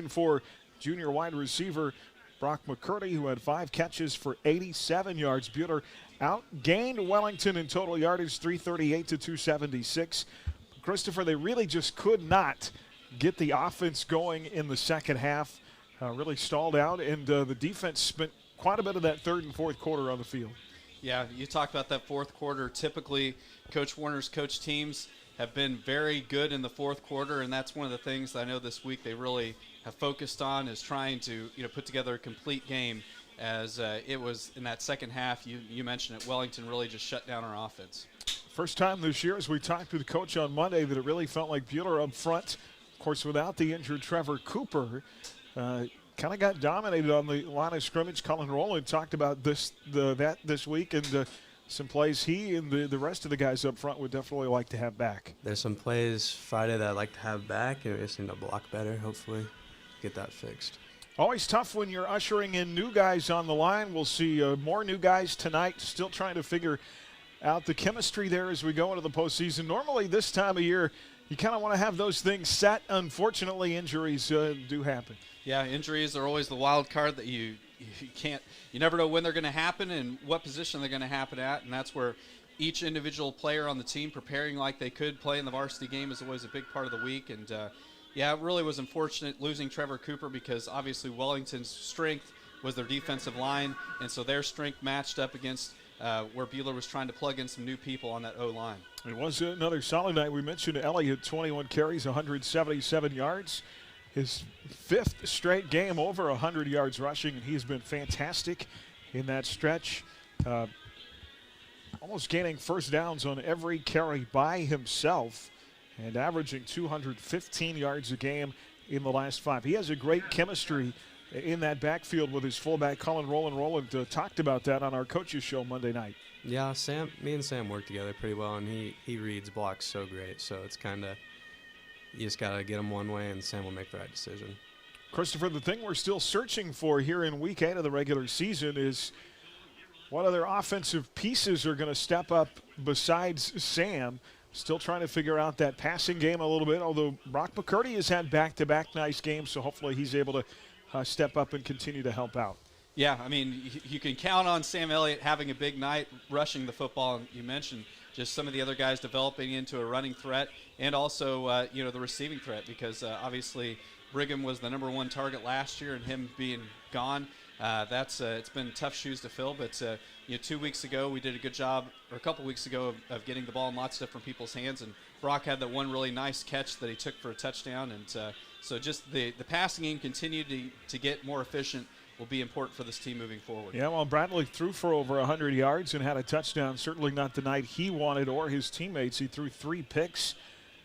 For junior wide receiver Brock McCurdy, who had 5 catches for 87 yards. Buhler outgained Wellington in total yardage, 338 to 276. Christopher, they really just could not get the offense going in the second half. Really stalled out, and the defense spent quite a bit of that third and fourth quarter on the field. Yeah, you talked about that fourth quarter. Typically, Coach Warner's coach teams have been very good in the fourth quarter, and that's one of the things that I know this week they really have focused on, is trying to put together a complete game. As it was in that second half, you mentioned it, Wellington really just shut down our offense. First time this year, as we talked to the coach on Monday, that it really felt like Buhler up front, of course, without the injured Trevor Cooper, kind of got dominated on the line of scrimmage. Colin Rowland talked about that this week, and some plays he and the rest of the guys up front would definitely like to have back. There's some plays Friday that I'd like to have back, and we just need to block better, hopefully get that fixed. Always tough when you're ushering in new guys on the line. We'll see more new guys tonight, still trying to figure out the chemistry there as we go into the postseason. Normally this time of year, you kind of want to have those things set. Unfortunately, injuries do happen. Yeah, injuries are always the wild card that you never know when they're going to happen and what position they're going to happen at, and that's where each individual player on the team preparing like they could play in the varsity game is always a big part of the week. And yeah, it really was unfortunate losing Trevor Cooper, because obviously Wellington's strength was their defensive line, and so their strength matched up against where Buhler was trying to plug in some new people on that O-line. It was another solid night. We mentioned Elliott, 21 carries, 177 yards. His 5th straight game over 100 yards rushing, and he's been fantastic in that stretch. Almost gaining first downs on every carry by himself and averaging 215 yards a game in the last 5. He has a great chemistry in that backfield with his fullback, Colin Rowland. Rowland talked about that on our coaches show Monday night. Yeah, me and Sam work together pretty well, and he reads blocks so great, so it's kind of, you just got to get him one way, and Sam will make the right decision. Christopher, the thing we're still searching for here in Week 8 of the regular season is what other offensive pieces are going to step up besides Sam. Still trying to figure out that passing game a little bit, although Brock McCurdy has had back-to-back nice games, so hopefully he's able to step up and continue to help out. Yeah, I mean, you can count on Sam Elliott having a big night rushing the football, and you mentioned just some of the other guys developing into a running threat, and also the receiving threat, because obviously Brigham was the #1 target last year, and him being gone, it's been tough shoes to fill. But 2 weeks ago we did a good job, or a couple weeks ago, of getting the ball in lots of different people's hands, and Brock had that one really nice catch that he took for a touchdown, and so just the passing game continued to get more efficient will be important for this team moving forward. Yeah, well, Bradley threw for over 100 yards and had a touchdown. Certainly not the night he wanted or his teammates. He threw 3 picks.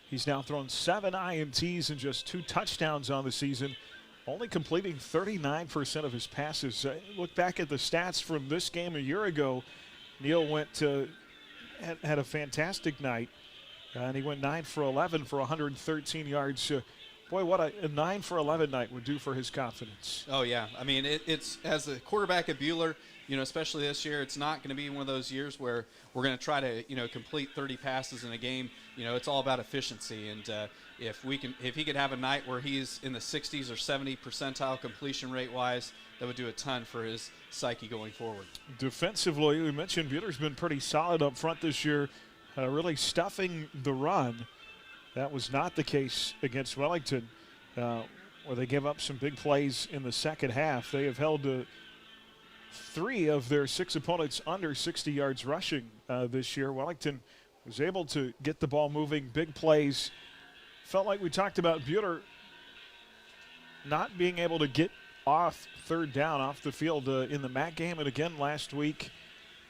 He's now thrown 7 INTs and just 2 touchdowns on the season, only completing 39% of his passes. Look back at the stats from this game a year ago. Neal had a fantastic night, and he went 9 for 11 for 113 yards. Boy, what a 9 for 11 night would do for his confidence. Oh, yeah. I mean, it's as a quarterback at Buhler, especially this year, it's not going to be one of those years where we're going to try to, complete 30 passes in a game. It's all about efficiency. And if he could have a night where he's in the 60s or 70 percentile completion rate-wise, that would do a ton for his psyche going forward. Defensively, we mentioned Buhler's been pretty solid up front this year, really stuffing the run. That was not the case against Wellington, where they gave up some big plays in the second half. They have held 3 of their 6 opponents under 60 yards rushing this year. Wellington was able to get the ball moving, big plays. Felt like we talked about Buhler not being able to get off third down off the field in the MAC game, and again last week,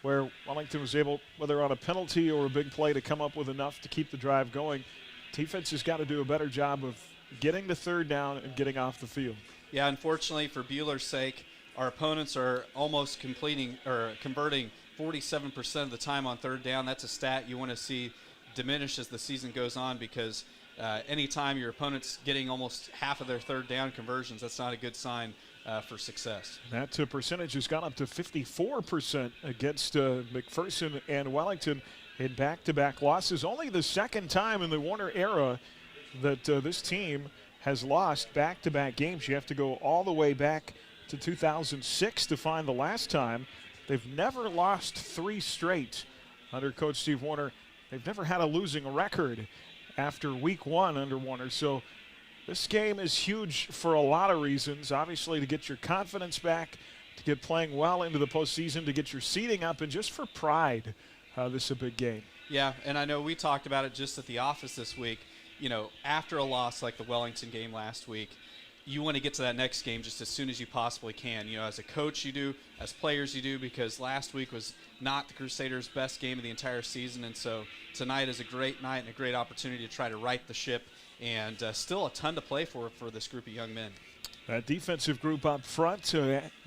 where Wellington was able, whether on a penalty or a big play, to come up with enough to keep the drive going. Defense has got to do a better job of getting the third down and getting off the field. Yeah, unfortunately for Buhler's sake, our opponents are almost converting 47% of the time on third down. That's a stat you want to see diminish as the season goes on, because anytime your opponent's getting almost half of their third down conversions, that's not a good sign for success. That percentage has gone up to 54% against McPherson and Wellington in back-to-back losses. Only the second time in the Warner era that this team has lost back-to-back games. You have to go all the way back to 2006 to find the last time. They've never lost 3 straight under Coach Steve Warner. They've never had a losing record after week 1 under Warner. So this game is huge for a lot of reasons. Obviously, to get your confidence back, to get playing well into the postseason, to get your seeding up, and just for pride. This is a big game. Yeah, and I know we talked about it just at the office this week. You know, after a loss like the Wellington game last week, you want to get to that next game just as soon as you possibly can. You know, as a coach you do, as players you do, because last week was not the Crusaders' best game of the entire season. And so tonight is a great night and a great opportunity to try to right the ship, and still a ton to play for this group of young men. That defensive group up front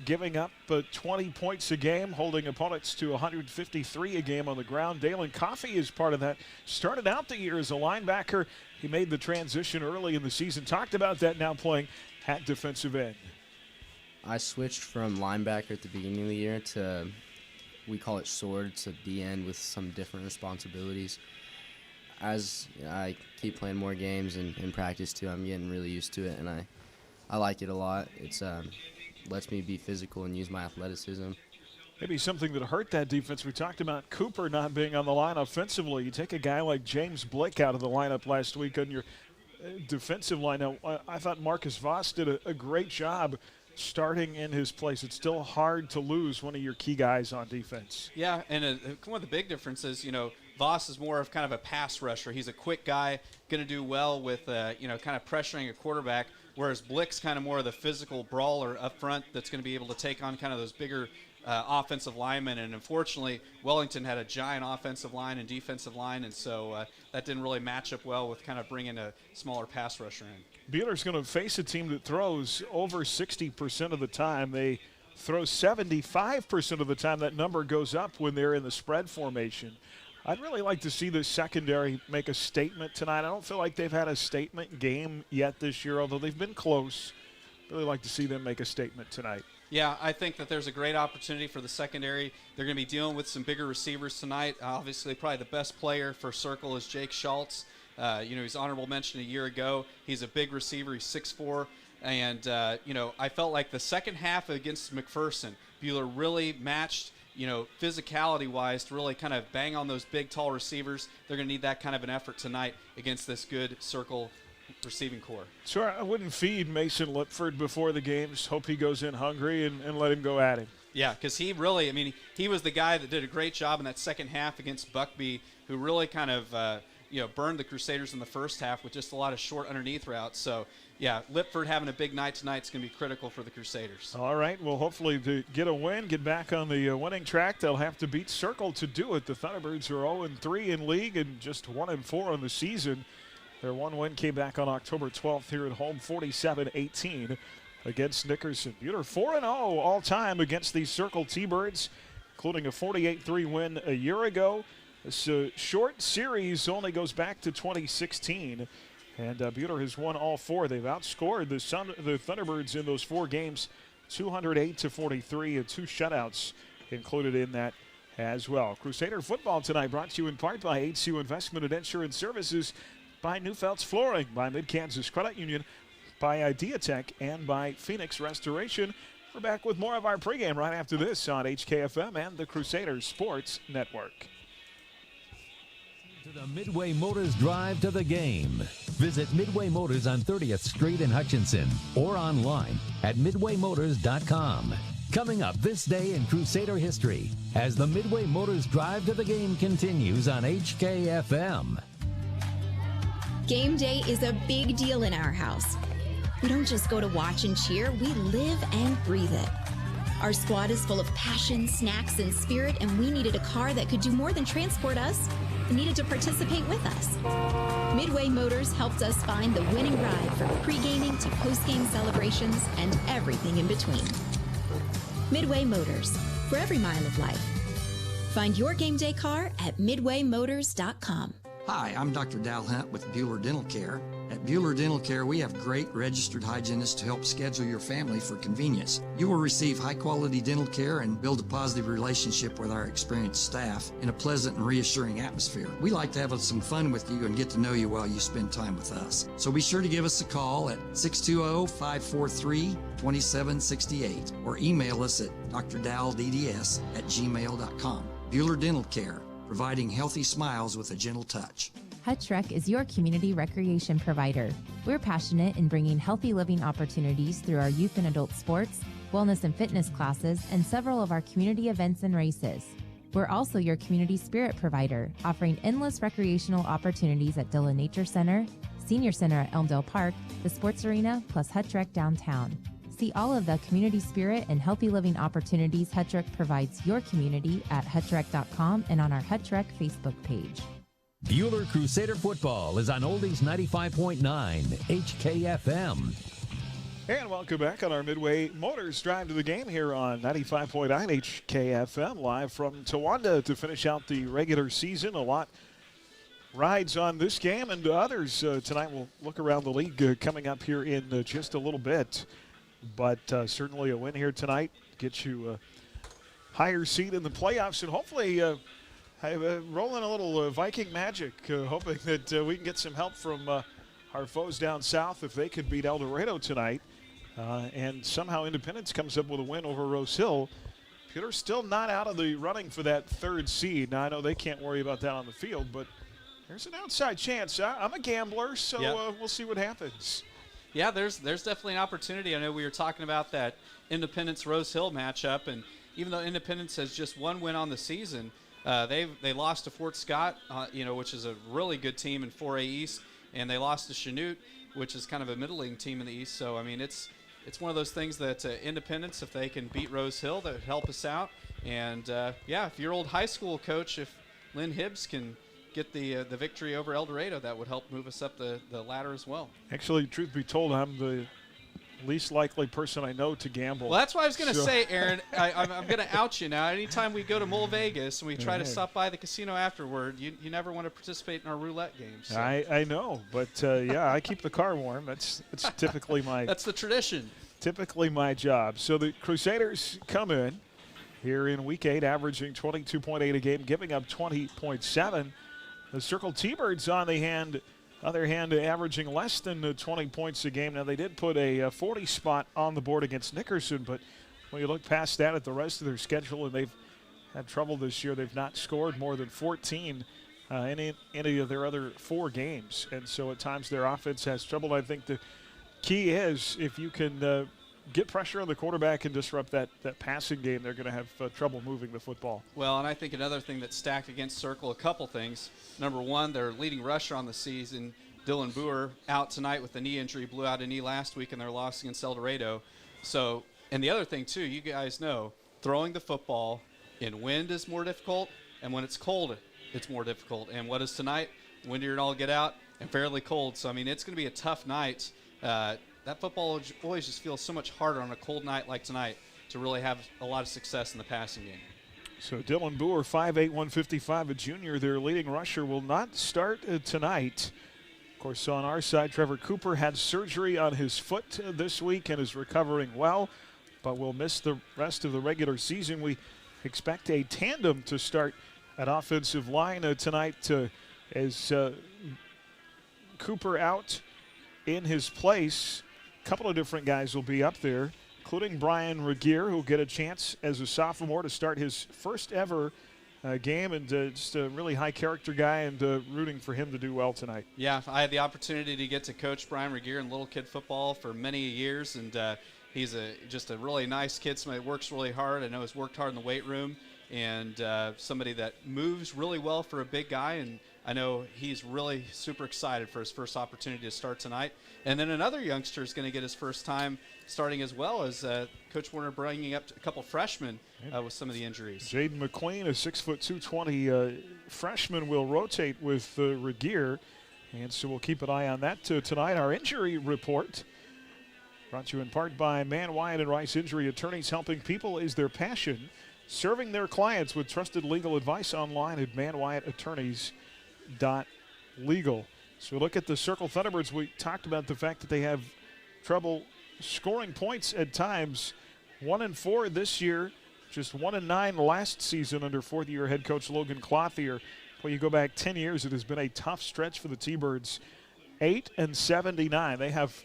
giving up 20 points a game, holding opponents to 153 a game on the ground. Dalen Coffey is part of that. Started out the year as a linebacker. He made the transition early in the season. Talked about that, now playing at defensive end. I switched from linebacker at the beginning of the year to, we call it sword. It's a D-end with some different responsibilities. As I keep playing more games and in practice too, I'm getting really used to it, and I like it a lot. It's lets me be physical and use my athleticism. Maybe something that hurt that defense. We talked about Cooper not being on the line offensively. You take a guy like James Blick out of the lineup last week on your defensive line. Now, I thought Marcus Voss did a great job starting in his place. It's still hard to lose one of your key guys on defense. Yeah, and one of the big differences, you know, Voss is more of kind of a pass rusher. He's a quick guy, going to do well with, you know, kind of pressuring a quarterback, whereas Blick's kind of more of the physical brawler up front that's going to be able to take on kind of those bigger offensive linemen. And unfortunately, Wellington had a giant offensive line and defensive line, and so that didn't really match up well with kind of bringing a smaller pass rusher in. Buehler's going to face a team that throws over 60% of the time. They throw 75% of the time. That number goes up when they're in the spread formation. I'd really like to see the secondary make a statement tonight. I don't feel like they've had a statement game yet this year, although they've been close. Really like to see them make a statement tonight. Yeah, I think that there's a great opportunity for the secondary. They're going to be dealing with some bigger receivers tonight. Obviously, probably the best player for Circle is Jake Schultz. You know, he's honorable mention a year ago. He's a big receiver. He's 6'4". And, you know, I felt like the second half against McPherson, Buehler really matched, you know, physicality-wise to really kind of bang on those big, tall receivers. They're going to need that kind of an effort tonight against this good Circle receiving core. Sure, I wouldn't feed Mason Lipford before the games. Hope he goes in hungry and let him go at him. Yeah, because he really, I mean, he was the guy that did a great job in that second half against Buckby, who really kind of, you know, burned the Crusaders in the first half with just a lot of short underneath routes. So, yeah, Lipford having a big night tonight is going to be critical for the Crusaders. All right, well, hopefully to get a win, get back on the winning track, they'll have to beat Circle to do it. The Thunderbirds are 0-3 in league and just 1-4 on the season. Their one win came back on October 12th here at home, 47-18 against Nickerson. Buehler 4-0 all-time against these Circle T-Birds, including a 48-3 win a year ago. This short series only goes back to 2016, and Buehler has won all 4. They've outscored the Thunderbirds in those 4 games, 208-43, and 2 shutouts included in that as well. Crusader football tonight brought to you in part by HCU Investment and Insurance Services, by Newfelt's Flooring, by Mid-Kansas Credit Union, by Ideatech, and by Phoenix Restoration. We're back with more of our pregame right after this on HKFM and the Crusaders Sports Network. To the Midway Motors Drive to the Game. Visit Midway Motors on 30th Street in Hutchinson or online at midwaymotors.com. Coming up this day in Crusader history as the Midway Motors Drive to the Game continues on HKFM. Game day is a big deal in our house. We don't just go to watch and cheer, we live and breathe it. Our squad is full of passion, snacks, and spirit, and we needed a car that could do more than transport us. It needed to participate with us. Midway Motors helped us find the winning ride from pre-gaming to post-game celebrations and everything in between. Midway Motors, for every mile of life. Find your game day car at midwaymotors.com. Hi, I'm Dr. Dal Hunt with Buehler Dental Care. At Bueller Dental Care, we have great registered hygienists to help schedule your family for convenience. You will receive high-quality dental care and build a positive relationship with our experienced staff in a pleasant and reassuring atmosphere. We like to have some fun with you and get to know you while you spend time with us. So be sure to give us a call at 620-543-2768 or email us at drdowelldds@gmail.com. Bueller Dental Care, providing healthy smiles with a gentle touch. Hutch is your community recreation provider. We're passionate in bringing healthy living opportunities through our youth and adult sports, wellness and fitness classes, and several of our community events and races. We're also your community spirit provider, offering endless recreational opportunities at Dillon Nature Center, Senior Center at Elmdale Park, the Sports Arena, plus Hutch downtown. See all of the community spirit and healthy living opportunities Hutch provides your community at hutchrec.com and on our Hutch Facebook page. Bueller Crusader football is on Oldies 95.9 HKFM. And welcome back on our Midway Motors Drive to the Game here on 95.9 HKFM, live from Towanda to finish out the regular season. A lot rides on this game and others tonight. We'll look around the league coming up here in just a little bit. But certainly a win here tonight gets you a higher seed in the playoffs, and hopefully rolling a little Viking magic, hoping that we can get some help from our foes down south if they could beat El Dorado tonight. And somehow Independence comes up with a win over Rose Hill. Pewter's still not out of the running for that third seed. Now, I know they can't worry about that on the field, but there's an outside chance. I'm a gambler, so we'll see what happens. Yeah, there's definitely an opportunity. I know we were talking about that Independence-Rose Hill matchup, and even though Independence has just one win on the season, they lost to Fort Scott, which is a really good team in 4A East, and they lost to Chanute, which is kind of a middling team in the East. So, I mean, it's one of those things that Independence, if they can beat Rose Hill, that would help us out. And, if your old high school coach, if Lynn Hibbs can get the victory over El Dorado, that would help move us up the ladder as well. Actually, truth be told, I'm the least likely person I know to gamble. Well, that's what I was going to say, Aaron. I'm going to out you now. Anytime we go to Mole Vegas and we try to stop by the casino afterward, you never want to participate in our roulette games. So. I know, but I keep the car warm. That's typically my that's the tradition. Typically my job. So the Crusaders come in here in Week 8, averaging 22.8 a game, giving up 20.7. The Circle T-Birds on the other hand, averaging less than 20 points a game. Now, they did put a 40 spot on the board against Nickerson, but when you look past that at the rest of their schedule, and they've had trouble this year, they've not scored more than 14 in any of their other 4 games. And so at times their offense has trouble. I think the key is if you can get pressure on the quarterback and disrupt that passing game, they're going to have trouble moving the football. Well, and I think another thing that's stacked against Circle, a couple things. Number one, their leading rusher on the season, Dylan Boer, out tonight with a knee injury, blew out a knee last week in their loss against El Dorado. So, and the other thing, too, you guys know, throwing the football in wind is more difficult, and when it's cold, it's more difficult. And what is tonight? Windier and all get out, and fairly cold. So, I mean, it's going to be a tough night. That football always just feels so much harder on a cold night like tonight to really have a lot of success in the passing game. So Dylan Boer, 5'8", 155, a junior. Their leading rusher will not start tonight. Of course, on our side, Trevor Cooper had surgery on his foot this week and is recovering well, but will miss the rest of the regular season. We expect a tandem to start at offensive line tonight as Cooper out in his place. A couple of different guys will be up there, including Brian Regier, who will get a chance as a sophomore to start his first ever game, and just a really high character guy, and rooting for him to do well tonight. Yeah, I had the opportunity to get to coach Brian Regier in little kid football for many years, and he's just a really nice kid, somebody that works really hard. I know he's worked hard in the weight room, and somebody that moves really well for a big guy, and I know he's really super excited for his first opportunity to start tonight. And then another youngster is going to get his first time starting as well, as Coach Warner bringing up a couple freshmen with some of the injuries. Jaden McQueen, a 6'2", 220 freshman, will rotate with Regier, and so we'll keep an eye on that tonight. Our injury report, brought to you in part by Mann Wyatt and Rice Injury Attorneys. Helping people is their passion. Serving their clients with trusted legal advice online at mannwyattattorneys.legal. So look at the Circle Thunderbirds. We talked about the fact that they have trouble scoring points at times. 1-4 this year, just 1-9 last season under fourth-year head coach Logan Clothier. When you go back 10 years, it has been a tough stretch for the T-Birds. 8-79. They have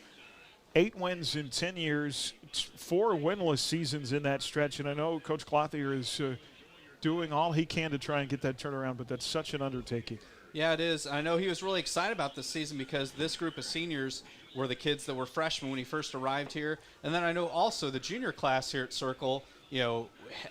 8 wins in 10 years, 4 winless seasons in that stretch. And I know Coach Clothier is doing all he can to try and get that turnaround, but that's such an undertaking. Yeah, it is. I know he was really excited about this season because this group of seniors were the kids that were freshmen when he first arrived here. And then I know also the junior class here at Circle,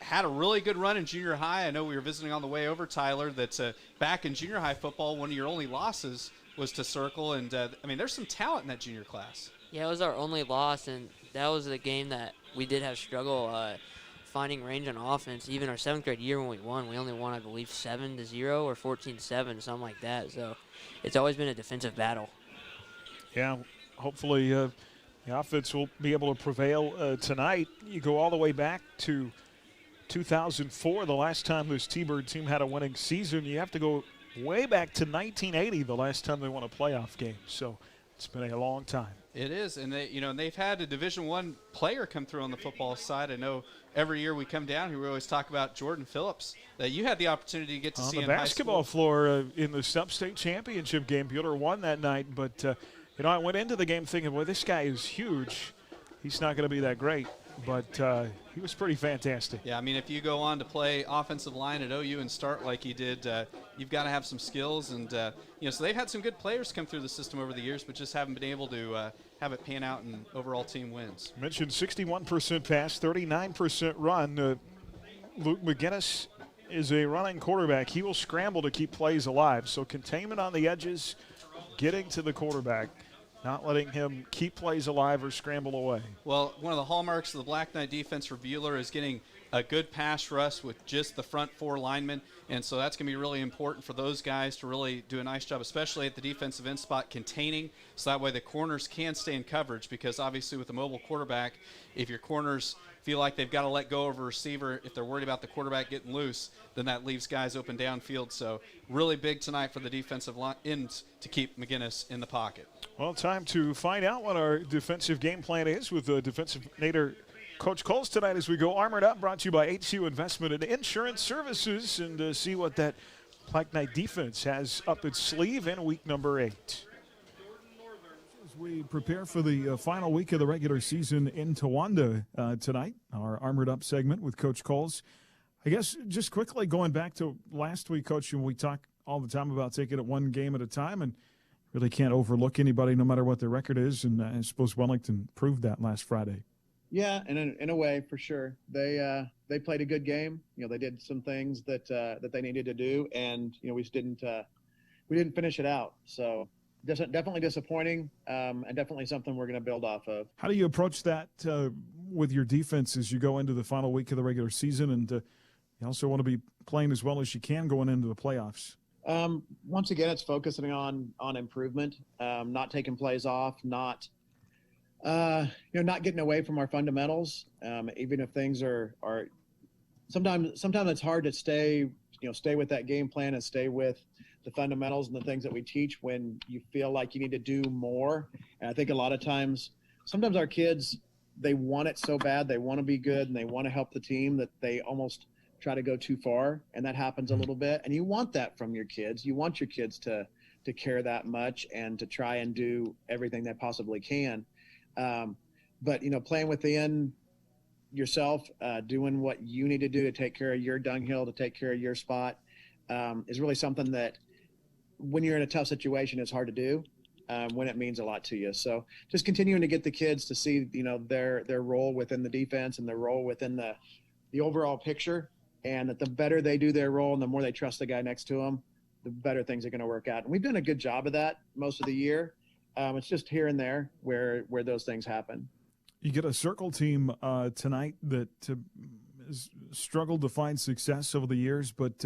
had a really good run in junior high. I know we were visiting on the way over, Tyler, that back in junior high football, one of your only losses was to Circle. And, there's some talent in that junior class. Yeah, it was our only loss, and that was the game that we did have struggle finding range on offense. Even our 7th grade year when we won, we only won, I believe, 7-0 or 14-7, something like that. So it's always been a defensive battle. Yeah, hopefully the offense will be able to prevail tonight. You go all the way back to 2004, the last time this T-Bird team had a winning season. You have to go way back to 1980, the last time they won a playoff game. So it's been a long time. It is, and they've had a Division I player come through on the football side. I know every year we come down here, we always talk about Jordan Phillips, that you had the opportunity to get to see on in the basketball high school. floor in the sub-state championship game. Bueller won that night, but I went into the game thinking, well, this guy is huge. He's not going to be that great, but he was pretty fantastic. Yeah, if you go on to play offensive line at OU and start like he did, you've got to have some skills. And, so they've had some good players come through the system over the years, but just haven't been able to have it pan out in overall team wins. Mentioned 61% pass, 39% run. Luke McGinnis is a running quarterback. He will scramble to keep plays alive. So containment on the edges, getting to the quarterback, not letting him keep plays alive or scramble away. Well, one of the hallmarks of the Black Knight defense for Bueller is getting a good pass rush with just the front 4 linemen, and so that's going to be really important for those guys to really do a nice job, especially at the defensive end spot, containing, so that way the corners can stay in coverage, because obviously with a mobile quarterback, if your corners feel like they've got to let go of a receiver, if they're worried about the quarterback getting loose, then that leaves guys open downfield. So really big tonight for the defensive ends to keep McGinnis in the pocket. Well, time to find out what our defensive game plan is with the defensive nader Coach Coles tonight as we go Armored Up, brought to you by HU Investment and Insurance Services, and see what that Black Knight defense has up its sleeve in week number 8. As we prepare for the final week of the regular season in Towanda tonight, our Armored Up segment with Coach Coles. I guess just quickly going back to last week, Coach, we talk all the time about taking it one game at a time and really can't overlook anybody no matter what their record is, and I suppose Wellington proved that last Friday. Yeah, and in a way, for sure. They played a good game. They did some things that they needed to do, and we just didn't finish it out. So definitely disappointing, and definitely something we're going to build off of. How do you approach that with your defense as you go into the final week of the regular season, and you also want to be playing as well as you can going into the playoffs? Once again, it's focusing on improvement, not taking plays off, not getting away from our fundamentals. Even if things are sometimes it's hard to stay with that game plan and stay with the fundamentals and the things that we teach when you feel like you need to do more. And I think a lot of times, sometimes our kids, they want it so bad, they want to be good and they want to help the team that they almost try to go too far. And that happens a little bit. And you want that from your kids. You want your kids to care that much and to try and do everything they possibly can. But playing within yourself, doing what you need to do to take care of your dunghill, to take care of your spot, is really something that when you're in a tough situation, it's hard to do, when it means a lot to you. So just continuing to get the kids to see, their role within the defense and their role within the overall picture, and that the better they do their role and the more they trust the guy next to them, the better things are going to work out. And we've done a good job of that most of the year. It's just here and there where those things happen. You get a Circle team tonight that has struggled to find success over the years, but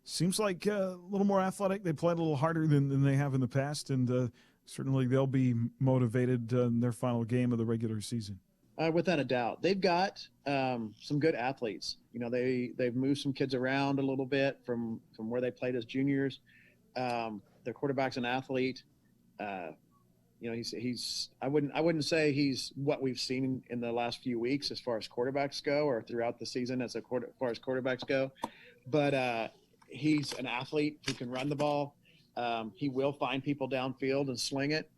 seems like a little more athletic. They played a little harder than they have in the past, and certainly they'll be motivated in their final game of the regular season. Without a doubt. They've got some good athletes. They've moved some kids around a little bit from where they played as juniors. Their quarterback's an athlete. I wouldn't say he's what we've seen in the last few weeks as far as quarterbacks go, or throughout the season as far as quarterbacks go, but he's an athlete who can run the ball. He will find people downfield and sling it.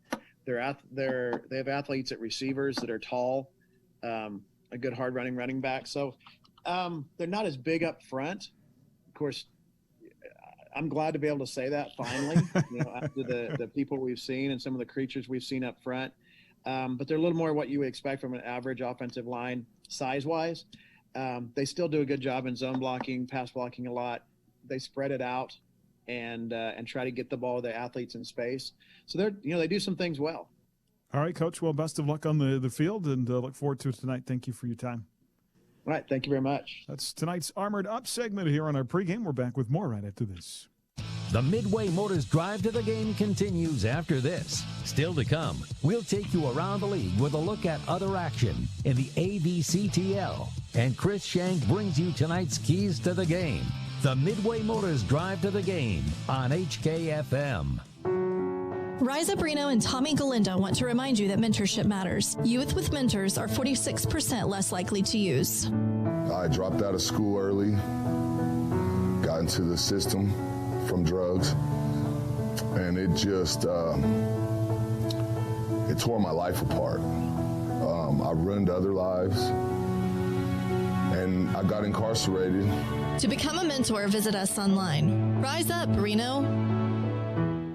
They have athletes at receivers that are tall, a good hard running back. So they're not as big up front. Of course, I'm glad to be able to say that finally, after the people we've seen and some of the creatures we've seen up front. But they're a little more what you would expect from an average offensive line size-wise. They still do a good job in zone blocking, pass blocking a lot. They spread it out and try to get the ball to the athletes in space. So they do some things well. All right, Coach. Well, best of luck on the field, and look forward to it tonight. Thank you for your time. All right, thank you very much. That's tonight's Armored Up segment here on our pregame. We're back with more right after this. The Midway Motors Drive to the Game continues after this. Still to come, we'll take you around the league with a look at other action in the ABCTL. And Chris Shank brings you tonight's keys to the game. The Midway Motors Drive to the Game on HKFM. Rise Up Reno and Tommy Galindo want to remind you that mentorship matters. Youth with mentors are 46% less likely to use. I dropped out of school early, got into the system from drugs, and it just it tore my life apart. I ruined other lives, and I got incarcerated. To become a mentor, visit us online. Rise Up Reno.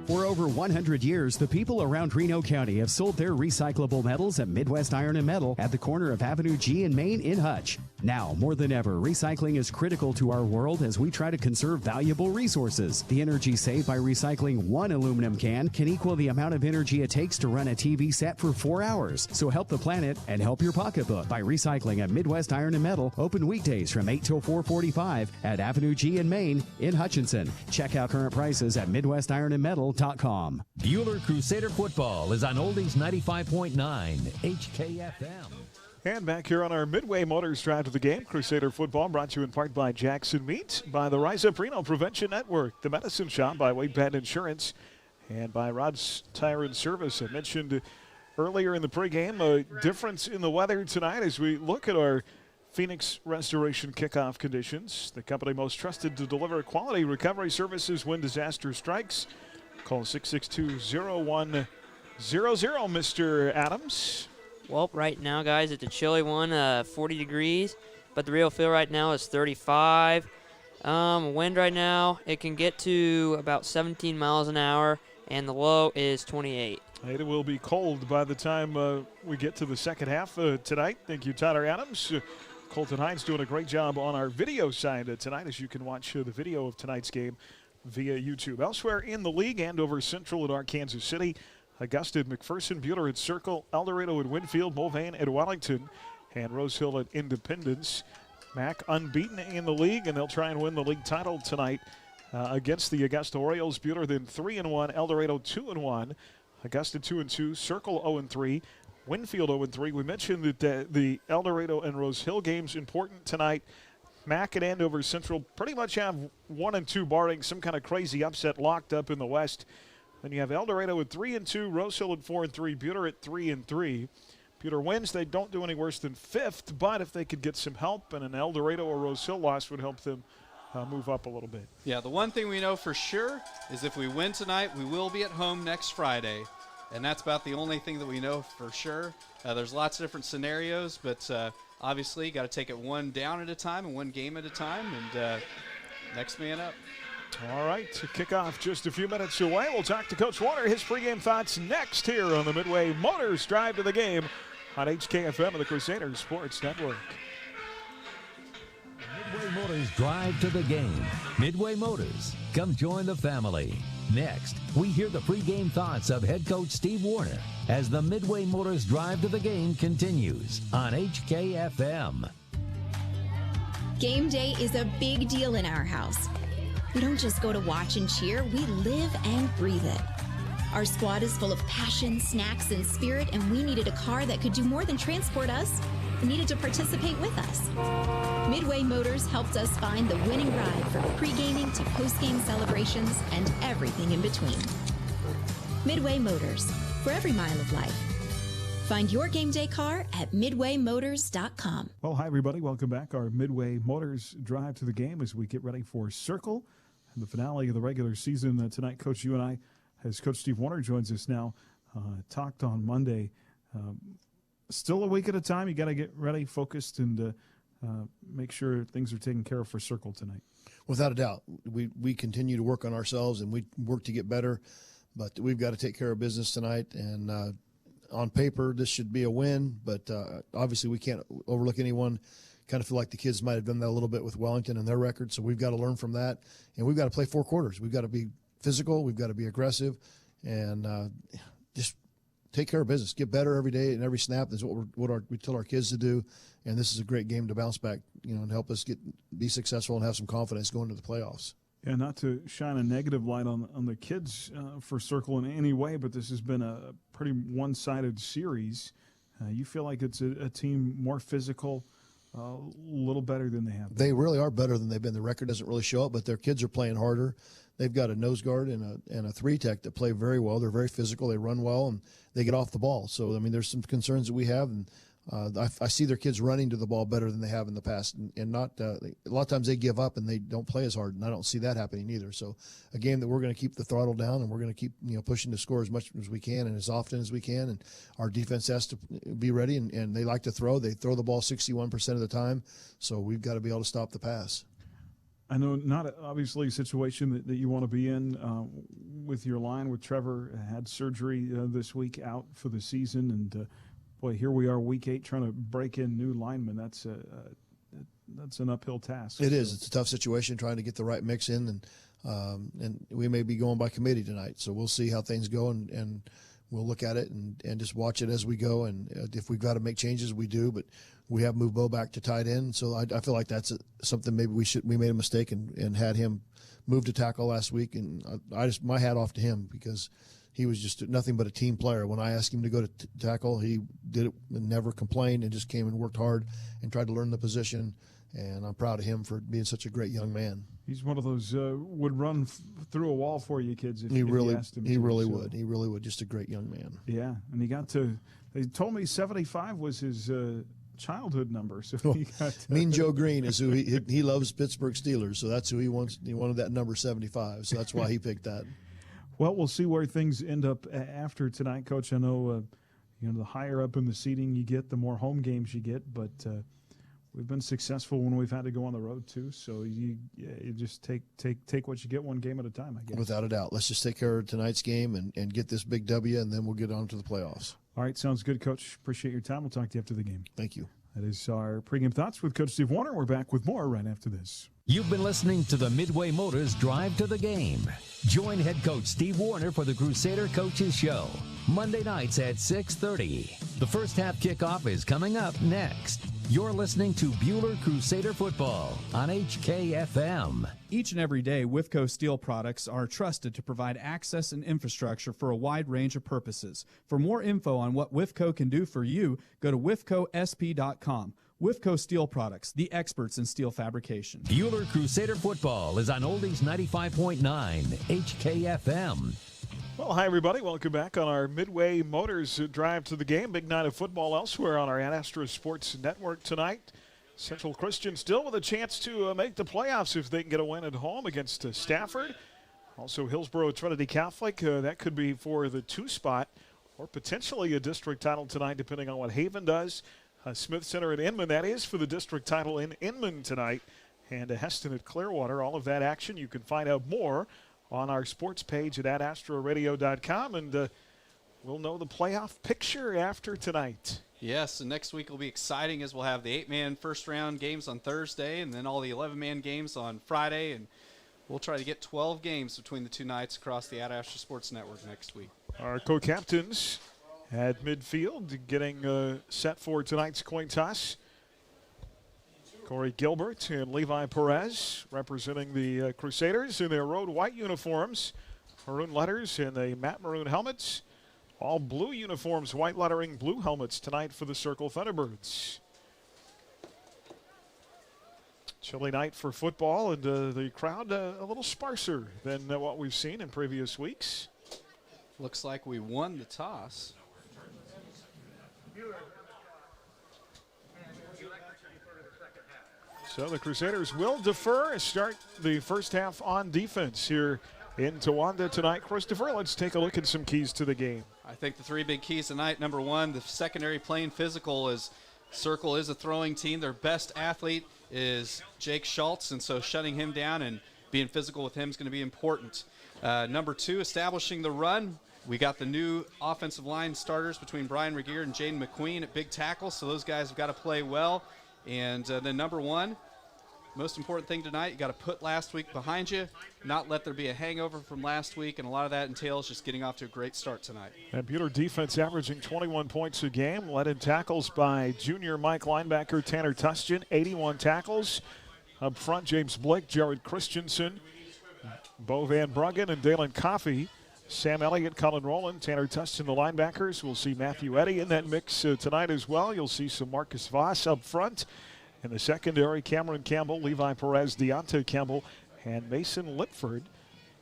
For over 100 years, the people around Reno County have sold their recyclable metals at Midwest Iron and Metal at the corner of Avenue G and Main in Hutch. Now, more than ever, recycling is critical to our world as we try to conserve valuable resources. The energy saved by recycling one aluminum can can equal the amount of energy it takes to run a TV set for 4 hours. So help the planet and help your pocketbook by recycling at Midwest Iron and Metal, open weekdays from 8 till 4:45 at Avenue G and Main in Hutchinson. Check out current prices at MidwestIronandMetal.com. Bueller Crusader football is on Oldies 95.9 HKFM. And back here on our Midway Motors Drive to the Game, Crusader football brought to you in part by Jackson Meat, by the Rise Up Reno Prevention Network, the Medicine Shop by Wade Penn Insurance, and by Rod's Tire and Service. I mentioned earlier in the pregame a difference in the weather tonight as we look at our Phoenix Restoration kickoff conditions. The company most trusted to deliver quality recovery services when disaster strikes. Call 662-0100, Mr. Adams. Well, right now, guys, it's a chilly one, 40 degrees, but the real feel right now is 35. Wind right now, it can get to about 17 miles an hour, and the low is 28. It will be cold by the time we get to the second half tonight. Thank you, Tyler Adams. Colton Hines doing a great job on our video side tonight, as you can watch the video of tonight's game via YouTube. Elsewhere in the league, Andover Central at Arkansas City, Augusta at McPherson, Bueller at Circle, El Dorado at Winfield, Mulvane at Wellington, and Rose Hill at Independence. Mac unbeaten in the league, and they'll try and win the league title tonight against the Augusta Orioles. Bueller then 3-1, El Dorado 2-1, Augusta 2-2, Circle 0-3, Winfield 0-3. We mentioned that the El Dorado and Rose Hill games important tonight. Mac and Andover Central pretty much have 1 and 2, barring some kind of crazy upset locked up in the West. Then you have El Dorado at 3-2, Rose Hill at 4-3, Bueller at 3-3. Bueller wins. They don't do any worse than 5th, but if they could get some help, and an El Dorado or Rose Hill loss would help them move up a little bit. Yeah, the one thing we know for sure is if we win tonight, we will be at home next Friday. And that's about the only thing that we know for sure. There's lots of different scenarios, but obviously you got to take it one down at a time and one game at a time, and next man up. All right, to kick off just a few minutes away, we'll talk to Coach Warner. His pregame thoughts next here on the Midway Motors Drive to the Game on HKFM and the Crusader Sports Network. Midway Motors Drive to the Game. Midway Motors, come join the family. Next, we hear the pregame thoughts of head coach Steve Warner as the Midway Motors Drive to the Game continues on HKFM. Game day is a big deal in our house. We don't just go to watch and cheer, we live and breathe it. Our squad is full of passion, snacks, and spirit, and we needed a car that could do more than transport us. We needed to participate with us. Midway Motors helped us find the winning ride from pre-gaming to post-game celebrations and everything in between. Midway Motors, for every mile of life. Find your game day car at midwaymotors.com. Well, hi, everybody. Welcome back. Our Midway Motors drive to the game as we get ready for Circle and the finale of the regular season. Tonight, Coach, you and I, as Coach Steve Warner joins us now, talked on Monday. Still a week at a time. You got to get ready, focused, and make sure things are taken care of for Circle tonight. Without a doubt. We continue to work on ourselves, and we work to get better, but we've got to take care of business tonight. And on paper, this should be a win, but obviously we can't overlook anyone. Kind of feel like the kids might have done that a little bit with Wellington and their record, so we've got to learn from that, and we've got to play 4 quarters. We've got to be physical, we've got to be aggressive, and just take care of business. Get better every day and every snap. That's what we tell our kids to do, and this is a great game to bounce back, and help us be successful and have some confidence going to the playoffs. Yeah, not to shine a negative light on the kids for Circle in any way, but this has been a pretty one-sided series. You feel like it's a team more physical, a little better than they have been. They really are better than they've been. The record doesn't really show it, but their kids are playing harder. They've got a nose guard and a 3-tech that play very well. They're very physical. They run well, and they get off the ball. So, I mean, there's some concerns that we have, and I see their kids running to the ball better than they have in the past, and not a lot of times they give up and they don't play as hard, and I don't see that happening either. So a game that we're going to keep the throttle down, and we're going to keep pushing to score as much as we can and as often as we can, and our defense has to be ready, and they like to throw. They throw the ball 61% of the time, so we've got to be able to stop the pass. I know not obviously a situation that you want to be in with your line. With Trevor had surgery this week, out for the season, and boy, here we are, week 8, trying to break in new linemen. That's an uphill task. It is. It's a tough situation trying to get the right mix in, and we may be going by committee tonight. So we'll see how things go, and we'll look at it and just watch it as we go. And if we've got to make changes, we do. But we have moved Bo back to tight end, so I feel like that's something maybe we made a mistake and had him move to tackle last week. And my hat off to him, because he was just nothing but a team player. When I asked him to go to tackle, he did it and never complained, and just came and worked hard and tried to learn the position. And I'm proud of him for being such a great young man. He's one of those would run through a wall for you kids if you asked him. He really would. He really would. Just a great young man. Yeah, and he got to. They told me 75 was his childhood number. So he got Mean Joe Green is who he loves. Pittsburgh Steelers, so that's who he wants. He wanted that number 75, so that's why he picked that. Well, we'll see where things end up after tonight, Coach. I know, the higher up in the seating you get, the more home games you get. But we've been successful when we've had to go on the road too. So you just take what you get one game at a time, I guess. Without a doubt. Let's just take care of tonight's game and get this big W, and then we'll get on to the playoffs. All right, sounds good, Coach. Appreciate your time. We'll talk to you after the game. Thank you. That is our pregame thoughts with Coach Steve Warner. We're back with more right after this. You've been listening to the Midway Motors Drive to the Game. Join head coach Steve Warner for the Crusader Coaches Show, Monday nights at 6:30. The first half kickoff is coming up next. You're listening to Bueller Crusader Football on HKFM. Each and every day, Wifco Steel products are trusted to provide access and infrastructure for a wide range of purposes. For more info on what Wifco can do for you, go to wifcosp.com. Wifco Steel Products, the experts in steel fabrication. Bueller Crusader Football is on Oldies 95.9 HKFM. Well, hi, everybody. Welcome back on our Midway Motors drive to the game. Big night of football elsewhere on our Ad Astra Sports Network tonight. Central Christian still with a chance to make the playoffs if they can get a win at home against Stafford. Also, Hillsborough Trinity Catholic. That could be for the 2 spot or potentially a district title tonight, depending on what Haven does. Smith Center at Inman, that is for the district title in Inman tonight. And Heston at Clearwater. All of that action, you can find out more on our sports page at adastraradio.com. And we'll know the playoff picture after tonight. Yes, and next week will be exciting as we'll have the 8-man first-round games on Thursday and then all the 11-man games on Friday. And we'll try to get 12 games between the 2 nights across the Ad Astra Sports Network next week. Our co-captains at midfield getting set for tonight's coin toss. Corey Gilbert and Levi Perez representing the Crusaders in their road white uniforms, maroon letters and the matte maroon helmets. All blue uniforms, white lettering, blue helmets tonight for the Circle Thunderbirds. Chilly night for football, and the crowd a little sparser than what we've seen in previous weeks. Looks like we won the toss. So the Crusaders will defer, start the first half on defense here in Towanda tonight. Christopher, let's take a look at some keys to the game. I think the three big keys tonight, number one, the secondary playing physical. Is Circle is a throwing team. Their best athlete is Jake Schultz, and so shutting him down and being physical with him is going to be important. Number two, establishing the run. We got the new offensive line starters between Brian Regier and Jaden McQueen at big tackle, so those guys have got to play well. And then number one, most important thing tonight, you got to put last week behind you, not let there be a hangover from last week, and a lot of that entails just getting off to a great start tonight. And Buter defense averaging 21 points a game, led in tackles by junior Mike linebacker Tanner Tustin, 81 tackles. Up front, James Blick, Jared Christensen, Bo Van Bruggen, and Dalen Coffey. Sam Elliott, Colin Rowland, Tanner Tustin, the linebackers. We'll see Matthew Eddy in that mix tonight as well. You'll see some Marcus Voss up front. In the secondary, Cameron Campbell, Levi Perez, Deontay Campbell, and Mason Lipford.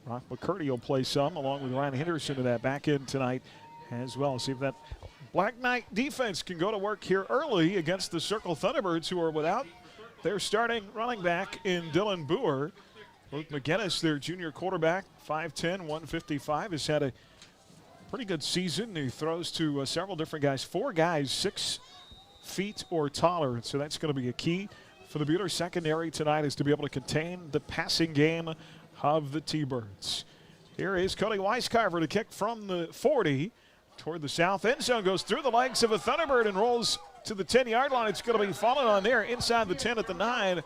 Rock McCurdy will play some, along with Ryan Henderson in that back end tonight as well. See if that Black Knight defense can go to work here early against the Circle Thunderbirds, who are without their starting running back in Dylan Boer. Luke McGinnis, their junior quarterback, 5'10", 155, has had a pretty good season. He throws to several different guys, 4 guys, 6 feet or taller. And so that's going to be a key for the Buter secondary tonight, is to be able to contain the passing game of the T-Birds. Here is Cody Weiscarver to kick from the 40 toward the south end zone, goes through the legs of a Thunderbird and rolls to the 10-yard line. It's going to be falling on there inside the 10 at the 9.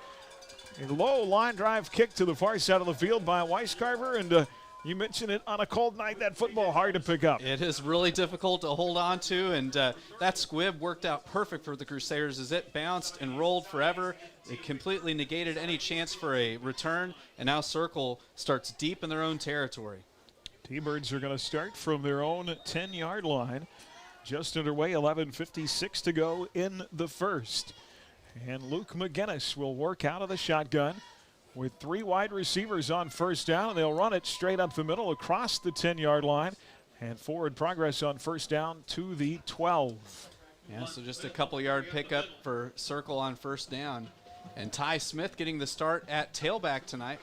A low line drive kick to the far side of the field by Weiscarver, and you mentioned it, on a cold night, that football hard to pick up. It is really difficult to hold on to, and that squib worked out perfect for the Crusaders as it bounced and rolled forever. It completely negated any chance for a return, and now Circle starts deep in their own territory. T-Birds are going to start from their own 10-yard line. Just underway, 11:56 to go in the first. And Luke McGinnis will work out of the shotgun with 3 wide receivers on first down. They'll run it straight up the middle across the 10-yard line and forward progress on first down to the 12. Yeah, so just a couple-yard pickup for Circle on first down. And Ty Smith getting the start at tailback tonight.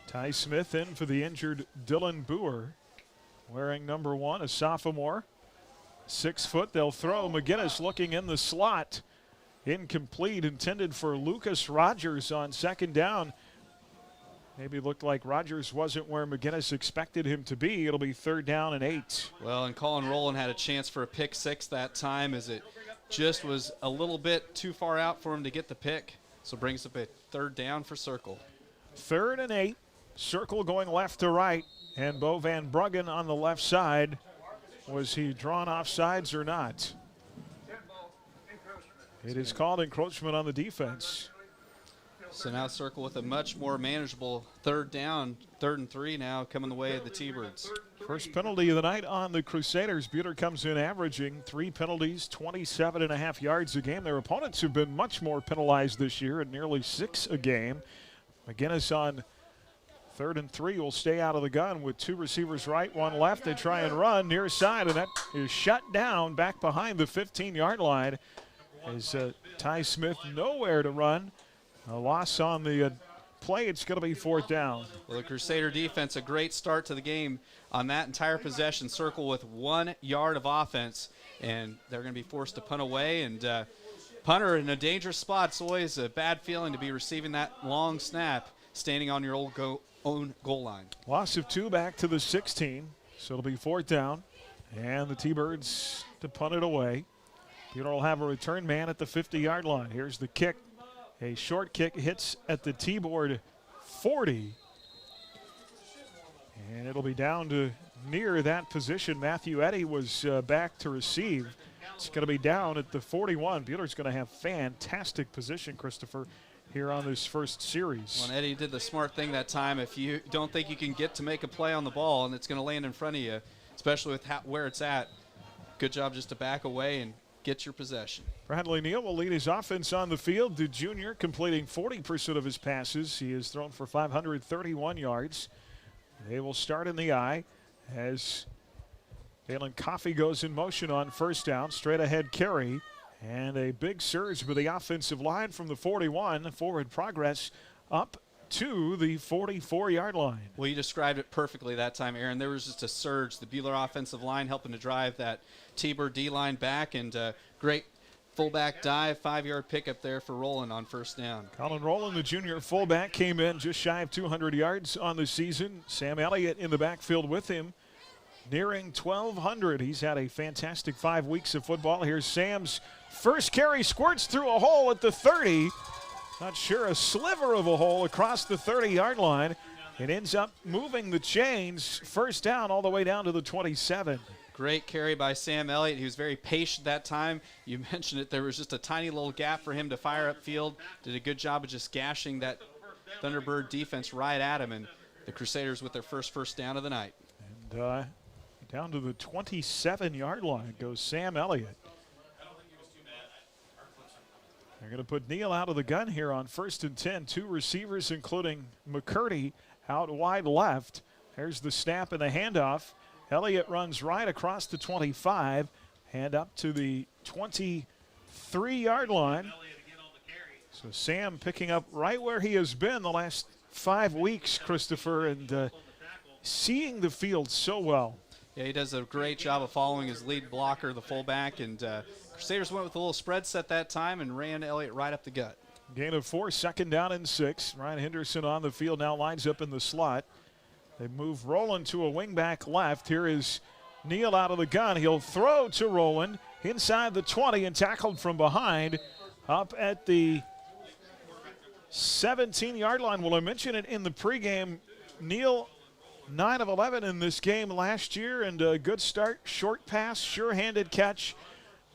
Ty Smith in for the injured Dylan Boer, wearing number 1, a sophomore. 6 foot. They'll throw. McGinnis looking in the slot. Incomplete, intended for Lucas Rogers on second down. Maybe looked like Rogers wasn't where McGinnis expected him to be. It'll be 3rd down and 8. Well, and Colin Rowland had a chance for a pick 6 that time, as it just was a little bit too far out for him to get the pick. So brings up a 3rd down for Circle. 3rd and 8. Circle going left to right, and Bo Van Bruggen on the left side. Was he drawn off sides or not? It is called encroachment on the defense. So now Circle with a much more manageable 3rd down, 3rd and 3 now coming the way of the T-Birds. First penalty of the night on the Crusaders. Buter comes in averaging 3 penalties, 27.5 yards a game. Their opponents have been much more penalized this year, at nearly 6 a game. McGinnis on 3rd and 3 will stay out of the gun with 2 receivers right, 1 left. They try and run near side, and that is shut down back behind the 15-yard line. As Ty Smith nowhere to run. A loss on the play. It's going to be 4th down. Well, the Crusader defense, a great start to the game on that entire possession. Circle with 1 yard of offense, and they're going to be forced to punt away. And punter in a dangerous spot. It's always a bad feeling to be receiving that long snap standing on your own goal line. Loss of 2 back to the 16, so it'll be 4th down. And the T-Birds to punt it away. Buter will have a return man at the 50-yard line. Here's the kick. A short kick hits at the T-board 40. And it'll be down to near that position. Matthew Eddy was back to receive. It's going to be down at the 41. Buter's going to have fantastic position, Christopher, here on this first series. Well, Eddy did the smart thing that time. If you don't think you can get to make a play on the ball and it's going to land in front of you, especially with where it's at, good job just to back away and get your possession. Bradley Neal will lead his offense on the field. The junior completing 40% of his passes. He has thrown for 531 yards. They will start in the eye as Dalen Coffey goes in motion on first down. Straight ahead carry. And a big surge with the offensive line from the 41. Forward progress up to the 44-yard line. Well, you described it perfectly that time, Aaron. There was just a surge. The Buhler offensive line helping to drive that T-Bird D-line back, and great fullback dive, 5-yard pickup there for Rowland on first down. Colin Rowland, the junior fullback, came in just shy of 200 yards on the season. Sam Elliott in the backfield with him, nearing 1,200. He's had a fantastic 5 weeks of football. Here's Sam's first carry, squirts through a hole at the 30. Not sure, a sliver of a hole across the 30-yard line. It ends up moving the chains. First down all the way down to the 27. Great carry by Sam Elliott. He was very patient that time. You mentioned it. There was just a tiny little gap for him to fire upfield. Did a good job of just gashing that Thunderbird defense right at him. And the Crusaders with their first down of the night. And down to the 27-yard line goes Sam Elliott. They're going to put Neal out of the gun here on 1st and 10. 2 receivers, including McCurdy, out wide left. There's the snap and the handoff. Elliott runs right across the 25 and up to the 23-yard line. So Sam picking up right where he has been the last 5 weeks, Christopher, and seeing the field so well. Yeah, he does a great job of following his lead blocker, the fullback, and Crusaders went with a little spread set that time and ran Elliott right up the gut. Gain of 4, 2nd down and 6. Ryan Henderson on the field now, lines up in the slot. They move Rowland to a wingback left. Here is Neal out of the gun. He'll throw to Rowland inside the 20 and tackled from behind up at the 17-yard line. Well, I mentioned it in the pregame. Neal, 9 of 11 in this game last year, and a good start. Short pass, sure-handed catch.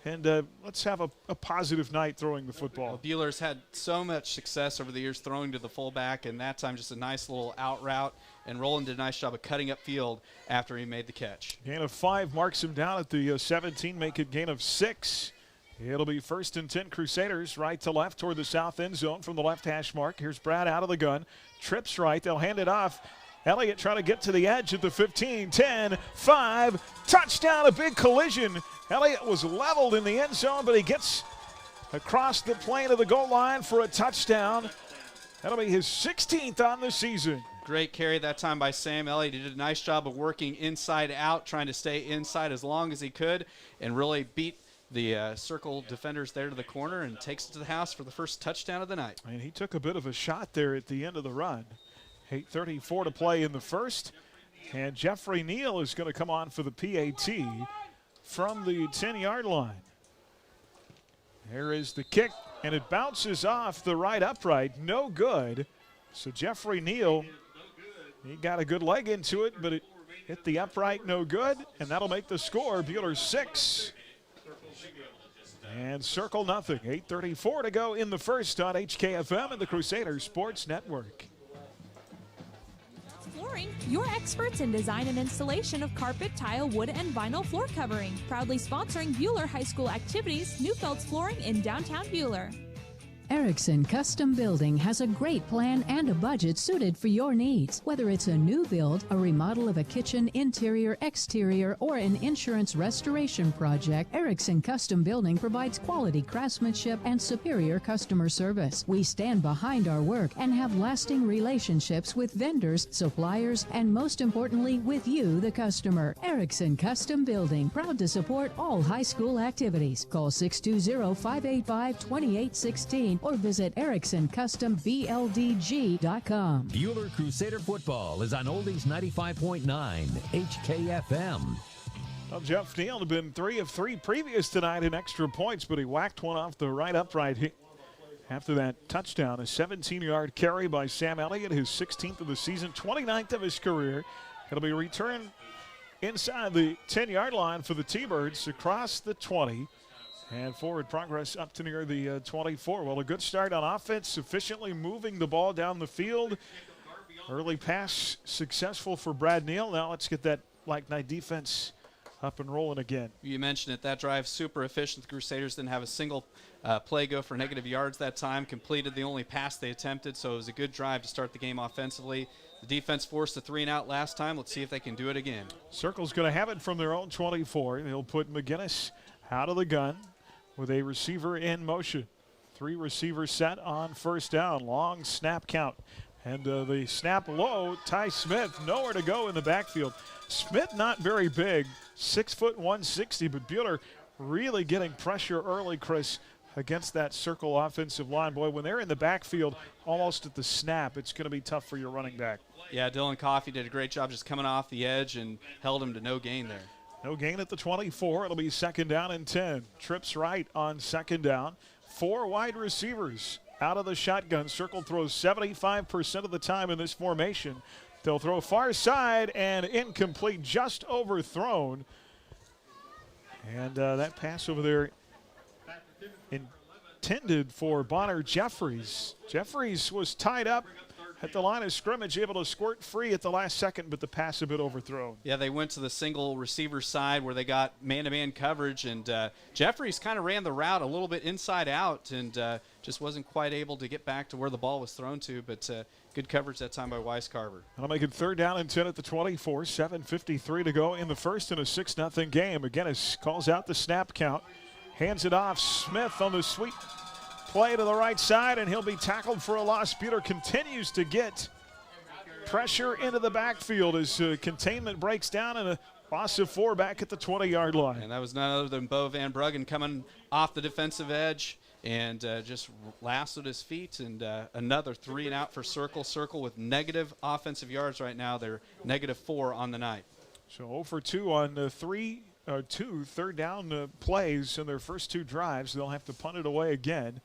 And let's have a positive night throwing the football. Well, Buehler's had so much success over the years throwing to the fullback, and that time just a nice little out route. And Rowland did a nice job of cutting up field after he made the catch. Gain of 5 marks him down at the 17, make it gain of 6. It'll be 1st and 10 Crusaders, right to left toward the south end zone from the left hash mark. Here's Brad out of the gun, trips right, they'll hand it off. Elliott trying to get to the edge at the 15, 10, 5, touchdown, a big collision. Elliott was leveled in the end zone, but he gets across the plane of the goal line for a touchdown. That'll be his 16th on the season. Great carry that time by Sam Elliott. He did a nice job of working inside out, trying to stay inside as long as he could, and really beat the circle defenders there to the corner and takes it to the house for the first touchdown of the night. And he took a bit of a shot there at the end of the run. 8:34 to play in the first. And Jeffrey Neal is going to come on for the PAT from the 10-yard line. There is the kick, and it bounces off the right upright. No good. So Jeffrey Neal, he got a good leg into it, but it hit the upright, no good. And that'll make the score Buhler 6. And Circle nothing. 8:34 to go in the first on HKFM and the Crusader Sports Network. Flooring, your experts in design and installation of carpet, tile, wood, and vinyl floor covering. Proudly sponsoring Buhler High School activities, Newfeld's Flooring in downtown Buhler. Erickson Custom Building has a great plan and a budget suited for your needs. Whether it's a new build, a remodel of a kitchen, interior, exterior, or an insurance restoration project, Erickson Custom Building provides quality craftsmanship and superior customer service. We stand behind our work and have lasting relationships with vendors, suppliers, and most importantly, with you, the customer. Erickson Custom Building, proud to support all high school activities. Call 620-585-2816. or visit EricksonCustomBLDG.com. Buhler Crusader football is on Oldies 95.9 HKFM. Well, Jeff Neal had been 3 of 3 previous tonight in extra points, but he whacked one off the right upright after that touchdown. A 17-yard carry by Sam Elliott, his 16th of the season, 29th of his career. It'll be returned inside the 10-yard line for the T-Birds across the 20. And forward progress up to near the 24. Well, a good start on offense, sufficiently moving the ball down the field. Early pass successful for Brad Neal. Now let's get that like night defense up and rolling again. You mentioned it. That drive super efficient. The Crusaders didn't have a single play go for negative yards that time. Completed the only pass they attempted, so it was a good drive to start the game offensively. The defense forced a 3-and-out last time. Let's see if they can do it again. Circle's going to have it from their own 24. They'll put McGinnis out of the gun with a receiver in motion. 3 receivers set on first down. Long snap count. And the snap low, Ty Smith, nowhere to go in the backfield. Smith not very big, 6 foot 160, but Bueller really getting pressure early, Chris, against that Circle offensive line. Boy, when they're in the backfield almost at the snap, it's going to be tough for your running back. Yeah, Dalen Coffey did a great job just coming off the edge and held him to no gain there. No gain at the 24. It'll be 2nd down and 10. Trips right on 2nd down. 4 wide receivers out of the shotgun. Circle throws 75% of the time in this formation. They'll throw far side and incomplete, just overthrown. And that pass over there intended for Bonner Jeffries. Jeffries was tied up at the line of scrimmage, able to squirt free at the last second, but the pass a bit overthrown. Yeah, they went to the single receiver side where they got man-to-man coverage, and Jeffries kind of ran the route a little bit inside out and just wasn't quite able to get back to where the ball was thrown to, but good coverage that time by Weiscarver. That'll make it 3rd down and 10 at the 24, 7:53 to go in the first in a 6-0 game. McGinnis calls out the snap count, hands it off. Smith on the sweep play to the right side, and he'll be tackled for a loss. Bueller continues to get pressure into the backfield as containment breaks down, and a loss of 4 back at the 20-yard line. And that was none other than Bo Van Bruggen coming off the defensive edge and just lassoed his feet, and another 3-and-out for Circle. Circle with negative offensive yards right now. They're -4 on the night. So 0 for 2 on 2 third down plays in their first 2 drives. They'll have to punt it away again.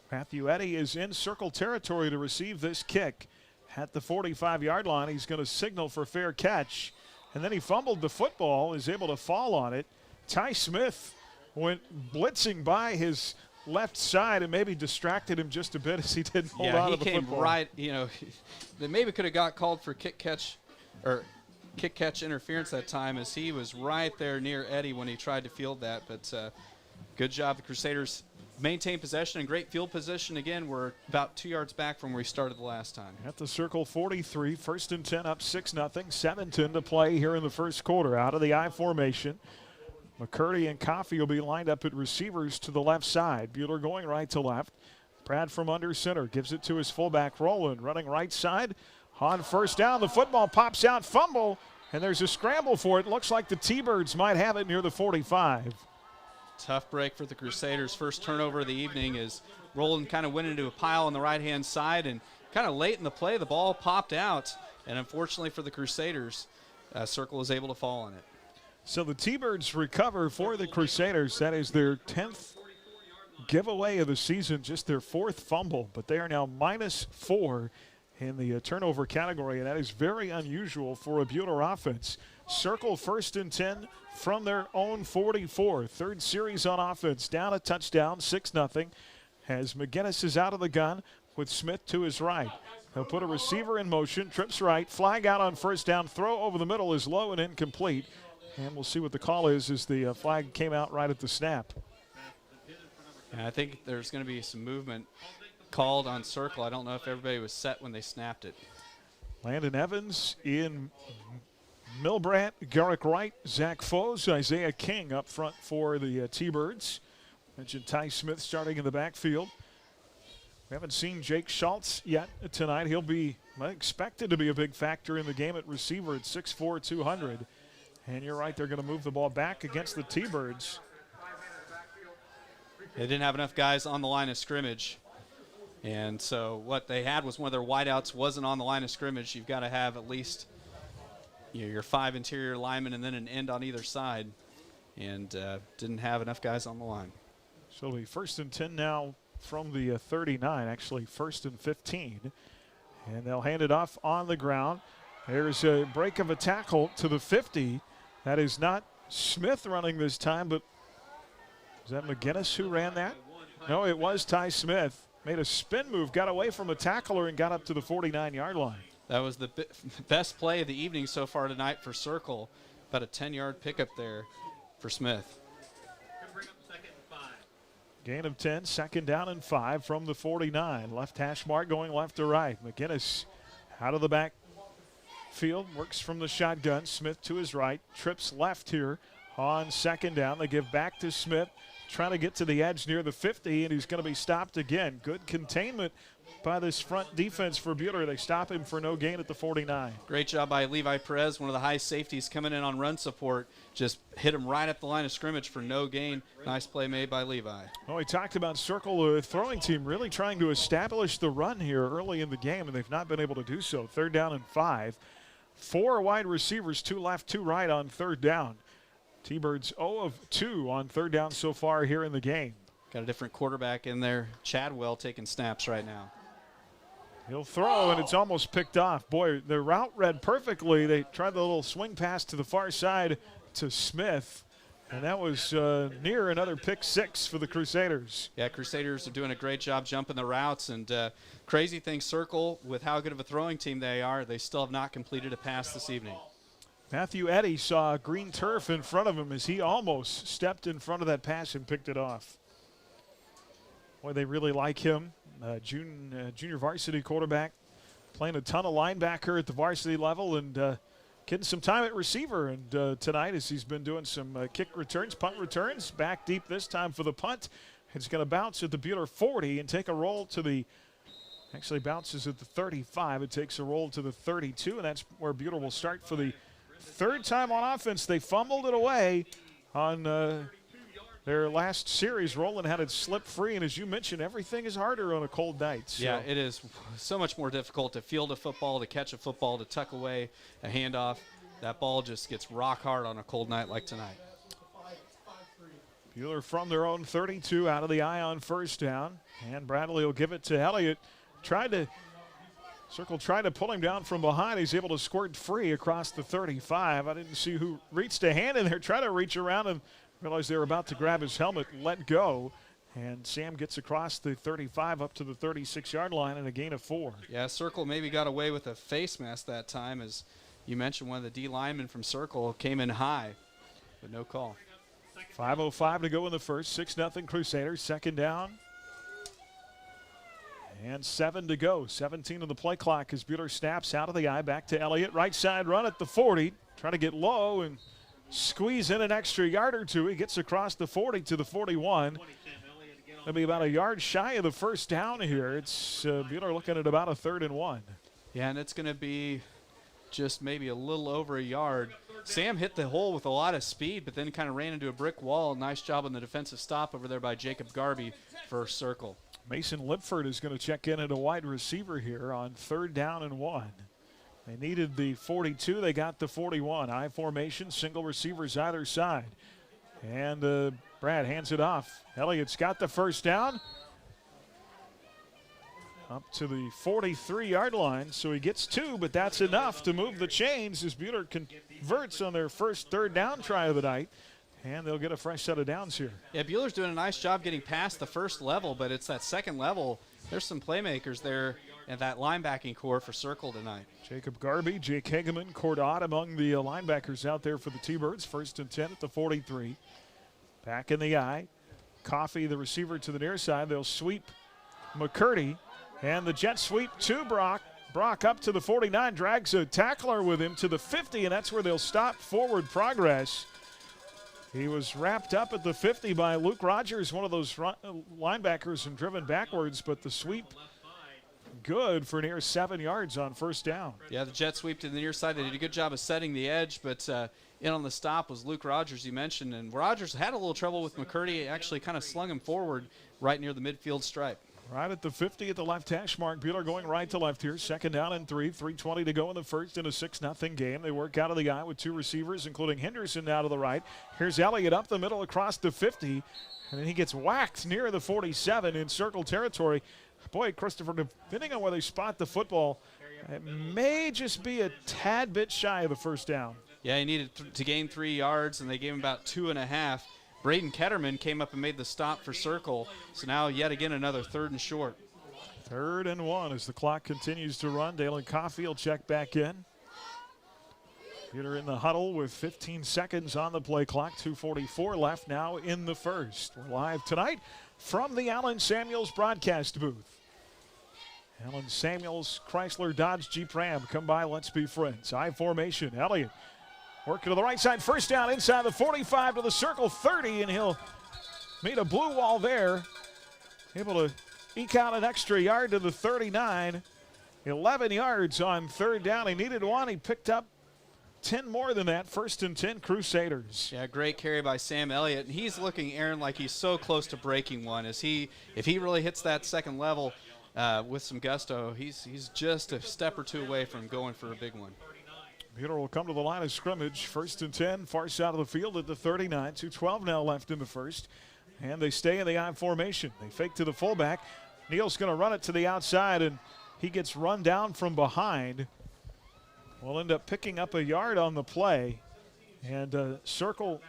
Matthew Eddy is in Circle territory to receive this kick at the 45-yard line. He's going to signal for fair catch, and then he fumbled the football, is able to fall on it. Ty Smith went blitzing by his left side and maybe distracted him just a bit as he didn't hold on to the football. Yeah, he came right, they maybe could have got called for kick catch interference that time, as he was right there near Eddy when he tried to field that. But good job. The Crusaders maintain possession and great field position. Again, we're about 2 yards back from where we started the last time. At the Circle 43, 1st and 10, up 6-0, 7-10 to play here in the first quarter. Out of the I formation, McCurdy and Coffey will be lined up at receivers to the left side. Bueller going right to left. Brad from under center gives it to his fullback, Rowland, running right side. On first down, the football pops out, fumble, and there's a scramble for it. Looks like the T-Birds might have it near the 45. Tough break for the Crusaders. First turnover of the evening is Rowland kind of went into a pile on the right-hand side, and kind of late in the play, the ball popped out, and unfortunately for the Crusaders, Circle is able to fall on it. So the T-Birds recover for the Crusaders. That is their 10th giveaway of the season, just their 4th fumble, but they are now -4 in the turnover category, and that is very unusual for a Bueller offense. Circle 1st and 10 from their own 44. 3rd series on offense, down a touchdown, 6-0, as McGinnis is out of the gun with Smith to his right. They'll put a receiver in motion, trips right, flag out on first down, throw over the middle is low and incomplete. And we'll see what the call is as the flag came out right at the snap. And I think there's going to be some movement called on Circle. I don't know if everybody was set when they snapped it. Landon Evans, Ian Milbrandt, Garrick Wright, Zach Foes, Isaiah King up front for the T-Birds. Mentioned Ty Smith starting in the backfield. We haven't seen Jake Schultz yet tonight. He'll be expected to be a big factor in the game at receiver at 6'4", 200. And you're right, they're going to move the ball back against the T-Birds. They didn't have enough guys on the line of scrimmage. And so what they had was one of their wideouts wasn't on the line of scrimmage. You've got to have at least your 5 interior linemen and then an end on either side. And didn't have enough guys on the line. So it'll be 1st and 10 now from the 39, actually 1st and 15. And they'll hand it off on the ground. There's a break of a tackle to the 50. That is not Smith running this time, but is that McGinnis who ran that? No, it was Ty Smith. Made a spin move, got away from a tackler, and got up to the 49-yard line. That was the best play of the evening so far tonight for Circle. About a 10-yard pickup there for Smith. Gain of 10, 2nd down and 5 from the 49. Left hash mark going left to right. McGinnis out of the back backfield, works from the shotgun. Smith to his right, trips left here on second down. They give back to Smith, trying to get to the edge near the 50, and he's going to be stopped again. Good containment by this front defense for Buhler. They stop him for no gain at the 49. Great job by Levi Perez, one of the high safeties coming in on run support. Just hit him right at the line of scrimmage for no gain. Nice play made by Levi. Well, we talked about Circle throwing team really trying to establish the run here early in the game, and they've not been able to do so. 3rd down and 5. 4 wide receivers, 2 left, 2 right on 3rd down. T-Birds 0 of 2 on 3rd down so far here in the game. Got a different quarterback in there. Chadwell taking snaps right now. He'll throw, and it's almost picked off. Boy, the route read perfectly. They tried the little swing pass to the far side to Smith, and that was near another pick 6 for the Crusaders. Yeah, Crusaders are doing a great job jumping the routes, and crazy thing, Circle, with how good of a throwing team they are, they still have not completed a pass this evening. Matthew Eddy saw green turf in front of him as he almost stepped in front of that pass and picked it off. Boy, they really like him. Junior varsity quarterback, playing a ton of linebacker at the varsity level and getting some time at receiver. And tonight, as he's been doing some kick returns, punt returns, back deep this time for the punt. It's going to bounce at the Buhler 40 and take a roll to the, actually bounces at the 35. It takes a roll to the 32, and that's where Buhler will start for the 3rd time on offense. They fumbled it away on their last series. Roland had it slip free, and as you mentioned, everything is harder on a cold night. So. Yeah, it is so much more difficult to field a football, to catch a football, to tuck away a handoff. That ball just gets rock hard on a cold night like tonight. Buhler from their own 32 out of the eye on 1st down, and Bradley will give it to Elliott. Circle tried to pull him down from behind. He's able to squirt free across the 35. I didn't see who reached a hand in there, try to reach around and realized they were about to grab his helmet, let go, and Sam gets across the 35 up to the 36-yard line and a gain of 4. Yeah, Circle maybe got away with a face mask that time. As you mentioned, one of the D linemen from Circle came in high, but no call. 5:05 to go in the first. 6-0 Crusaders. 2nd down. And 7 to go. 17 on the play clock as Buhler snaps out of the eye. Back to Elliott. Right side run at the 40. Trying to get low and squeeze in an extra yard or 2. He gets across the 40 to the 41. That'll be about a yard shy of the 1st down here. It's Buhler looking at about a 3rd and 1. Yeah, and it's going to be just maybe a little over a yard. Sam hit the hole with a lot of speed, but then kind of ran into a brick wall. Nice job on the defensive stop over there by Jacob Garby for Circle. Mason Lipford is going to check in at a wide receiver here on 3rd down and 1. They needed the 42. They got the 41. I formation, single receivers either side. And Brad hands it off. Elliott's got the 1st down. Up to the 43-yard line, so he gets 2, but that's enough to move the chains as Buhler converts on their first 3rd down try of the night. And they'll get a fresh set of downs here. Yeah, Buhler's doing a nice job getting past the 1st level, but it's that 2nd level. There's some playmakers there and that linebacking core for Circle tonight. Jacob Garby, Jake Hageman, Cordot among the linebackers out there for the T-Birds. 1st and 10 at the 43. Back in the eye. Coffey, the receiver to the near side. They'll sweep McCurdy. And the jet sweep to Brock. Brock up to the 49, drags a tackler with him to the 50, and that's where they'll stop forward progress. He was wrapped up at the 50 by Luke Rogers, one of those linebackers, and driven backwards, but the sweep good for near 7 yards on 1st down. Yeah, the jet sweep to the near side. They did a good job of setting the edge, but in on the stop was Luke Rogers, you mentioned, and Rogers had a little trouble with McCurdy. Actually kind of slung him forward right near the midfield stripe. Right at the 50 at the left hash mark. Buhler going right to left here. 2nd down and 3. 3:20 to go in the first in a 6-0 game. They work out of the eye with 2 receivers, including Henderson now to the right. Here's Elliott up the middle across the 50. And then he gets whacked near the 47 in circle territory. Boy, Christopher, depending on where they spot the football, it may just be a tad bit shy of the 1st down. Yeah, he needed to gain 3 yards, and they gave him about 2.5. Braden Ketterman came up and made the stop for Circle. So now yet again another 3rd and short. 3rd and 1 as the clock continues to run. Dalen Coffey will check back in. Buhler in the huddle with 15 seconds on the play clock. 2:44 left now in the first. We're live tonight from the Allen Samuels broadcast booth. Alan Samuels, Chrysler, Dodge, Jeep, Ram. Come by, let's be friends. I formation. Elliott working to the right side. First down inside the 45 to the circle, 30, and he'll meet a blue wall there. Able to eke out an extra yard to the 39. 11 yards on third down. He needed one. He picked up 10 more than that. 1st and 10 Crusaders. Yeah, great carry by Sam Elliott. And he's looking, Aaron, like he's so close to breaking one. If he really hits that second level with some gusto, he's just a step or two away from going for a big one. Bueller will come to the line of scrimmage. 1st and 10, far side of the field at the 39. 2:12 now left in the first. And they stay in the I formation. They fake to the fullback. Neal's going to run it to the outside, and he gets run down from behind. Will end up picking up a yard on the play. And Circle,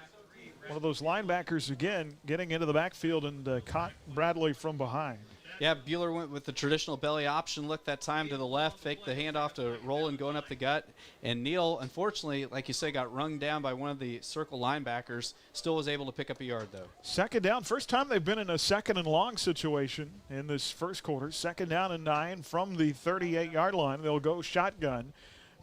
one of those linebackers again, getting into the backfield and caught Bradley from behind. Yeah, Bueller went with the traditional belly option look that time to the left, faked the handoff to Roland going up the gut. And Neal, unfortunately, like you say, got rung down by one of the Circle linebackers. Still was able to pick up a yard, though. Second down. First time they've been in a 2nd and long situation in this first quarter. 2nd down and 9 from the 38-yard line. They'll go shotgun.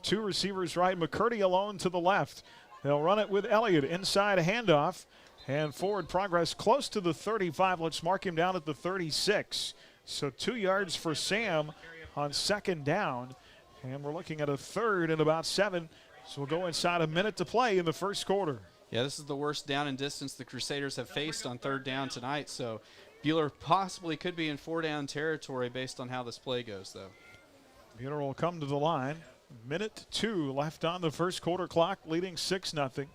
2 receivers right. McCurdy alone to the left. They'll run it with Elliott. Inside handoff. And forward progress close to the 35. Let's mark him down at the 36. So 2 yards for Sam on 2nd down. And we're looking at a 3rd and about 7. So we'll go inside a minute to play in the first quarter. Yeah, this is the worst down and distance the Crusaders have faced on 3rd down tonight. So Bueller possibly could be in 4-down territory based on how this play goes, though. Bueller will come to the line. Minute 2 left on the first quarter clock, leading 6-0.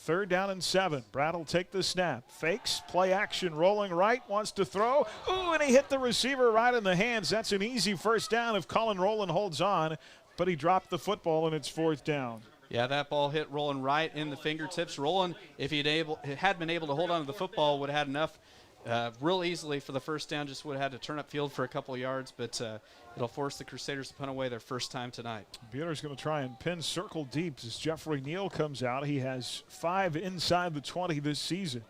3rd down and 7. Brad will take the snap. Fakes, play action, rolling right, wants to throw. Ooh, and he hit the receiver right in the hands. That's an easy first down if Colin Rowland holds on, but he dropped the football and it's 4th down. Yeah, that ball hit Rowland right in the fingertips. Rowland, if he had been able to hold on to the football, would have had enough real easily for the first down. Just would have had to turn up field for a couple of yards, but it'll force the Crusaders to punt away their first time tonight. Bueller's going to try and pin Circle deep as Jeffrey Neal comes out. He has 5 inside the 20 this season.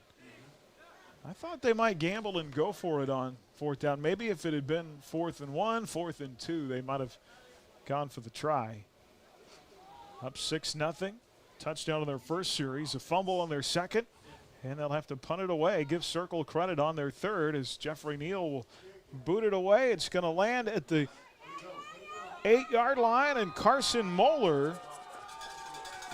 I thought they might gamble and go for it on 4th down. Maybe if it had been 4th and 1, 4th and 2, they might have gone for the try. Up 6-0. Touchdown in their first series. A fumble on their second. And they'll have to punt it away. Give Circle credit on their 3rd as Jeffrey Neal will boot it away. It's going to land at the 8-yard line, and Carson Moeller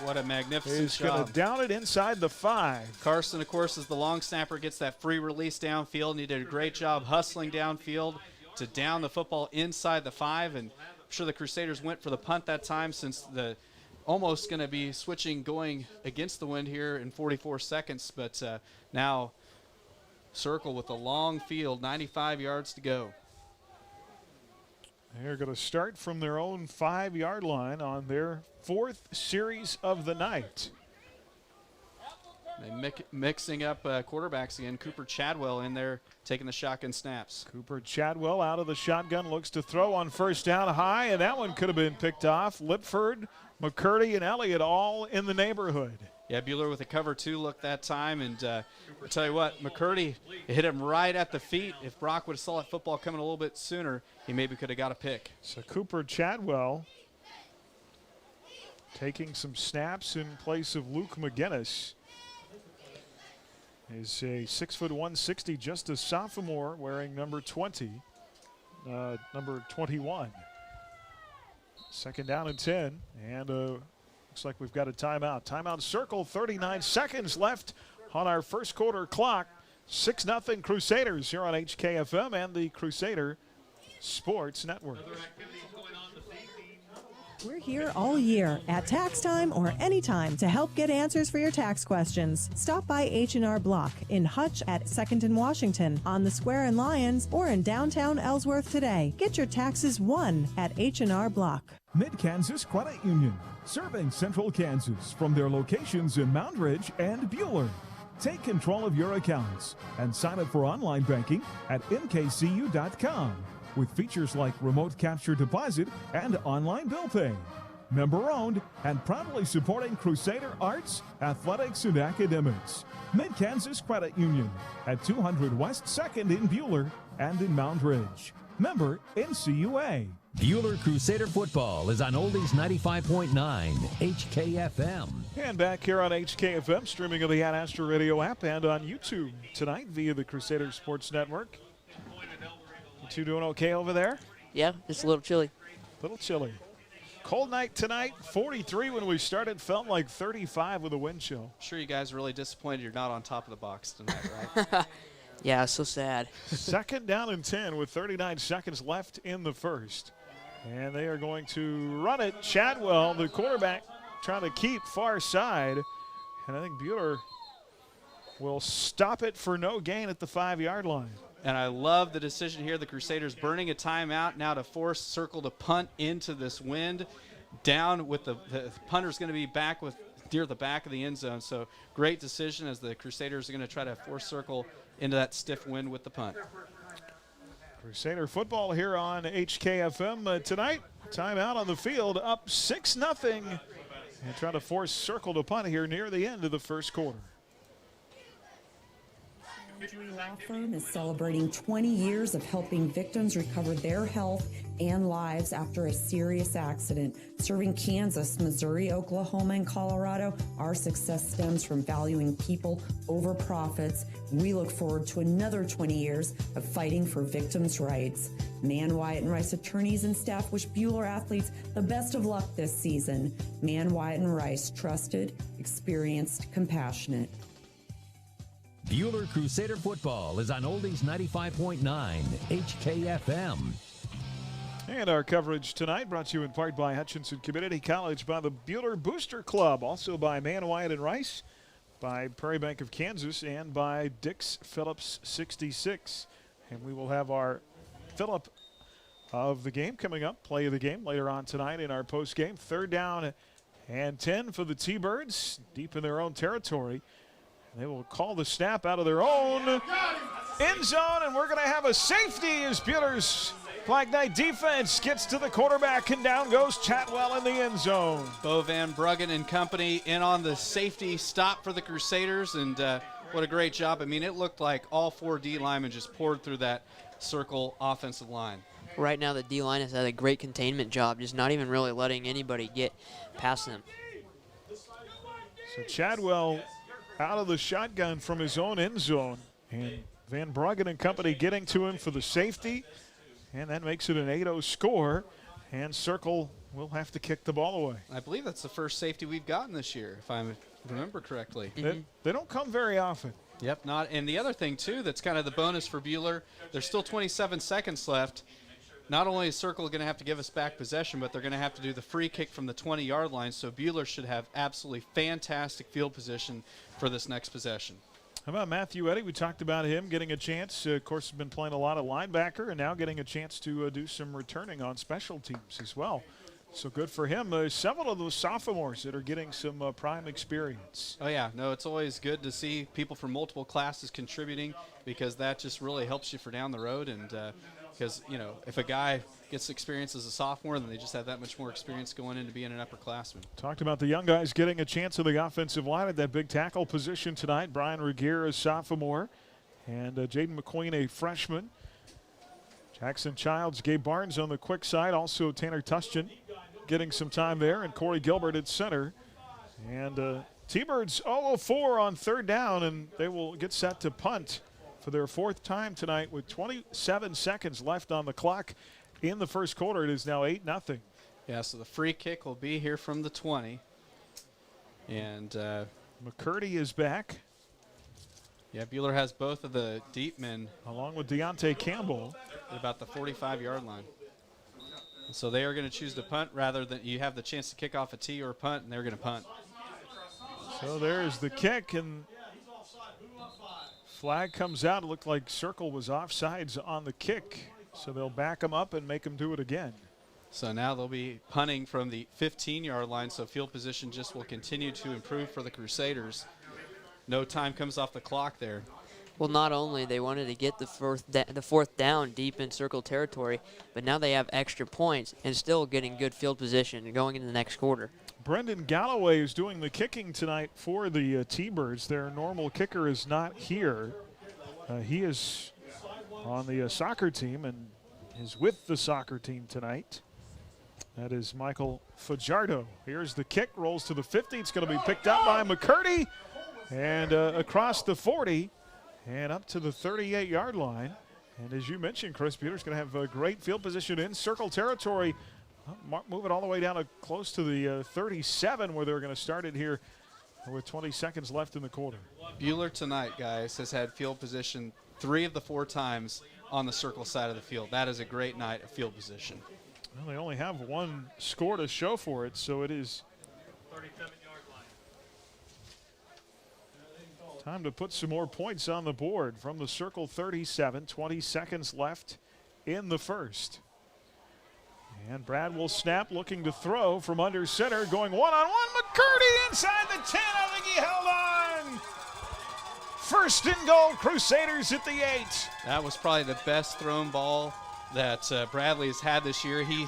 what a magnificent is going to down it inside the 5. Carson, of course, is the long snapper, gets that free release downfield, and he did a great job hustling downfield to down the football inside the 5. And I'm sure the Crusaders went for the punt that time since the almost going to be switching, going against the wind here in 44 seconds. But now Circle with a long field, 95 yards to go. They're going to start from their own 5-yard line on their 4th series of the night. They mixing up quarterbacks again. Cooper Chadwell in there taking the shotgun snaps. Cooper Chadwell out of the shotgun, looks to throw on 1st down high, and that one could have been picked off. Lipford, McCurdy, and Elliott all in the neighborhood. Yeah, Bueller with a cover 2 look that time, and I'll tell you what, McCurdy hit him right at the feet. If Brock would have saw that football coming a little bit sooner, he maybe could have got a pick. So Cooper Chadwell taking some snaps in place of Luke McGinnis. Is a 6', 160", just a sophomore, wearing number 20, number 21. 2nd down and 10, and looks like we've got a timeout. Timeout Circle, 39 seconds left on our first quarter clock. 6-0 Crusaders here on HKFM and the Crusader Sports Network. We're here all year at tax time or anytime to help get answers for your tax questions. Stop by H&R Block in Hutch at 2nd and Washington, on the Square in Lyons, or in downtown Ellsworth today. Get your taxes won at H&R Block. Mid-Kansas Credit Union, serving Central Kansas from their locations in Moundridge and Bueller. Take control of your accounts and sign up for online banking at mkcu.com. with features like remote capture deposit and online bill pay. Member-owned and proudly supporting Crusader arts, athletics, and academics. Mid-Kansas Credit Union at 200 West 2nd in Bueller and in Moundridge. Member NCUA. Bueller Crusader football is on Oldies 95.9 HKFM. And back here on HKFM, streaming on the Ad Astra Radio app and on YouTube tonight via the Crusader Sports Network. You two doing okay over there? Yeah, it's a little chilly. Little chilly. Cold night tonight, 43 when we started, felt like 35 with a wind chill. I'm sure you guys are really disappointed you're not on top of the box tonight, right? Yeah, so sad. Second down and 10 with 39 seconds left in the first. And they are going to run it. Chadwell, the quarterback, trying to keep far side. And I think Bueller will stop it for no gain at the 5-yard line. And I love the decision here. The Crusaders burning a timeout now to force Circle to punt into this wind. Down with the punter's going to be back with near the back of the end zone. So great decision as the Crusaders are going to try to force Circle into that stiff wind with the punt. Crusader football here on HKFM tonight. Timeout on the field, up 6-0. And trying to force Circle to punt here near the end of the first quarter. Injury Law Firm is celebrating 20 years of helping victims recover their health and lives after a serious accident. Serving Kansas, Missouri, Oklahoma, and Colorado, our success stems from valuing people over profits. We look forward to another 20 years of fighting for victims' rights. Mann, Wyatt, and Rice attorneys and staff wish Bueller athletes the best of luck this season. Mann, Wyatt, and Rice, trusted, experienced, compassionate. Bueller Crusader football is on Oldies 95.9 HKFM. And our coverage tonight brought to you in part by Hutchinson Community College, by the Bueller Booster Club, also by Mann, Wyatt, and Rice, by Prairie Bank of Kansas, and by Dix Phillips 66. And we will have our Phillip of the game coming up, play of the game later on tonight in our post game. 3rd down and 10 for the T-Birds, deep in their own territory. They will call the snap out of their own end zone, and we're going to have a safety as Bueller's Flag Night defense gets to the quarterback, and down goes Chatwell in the end zone. Bo Van Bruggen and company in on the safety stop for the Crusaders, and what a great job. I mean, it looked like all 4 D linemen just poured through that Circle offensive line. Right now, the D-line has had a great containment job, just not even really letting anybody get past them. So Chadwell out of the shotgun from his own end zone, and Van Bruggen and company getting to him for the safety, and that makes it an 8-0 score, and Circle will have to kick the ball away. I believe that's the first safety we've gotten this year, if I remember correctly. They don't come very often. Yep, not. And the other thing, too, that's kind of the bonus for Bueller, there's still 27 seconds left. Not only is Circle going to have to give us back possession, but they're going to have to do the free kick from the 20-yard line, so Bueller should have absolutely fantastic field position for this next possession. How about Matthew Eddy? We talked about him getting a chance. Of course, he's been playing a lot of linebacker and now getting a chance to do some returning on special teams as well. So good for him. Several of those sophomores that are getting some prime experience. Oh, yeah. No, it's always good to see people from multiple classes contributing, because that just really helps you for down the road. And because, you know, if a guy gets experience as a sophomore, then they just have that much more experience going into being an upperclassman. Talked about the young guys getting a chance in the offensive line at that big tackle position tonight. Brian Regier, a sophomore, and Jaden McQueen, a freshman. Jackson Childs, Gabe Barnes on the quick side. Also Tanner Tustian getting some time there, and Corey Gilbert at center. And T-Birds 0-4 on 3rd down, and they will get set to punt for their 4th time tonight with 27 seconds left on the clock in the first quarter. It is now 8-0. Yeah, so the free kick will be here from the 20. And McCurdy is back. Yeah, Bueller has both of the deep men. Along with Deontay Campbell. At about the 45-yard line. So they are going to choose to punt rather than you have the chance to kick off a tee or a punt, and they're going to punt. So there's the kick, and flag comes out. It looked like Circle was offsides on the kick, so they'll back him up and make him do it again. So now they'll be punting from the 15-yard line, so field position just will continue to improve for the Crusaders. No time comes off the clock there. Well, not only they wanted to get the 4th down deep in Circle territory, but now they have extra points and still getting good field position going into the next quarter. Brendan Galloway is doing the kicking tonight for the T-Birds. Their normal kicker is not here. He is on the soccer team, and is with the soccer team tonight. That is Michael Fajardo. Here's the kick, rolls to the 50. It's going to be picked up by McCurdy and across the 40 and up to the 38-yard line. And as you mentioned, Chris, Buter's going to have a great field position in circle territory. Move it all the way down to close to the 37 where they're going to start it here with 20 seconds left in the quarter. Buhler tonight, guys, has had field position 3 of the 4 times on the circle side of the field. That is a great night of field position. Well, they only have one score to show for it, so it is 37-yard line. time to put some more points on the board from the circle 37. 20 seconds left in the first. And Brad will snap, looking to throw from under center, going one-on-one. McCurdy inside the 10. I think he held on. First and goal, Crusaders at the 8. That was probably the best thrown ball that Bradley has had this year. He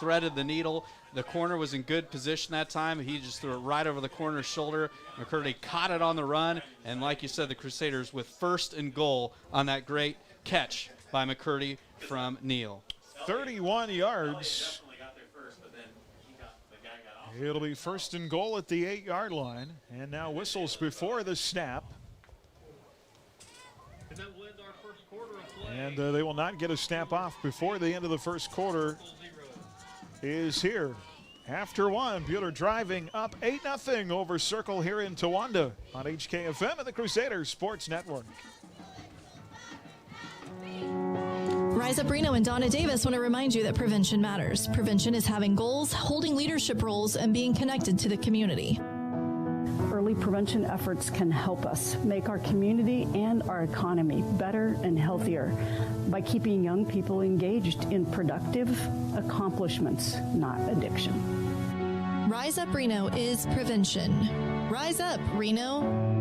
threaded the needle. The corner was in good position that time. He just threw it right over the corner's shoulder. McCurdy caught it on the run. And like you said, the Crusaders with first and goal on that great catch by McCurdy from Neal. 31 yards. It'll be first and goal at the 8-yard line. And now whistles before the snap. And that wins our first quarter of play. And they will not get a snap off before the end of the first quarter is here. After one, Buter driving up 8-0 over Circle here in Towanda on HKFM and the Crusader Sports Network. Rise Up Reno and Donna Davis want to remind you that prevention matters. Prevention is having goals, holding leadership roles, and being connected to the community. Early prevention efforts can help us make our community and our economy better and healthier by keeping young people engaged in productive accomplishments, not addiction. Rise Up Reno is prevention. Rise Up Reno.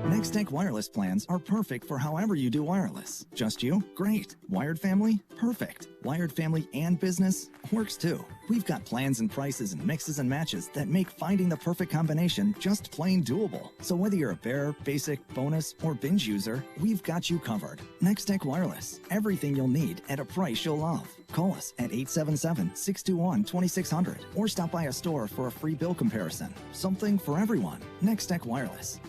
Nextech wireless plans are perfect for however you do wireless. Just you? Great. Wired family? Perfect. Wired family and business? Works too. We've got plans and prices and mixes and matches that make finding the perfect combination just plain doable. So whether you're a bare, basic, bonus, or binge user, we've got you covered. Nextech Wireless. Everything you'll need at a price you'll love. Call us at 877-621-2600 or stop by a store for a free bill comparison. Something for everyone. Nextech Wireless.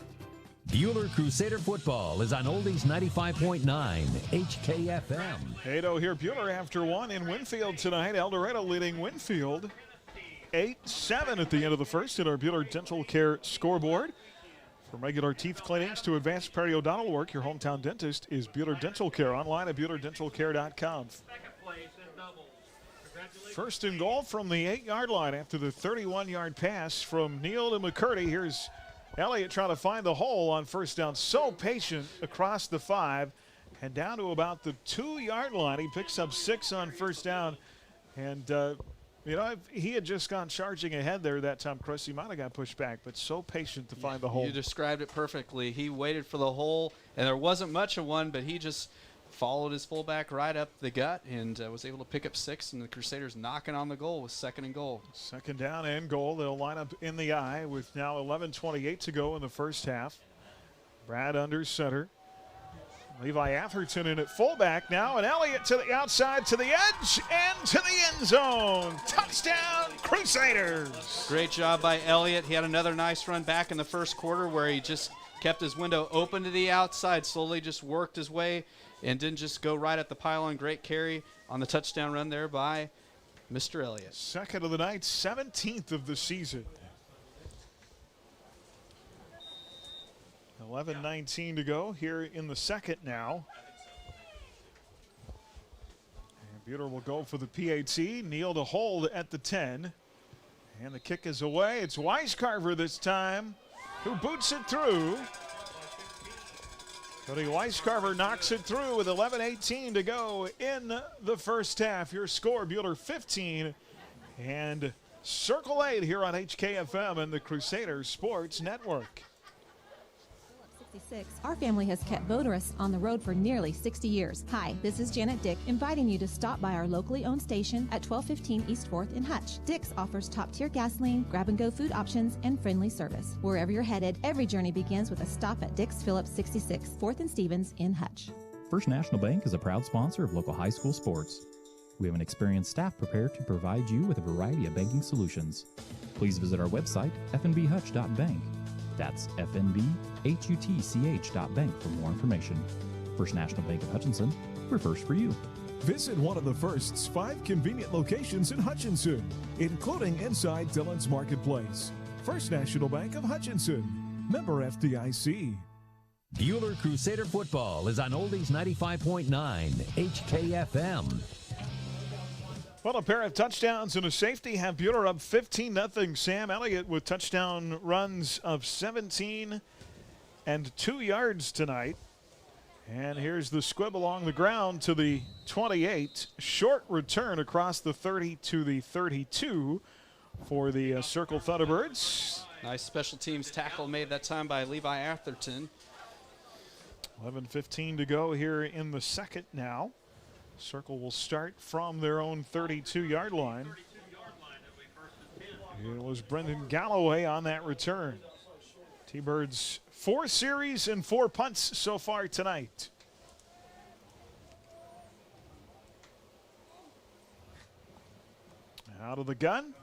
Buhler Crusader football is on Oldies 95.9 HKFM. 8-0 here, Buhler after one in Winfield tonight. El Dorado leading Winfield 8-7 at the end of the first in our Buhler Dental Care scoreboard. From regular teeth cleanings to advanced periodontal work, your hometown dentist is Buhler Dental Care. Online at BuhlerDentalCare.com. First and goal from the 8-yard line after the 31-yard pass from Neal to McCurdy. Here's Elliott trying to find the hole on first down. So patient across the 5 and down to about the 2-yard line. He picks up 6 on first down. And, you know, if he had just gone charging ahead there that time, Chris, he might have got pushed back, but so patient to find the hole. You described it perfectly. He waited for the hole, and there wasn't much of one, but he just followed his fullback right up the gut and was able to pick up 6, and the Crusaders knocking on the goal with second and goal. Second down and goal. They'll line up in the eye with now 11:28 to go in the first half. Brad under center. Levi Atherton in at fullback now, and Elliott to the outside, to the edge, and to the end zone. Touchdown, Crusaders. Great job by Elliott. He had another nice run back in the first quarter where he just kept his window open to the outside, slowly just worked his way and didn't just go right at the pylon. Great carry on the touchdown run there by Mr. Elliott. Second of the night, 17th of the season. 11:19 to go here in the second now. And Buhler will go for the PAT. Neal to hold at the 10. And the kick is away. It's Weiscarver this time who boots it through. Cody Weiscarver knocks it through with 11:18 to go in the first half. Your score, Buhler 15 and Circle 8 here on HKFM and the Crusader Sports Network. Our family has kept motorists on the road for nearly 60 years. Hi, this is Janet Dick, inviting you to stop by our locally owned station at 1215 East 4th in Hutch. Dick's offers top-tier gasoline, grab-and-go food options, and friendly service. Wherever you're headed, every journey begins with a stop at Dick's Phillips 66, 4th and Stevens in Hutch. First National Bank is a proud sponsor of local high school sports. We have an experienced staff prepared to provide you with a variety of banking solutions. Please visit our website, fnbhutch.bank. That's fnbhutch.bank for more information. First National Bank of Hutchinson, we're first for you. Visit one of the First's 5 convenient locations in Hutchinson, including inside Dillon's Marketplace. First National Bank of Hutchinson, member FDIC. Bueller Crusader football is on Oldies 95.9 HKFM. Well, a pair of touchdowns and a safety have Bueller up 15-0. Sam Elliott with touchdown runs of 17 and 2 yards tonight. And here's the squib along the ground to the 28. Short return across the 30 to the 32 for the Circle Thunderbirds. Nice special teams tackle made that time by Levi Atherton. 11:15 to go here in the second now. Circle will start from their own 32-yard line. It was Brendan Galloway on that return. T-Birds 4 series and 4 punts so far tonight. Out of the gun.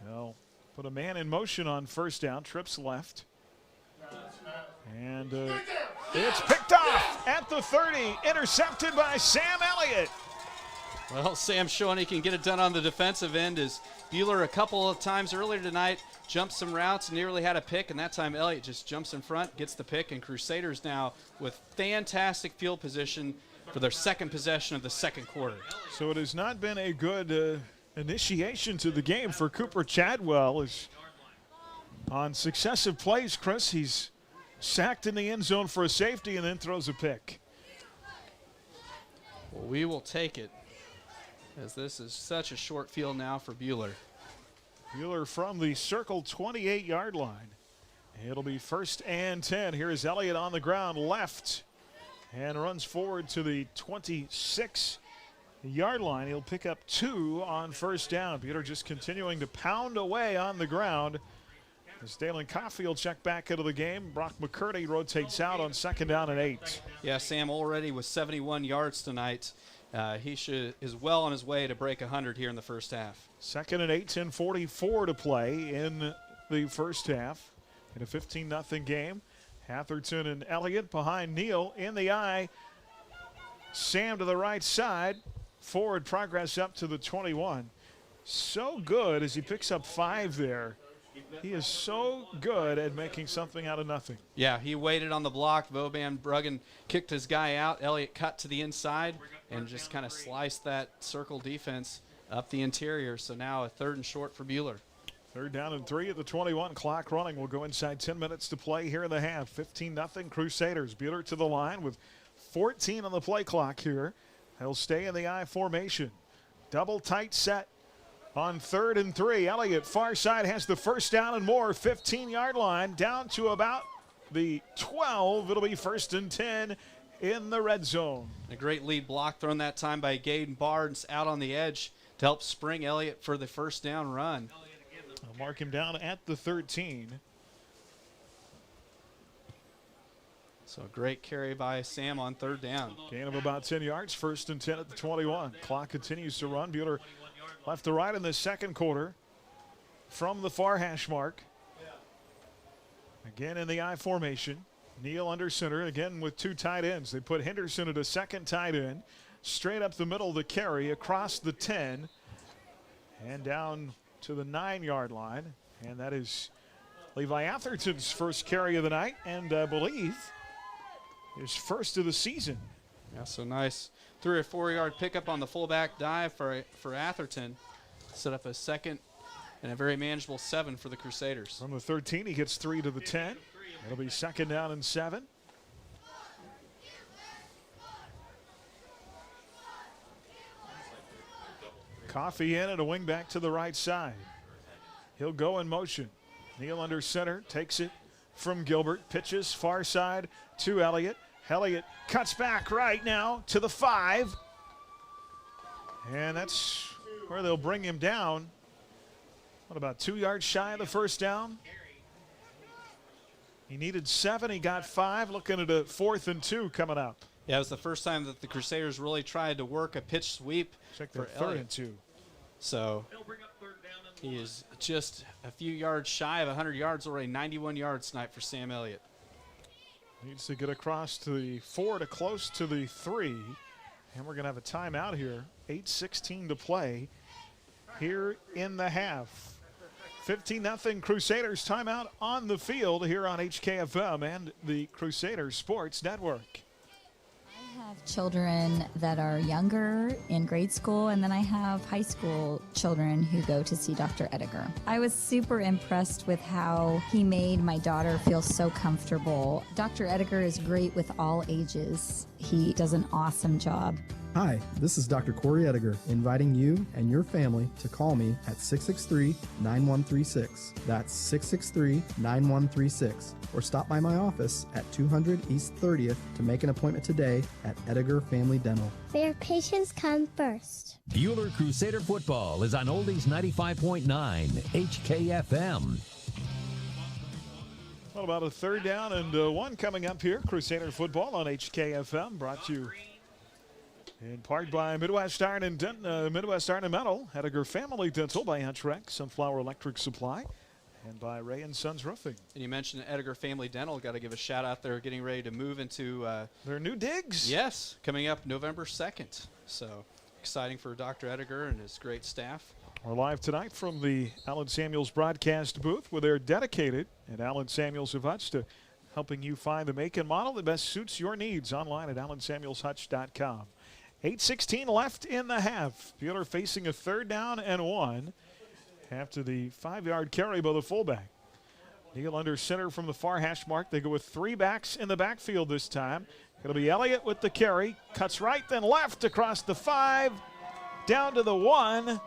They'll put a man in motion on first down. Trips left. And it's picked off at the 30. Intercepted by Sam Elliott. Well, Sam showing he can get it done on the defensive end as Bueller a couple of times earlier tonight jumped some routes, nearly had a pick, and that time Elliott just jumps in front, gets the pick, and Crusaders now with fantastic field position for their second possession of the second quarter. So it has not been a good initiation to the game for Cooper Chadwell. Is on successive plays, Chris, he's sacked in the end zone for a safety and then throws a pick. Well, we will take it, as this is such a short field now for Bueller. Bueller from the Circle 28-yard line. It'll be 1st and 10. Here is Elliott on the ground left and runs forward to the 26-yard line. He'll pick up 2 on first down. Bueller just continuing to pound away on the ground. As Dalen Coffey will check back into the game. Brock McCurdy rotates out on 2nd down and 8. Yeah, Sam already with 71 yards tonight. He is well on his way to break 100 here in the first half. 2nd and 8, 10:44 to play in the first half. In a 15-0 game. Atherton and Elliott behind Neal in the eye. Sam to the right side. Forward progress up to the 21. So good as he picks up 5 there. He is so good at making something out of nothing. Yeah, he waited on the block. Boban Bruggen kicked his guy out. Elliott cut to the inside and just kind of sliced that Circle defense up the interior. So now a 3rd and short for Bueller. 3rd down and 3 at the 21. Clock running. We'll go inside 10 minutes to play here in the half. 15-0 Crusaders. Bueller to the line with 14 on the play clock here. He'll stay in the I formation. Double tight set. On 3rd and 3, Elliott far side has the first down and more. 15-yard line down to about the 12. It'll be 1st and 10 in the red zone. A great lead block thrown that time by Gaden Barnes out on the edge to help spring Elliott for the first down run. I'll mark him down at the 13. So a great carry by Sam on 3rd down. Gain of about 10 yards. 1st and 10 at the 21. Clock continues to run. Bueller left to right in the second quarter from the far hash mark. Again in the I formation. Neal under center, again with 2 tight ends. They put Henderson at a second tight end. Straight up the middle of the carry across the 10 and down to the 9-yard line. And that is Levi Atherton's first carry of the night, and I believe his first of the season. Yeah, so nice 3 or 4 yard pickup on the fullback dive for Atherton. Set up a 2nd and a very manageable 7 for the Crusaders. From the 13, he gets 3 to the 10. It'll be 2nd down and 7. Coffey in and a wing back to the right side. He'll go in motion. Neal under center, takes it from Gilbert, pitches far side to Elliott. Elliott cuts back right now to the 5. And that's where they'll bring him down. What, about 2 yards shy of the first down? He needed 7, he got 5, looking at a 4th and 2 coming up. Yeah, it was the first time that the Crusaders really tried to work a pitch sweep Check for that 3rd Elliott. and 2. So he is just a few yards shy of 100 yards already. 91 yards tonight for Sam Elliott. Needs to get across to the 4 to close to the 3. And we're going to have a timeout here. 8:16 to play here in the half. 15-0 Crusaders timeout on the field here on HKFM and the Crusader Sports Network. I have children that are younger in grade school, and then I have high school children who go to see Dr. Ediger. I was super impressed with how he made my daughter feel so comfortable. Dr. Ediger is great with all ages. He does an awesome job. Hi, this is Dr. Corey Ediger, inviting you and your family to call me at 663-9136. That's 663-9136. Or stop by my office at 200 East 30th to make an appointment today at Ediger Family Dental. Where patients come first. Bueller Crusader football is on Oldies 95.9 HKFM. Well, about a 3rd down and 1 coming up here. Crusader football on HKFM, brought to you in part by Midwest Iron and Midwest Iron and Metal, Ediger Family Dental by Huntrek, Sunflower Electric Supply, and by Ray and Sons Roofing. And you mentioned Ediger Family Dental. Got to give a shout out. They're getting ready to move into their new digs. Yes, coming up November 2nd. So exciting for Dr. Ediger and his great staff. We're live tonight from the Allen Samuels broadcast booth, where they're dedicated at Allen Samuels of Hutch to helping you find the make and model that best suits your needs online at allensamuelshutch.com. 8:16 left in the half. Bueller facing a 3rd down and 1 after the 5-yard carry by the fullback. Neal under center from the far hash mark. They go with 3 backs in the backfield this time. It'll be Elliott with the carry. Cuts right, then left across the 5, down to the 1.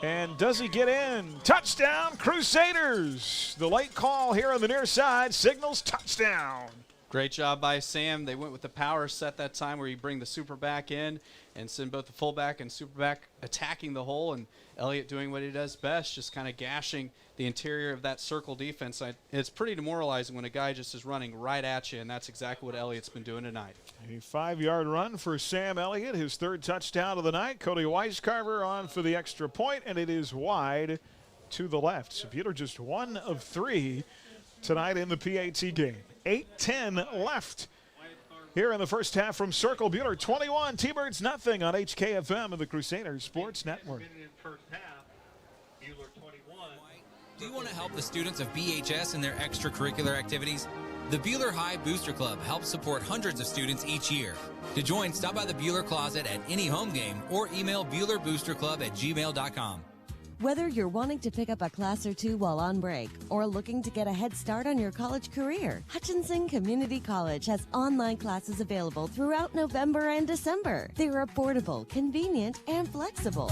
And does he get in? Touchdown, Crusaders! The late call here on the near side signals touchdown. Great job by Sam. They went with the power set that time where you bring the super back in and send both the fullback and super back attacking the hole, and Elliott doing what he does best, just kind of gashing the interior of that circle defense. It's pretty demoralizing when a guy just is running right at you, and that's exactly what Elliott's been doing tonight. A 5-yard run for Sam Elliott, his 3rd touchdown of the night. Cody Weiscarver on for the extra point, and it is wide to the left. So Bueller just 1 of 3 tonight in the PAT game. 8:10 left here in the first half from Circle. Bueller 21, T-Birds nothing on HKFM and the Crusader Sports Network. Do you want to help the students of BHS in their extracurricular activities? The Bueller High Booster Club helps support hundreds of students each year. To join, stop by the Bueller Closet at any home game or email BuellerBoosterClub@gmail.com. Whether you're wanting to pick up a class or 2 while on break or looking to get a head start on your college career, Hutchinson Community College has online classes available throughout November and December. They're affordable, convenient, and flexible.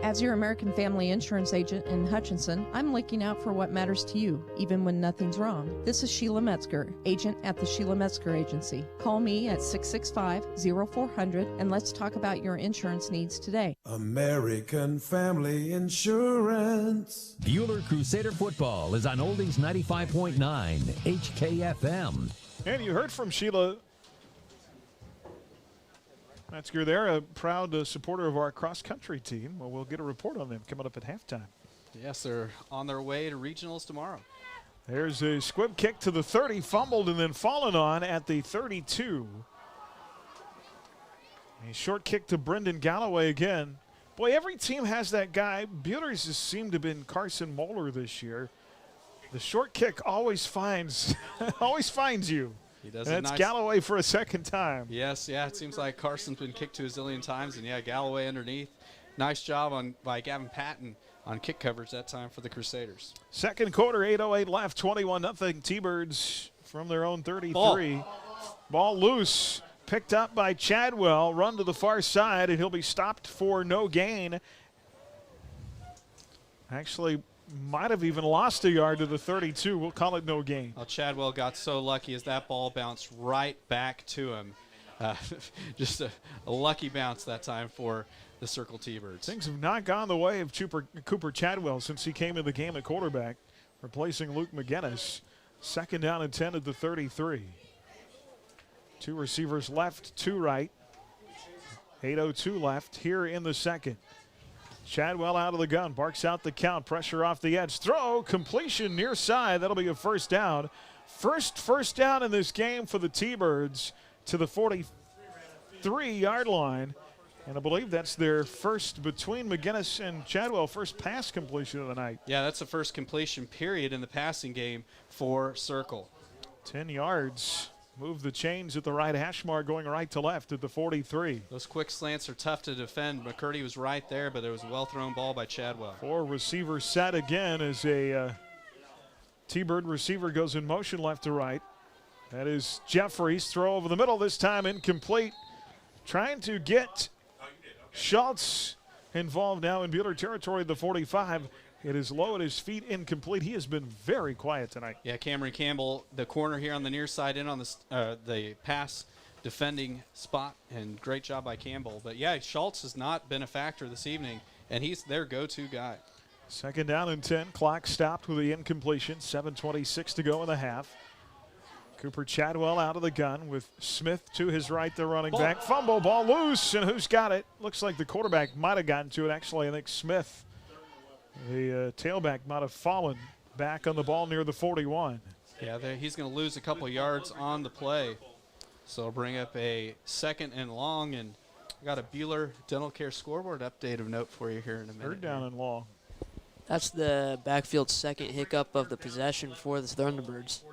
As your American Family Insurance agent in Hutchinson, I'm looking out for what matters to you, even when nothing's wrong. This is Sheila Metzger, agent at the Sheila Metzger Agency. Call me at 665-0400 and let's talk about your insurance needs today. American Family Insurance. Bueller Crusader football is on Oldies 95.9 HKFM. And you heard from Sheila Metzger there, a proud supporter of our cross-country team. Well, we'll get a report on them coming up at halftime. Yes, they're on their way to regionals tomorrow. There's a squib kick to the 30, fumbled and then fallen on at the 32. A short kick to Brendan Galloway again. Boy, every team has that guy. Bueller's just seemed to have been Carson Moeller this year. The short kick always finds you. He does and it that's nice. Galloway for a 2nd time. Yes, yeah, it seems like Carson's been kicked to a zillion times, and yeah, Galloway underneath. Nice job by Gavin Patton on kick coverage that time for the Crusaders. 2nd quarter, 8:08 left, 21-0. T-Birds from their own 33. Ball loose, picked up by Chadwell, run to the far side, and he'll be stopped for no gain. Actually, might have even lost a yard to the 32. We'll call it no gain. Well, Chadwell got so lucky as that ball bounced right back to him. Just a lucky bounce that time for the Circle T-Birds. Things have not gone the way of Cooper Chadwell since he came in the game at quarterback, replacing Luke McGinnis. 2nd down and 10 at the 33. Two receivers left, two right. 8:02 left here in the second. Chadwell out of the gun, barks out the count, pressure off the edge. Throw, completion near side. That'll be a first down. First down in this game for the T-Birds to the 43-yard line. And I believe that's their first, between McGinnis and Chadwell, first pass completion of the night. Yeah, that's the first completion period in the passing game for Circle. 10 yards. Move the chains at the right hash mark, going right to left at the 43. Those quick slants are tough to defend. McCurdy was right there, but it was a well-thrown ball by Chadwell. 4 receivers set again as a T-Bird receiver goes in motion left to right. That is Jeffries. Throw over the middle, this time incomplete. Trying to get Schultz involved now in Bueller territory at the 45. It is low at his feet, incomplete. He has been very quiet tonight. Yeah, Cameron Campbell, the corner here on the near side, in on the pass defending spot, and great job by Campbell. But yeah, Schultz has not been a factor this evening, and he's their go-to guy. Second down and 10. Clock stopped with the incompletion. 7:26 to go in the half. Cooper Chadwell out of the gun with Smith to his right, the running back. Fumble, ball loose, and who's got it? Looks like the quarterback might have gotten to it. Actually, I think Smith, the tailback, might have fallen back on the ball near the 41. Yeah, he's going to lose a couple yards on the play. So I'll bring up a second and long, and I got a Bueller Dental Care scoreboard update of note for you here in a minute. Third down and long. That's the backfield second hiccup of the possession for the Thunderbirds.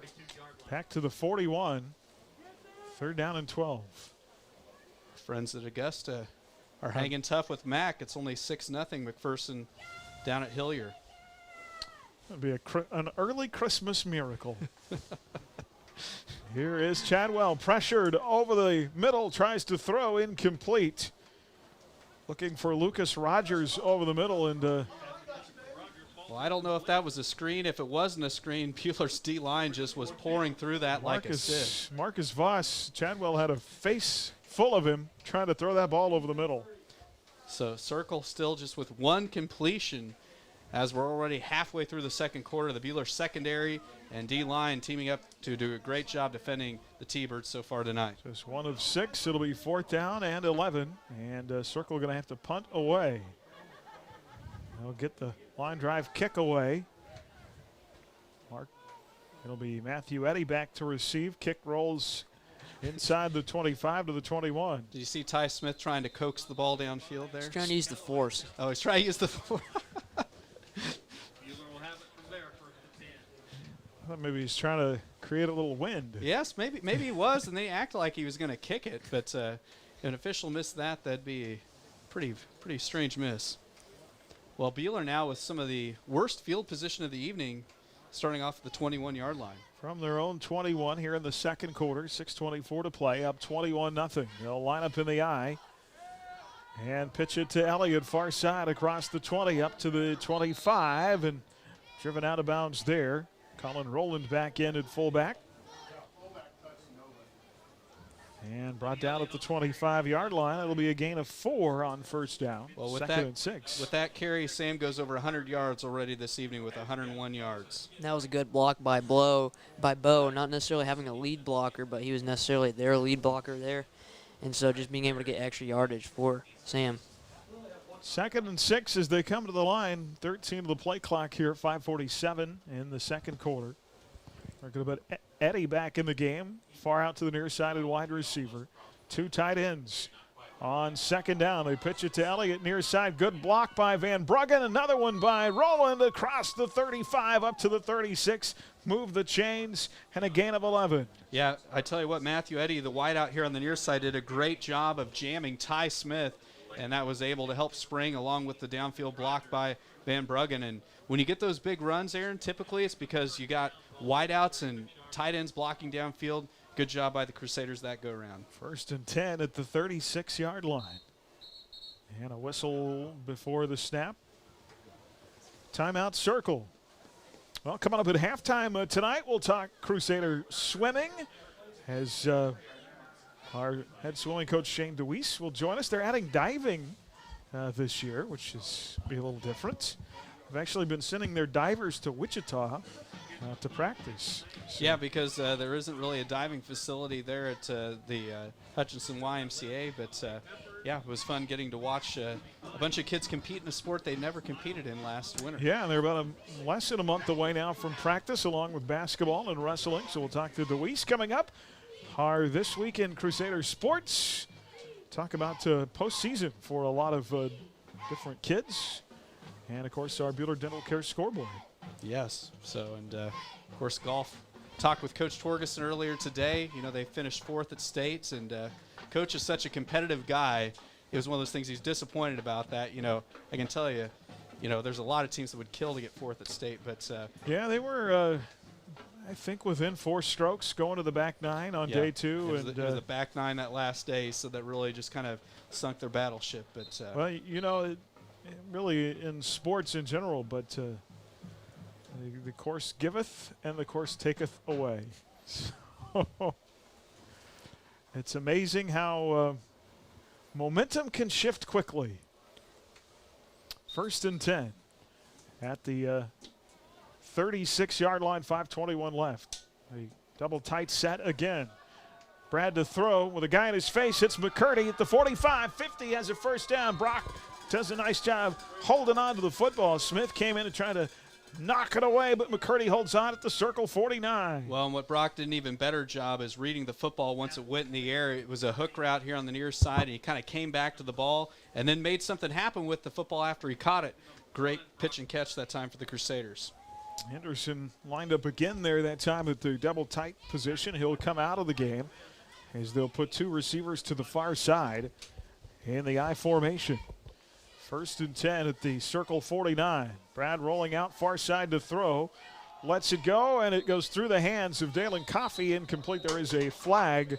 Back to the 41. Third down and 12. Friends at Augusta are hanging tough with Mac. It's only 6-0 McPherson down at Hillier. That'd be an early Christmas miracle. Here is Chadwell, pressured over the middle, tries to throw, incomplete. Looking for Lucas Rogers over the middle, and well, I don't know if that was a screen. If it wasn't a screen, Bueller's D-line just was pouring through that like a sieve. Marcus Voss, Chadwell had a face full of him trying to throw that ball over the middle. So Circle still just with one completion as we're already halfway through the second quarter. The Bueller secondary and D-line teaming up to do a great job defending the T-Birds so far tonight. Just 1 of 6. It'll be 4th down and 11. And Circle going to have to punt away. They'll get the line drive kick away. It'll be Matthew Eddy back to receive. Kick rolls inside the 25 to the 21. Did you see Ty Smith trying to coax the ball downfield there? He's trying to use the force. Oh, he's trying to use the force. I thought maybe he's trying to create a little wind. Yes, maybe he was, and they acted like he was going to kick it. But if an official missed that, that'd be a pretty strange miss. Well, Bueller now with some of the worst field position of the evening, starting off at the 21-yard line. From their own 21 here in the second quarter, 6:24 to play, up 21-0. They'll line up in the I and pitch it to Elliott, far side across the 20, up to the 25, and driven out of bounds there. Colin Rowland back in at fullback. And brought down at the 25-yard line. It'll be a gain of 4 on first down. Well, with second and 6. With that carry, Sam goes over 100 yards already this evening with 101 yards. That was a good block by Bo, not necessarily having a lead blocker, but he was necessarily their lead blocker there. And so just being able to get extra yardage for Sam. Second and 6 as they come to the line. 13 to the play clock here, 5:47 in the second quarter. We're going to put Eddy back in the game, far out to the near side and wide receiver. 2 tight ends on second down. They pitch it to Elliott near side. Good block by Van Bruggen. Another one by Rowland across the 35 up to the 36. Move the chains and a gain of 11. Yeah, I tell you what, Matthew Eddy, the wideout here on the near side, did a great job of jamming Ty Smith, and that was able to help spring along with the downfield block by Van Bruggen. And when you get those big runs, Aaron, typically it's because you got wideouts and tight ends blocking downfield. Good job by the Crusaders that go around. 1st and 10 at the 36-yard line. And a whistle before the snap. Timeout Circle. Well, coming up at halftime tonight, we'll talk Crusader Swimming as our head swimming coach Shane DeWeese will join us. They're adding diving this year, which is be a little different. They've actually been sending their divers to Wichita to practice. So Yeah, because there isn't really a diving facility there at the Hutchinson YMCA, but yeah, it was fun getting to watch a bunch of kids compete in a sport they never competed in last winter. Yeah, they're about less than a month away now from practice, along with basketball and wrestling. So we'll talk to Deweese coming up. Our This Week in Crusader Sports. Talk about postseason for a lot of different kids. And, of course, our Bueller Dental Care scoreboard. Yes. So, and, of course, golf. Talked with Coach Torgerson earlier today. You know, they finished 4th at States, and Coach is such a competitive guy. It was one of those things he's disappointed about that. You know, I can tell you, you know, there's a lot of teams that would kill to get 4th at State. But yeah, they were, I think, within 4 strokes going to the back 9 on day 2. It was the back 9 that last day, so that really just kind of sunk their battleship. But well, you know, really in sports in general, but the course giveth and the course taketh away. So it's amazing how momentum can shift quickly. 1st and 10 at the 36-yard line, 5:21 left. A double tight set again. Brad to throw with a guy in his face. Hits McCurdy at the 45, 50 has a first down. Brock does a nice job holding on to the football. Smith came in and tried to knock it away, but McCurdy holds on at the circle 49. Well, and what Brock did an even better job is reading the football once it went in the air. It was a hook route here on the near side, and he kind of came back to the ball and then made something happen with the football after he caught it. Great pitch and catch that time for the Crusaders. Henderson lined up again there that time at the double tight position. He'll come out of the game as they'll put 2 receivers to the far side in the I formation. 1st and 10 at the circle 49. Brad rolling out far side to throw. Lets it go, and it goes through the hands of Dalen Coffey. Incomplete. There is a flag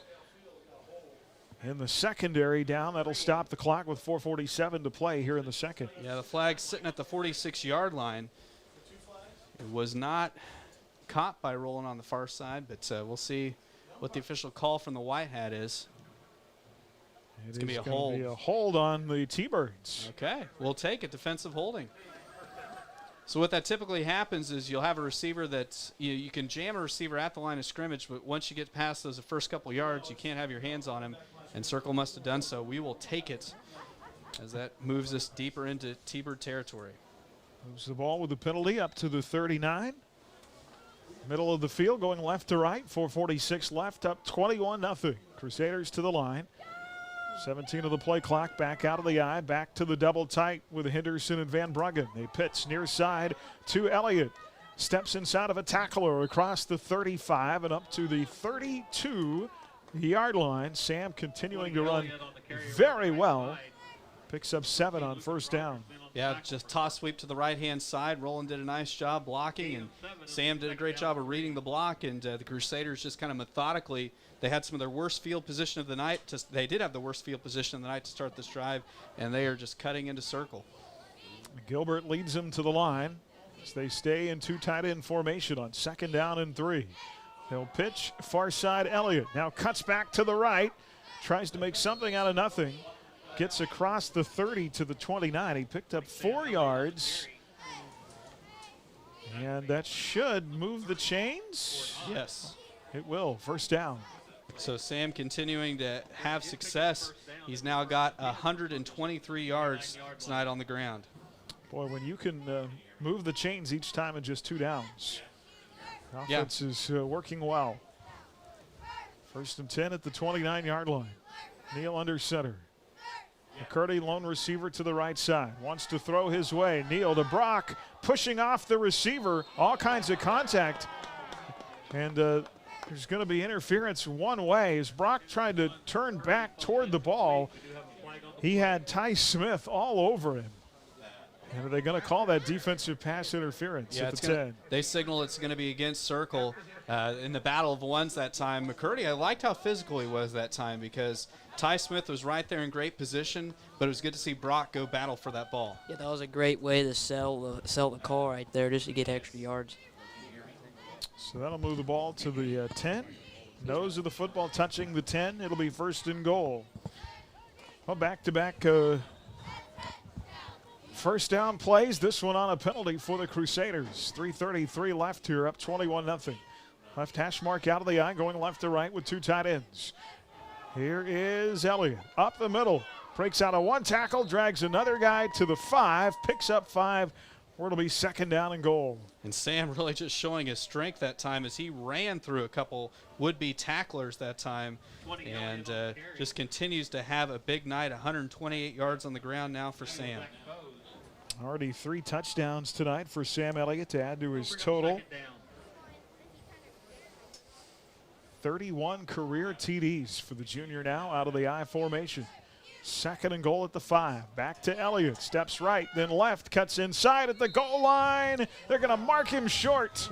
in the secondary down. That'll stop the clock with 4:47 to play here in the second. Yeah, the flag's sitting at the 46-yard line. It was not caught by rolling on the far side, but we'll see what the official call from the White Hat is. It's going to be a hold. Be a hold on the T-Birds. Okay, we'll take it. Defensive holding. So what that typically happens is you'll have a receiver that you can jam a receiver at the line of scrimmage, but once you get past those first couple yards, you can't have your hands on him, and Circle must have done so. We will take it as that moves us deeper into T-Bird territory. Moves the ball with the penalty up to the 39. Middle of the field going left to right. 4:46 left, up 21-0. Crusaders to the line. 17 of the play clock, back out of the eye, back to the double tight with Henderson and Van Bruggen. They pitch near side to Elliott. Steps inside of a tackler across the 35 and up to the 32-yard line. Sam continuing to run very well. Picks up 7 on first down. Yeah, just toss sweep to the right-hand side. Roland did a nice job blocking, and Sam did a great job of reading the block, and the Crusaders just kind of methodically, they had some of their worst field position of the night. They did have the worst field position of the night to start this drive, and they are just cutting into circle. Gilbert leads them to the line as they stay in 2 tight end formation on 2nd down and 3. They'll pitch far side Elliott. Now cuts back to the right, tries to make something out of nothing. Gets across the 30 to the 29. He picked up 4 yards. And that should move the chains. Yes. It will. First down. So Sam continuing to have success. He's now got 123 yards tonight on the ground. Boy, when you can move the chains each time in just 2 downs. Offense is working well. 1st and 10 at the 29-yard line. Neal under center. McCurdy, lone receiver to the right side. Wants to throw his way. Neal to Brock, pushing off the receiver. All kinds of contact. And there's going to be interference one way as Brock tried to turn back toward the ball. He had Ty Smith all over him. And are they going to call that defensive pass interference at the 10? They signal it's going to be against Circle in the battle of ones that time. McCurdy, I liked how physical he was that time because Ty Smith was right there in great position, but it was good to see Brock go battle for that ball. Yeah, that was a great way to sell the call right there just to get extra yards. So that'll move the ball to the 10. Nose of the football touching the 10. It'll be 1st and goal. Well, back-to-back first down plays. This one on a penalty for the Crusaders. 3:33 left here, up 21-0. Left hash mark out of the eye, going left to right with two tight ends. Here is Elliott up the middle. Breaks out of one tackle, drags another guy to the 5, picks up 5, where it'll be second down and goal. And Sam really just showing his strength that time as he ran through a couple would-be tacklers that time and just continues to have a big night. 128 yards on the ground now for Sam. Already 3 touchdowns tonight for Sam Elliott to add to his total. 31 career TDs for the junior now out of the I formation. Second and goal at the 5. Back to Elliott. Steps right, then left. Cuts inside at the goal line. They're going to mark him short.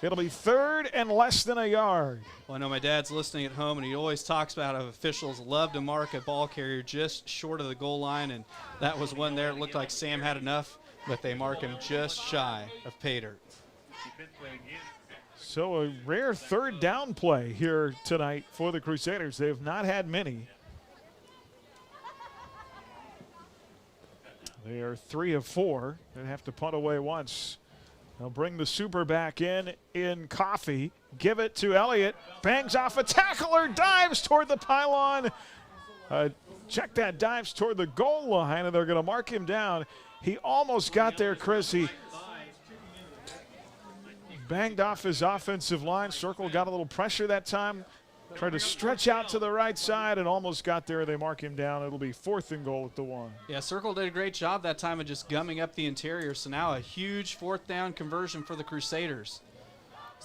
It'll be third and less than a yard. Well, I know my dad's listening at home, and he always talks about how officials love to mark a ball carrier just short of the goal line, and that was one there. It looked like Sam had enough, but they mark him just shy of pay dirt. So a rare third down play here tonight for the Crusaders. They have not had many. They are 3 of 4. They have to punt away once. They'll bring the super back in Coffey. Give it to Elliott. Bangs off a tackler. Dives toward the pylon. Check that. Dives toward the goal line, and they're going to mark him down. He almost got there, Chris. He banged off his offensive line. Circle got a little pressure that time. Tried to stretch out to the right side and almost got there. They mark him down. It'll be 4th and goal at the 1. Yeah, Circle did a great job that time of just gumming up the interior. So now a huge 4th down conversion for the Crusaders.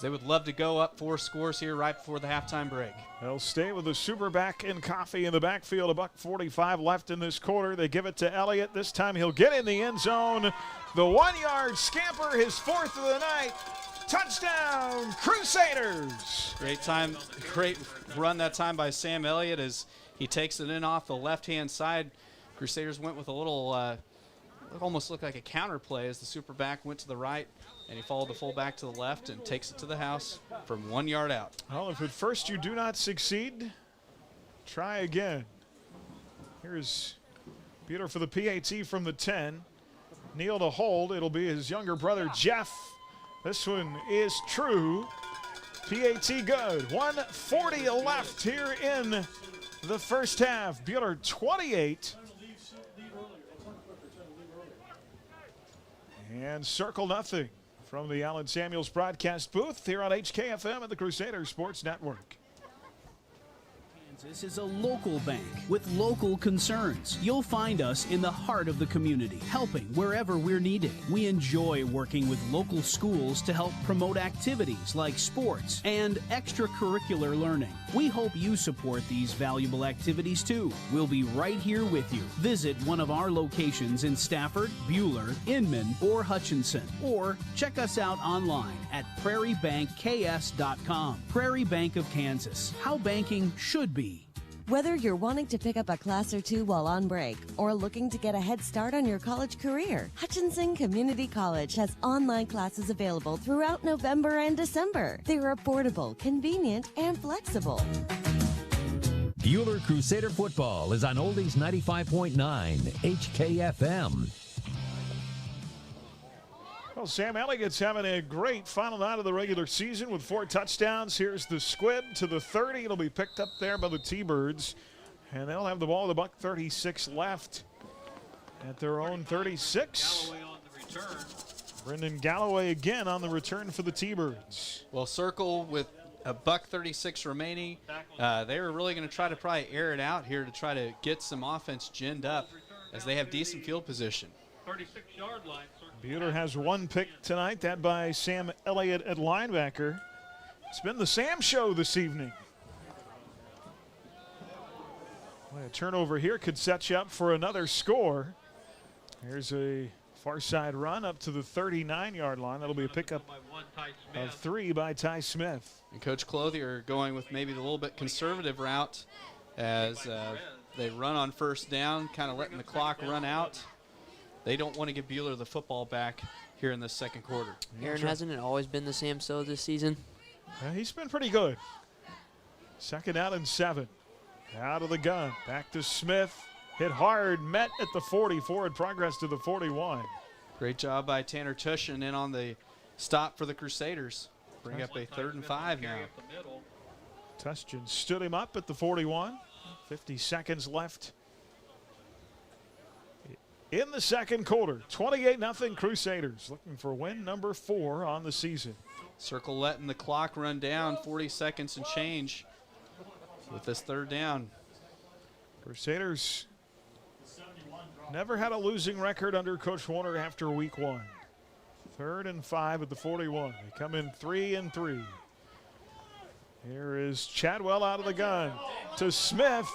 They would love to go up 4 scores here right before the halftime break. They'll stay with the super back in Coffey in the backfield. $1:45 left in this quarter. They give it to Elliott. This time he'll get in the end zone. The 1-yard scamper, his 4th of the night. Touchdown, Crusaders! Great time, great run that time by Sam Elliott as he takes it in off the left-hand side. Crusaders went with a little, almost looked like a counter play as the super back went to the right, and he followed the fullback to the left and takes it to the house from 1 yard out. Well, if at first you do not succeed, try again. Here's Peter for the PAT from the 10. Kneel to hold. It'll be his younger brother, Jeff. This one is true. PAT good. 1:40 left here in the first half. Bueller 28. And Circle nothing from the Allen Samuels broadcast booth here on HKFM and the Crusader Sports Network. This is a local bank with local concerns. You'll find us in the heart of the community, helping wherever we're needed. We enjoy working with local schools to help promote activities like sports and extracurricular learning. We hope you support these valuable activities too. We'll be right here with you. Visit one of our locations in Stafford, Bueller, Inman, or Hutchinson, or check us out online at prairiebankks.com. Prairie Bank of Kansas, how banking should be. Whether you're wanting to pick up a class or 2 while on break or looking to get a head start on your college career, Hutchinson Community College has online classes available throughout November and December. They're affordable, convenient, and flexible. Bueller Crusader football is on Oldies 95.9 HKFM. Well, Sam Elliott's having a great final night of the regular season with 4 touchdowns. Here's the squib to the 30. It'll be picked up there by the T-Birds. And they'll have the ball with $1:36 left at their own 36. Galloway on the return. Brendan Galloway again on the return for the T-Birds. Well, Circle with $1:36 remaining. They were really going to try to probably air it out here to try to get some offense ginned up as they have decent field position. 36-yard line. Bueller has 1 pick tonight, that by Sam Elliott at linebacker. It's been the Sam show this evening. Well, a turnover here could set you up for another score. Here's a far side run up to the 39-yard line. That'll be a pickup of 3 by Ty Smith. And Coach Clothier going with maybe the little bit conservative route as they run on first down, kind of letting the clock run out. They don't want to give Bueller the football back here in the second quarter. Aaron, hasn't it always been the Sam show this season? He's been pretty good. Second out and 7. Out of the gun. Back to Smith. hit hard, met at the 40, forward progress to the 41. Great job by Tanner Tushin in on the stop for the Crusaders. Bring up a 3rd and 5 now. Tushin stood him up at the 41. 50 seconds left in the second quarter. 28-0 Crusaders, looking for win number 4 on the season. Circle letting the clock run down, 40 seconds and change with this 3rd down. Crusaders never had a losing record under Coach Warner after week 1. 3rd and 5 at the 41. They come in 3 and 3. Here is Chadwell out of the gun to Smith.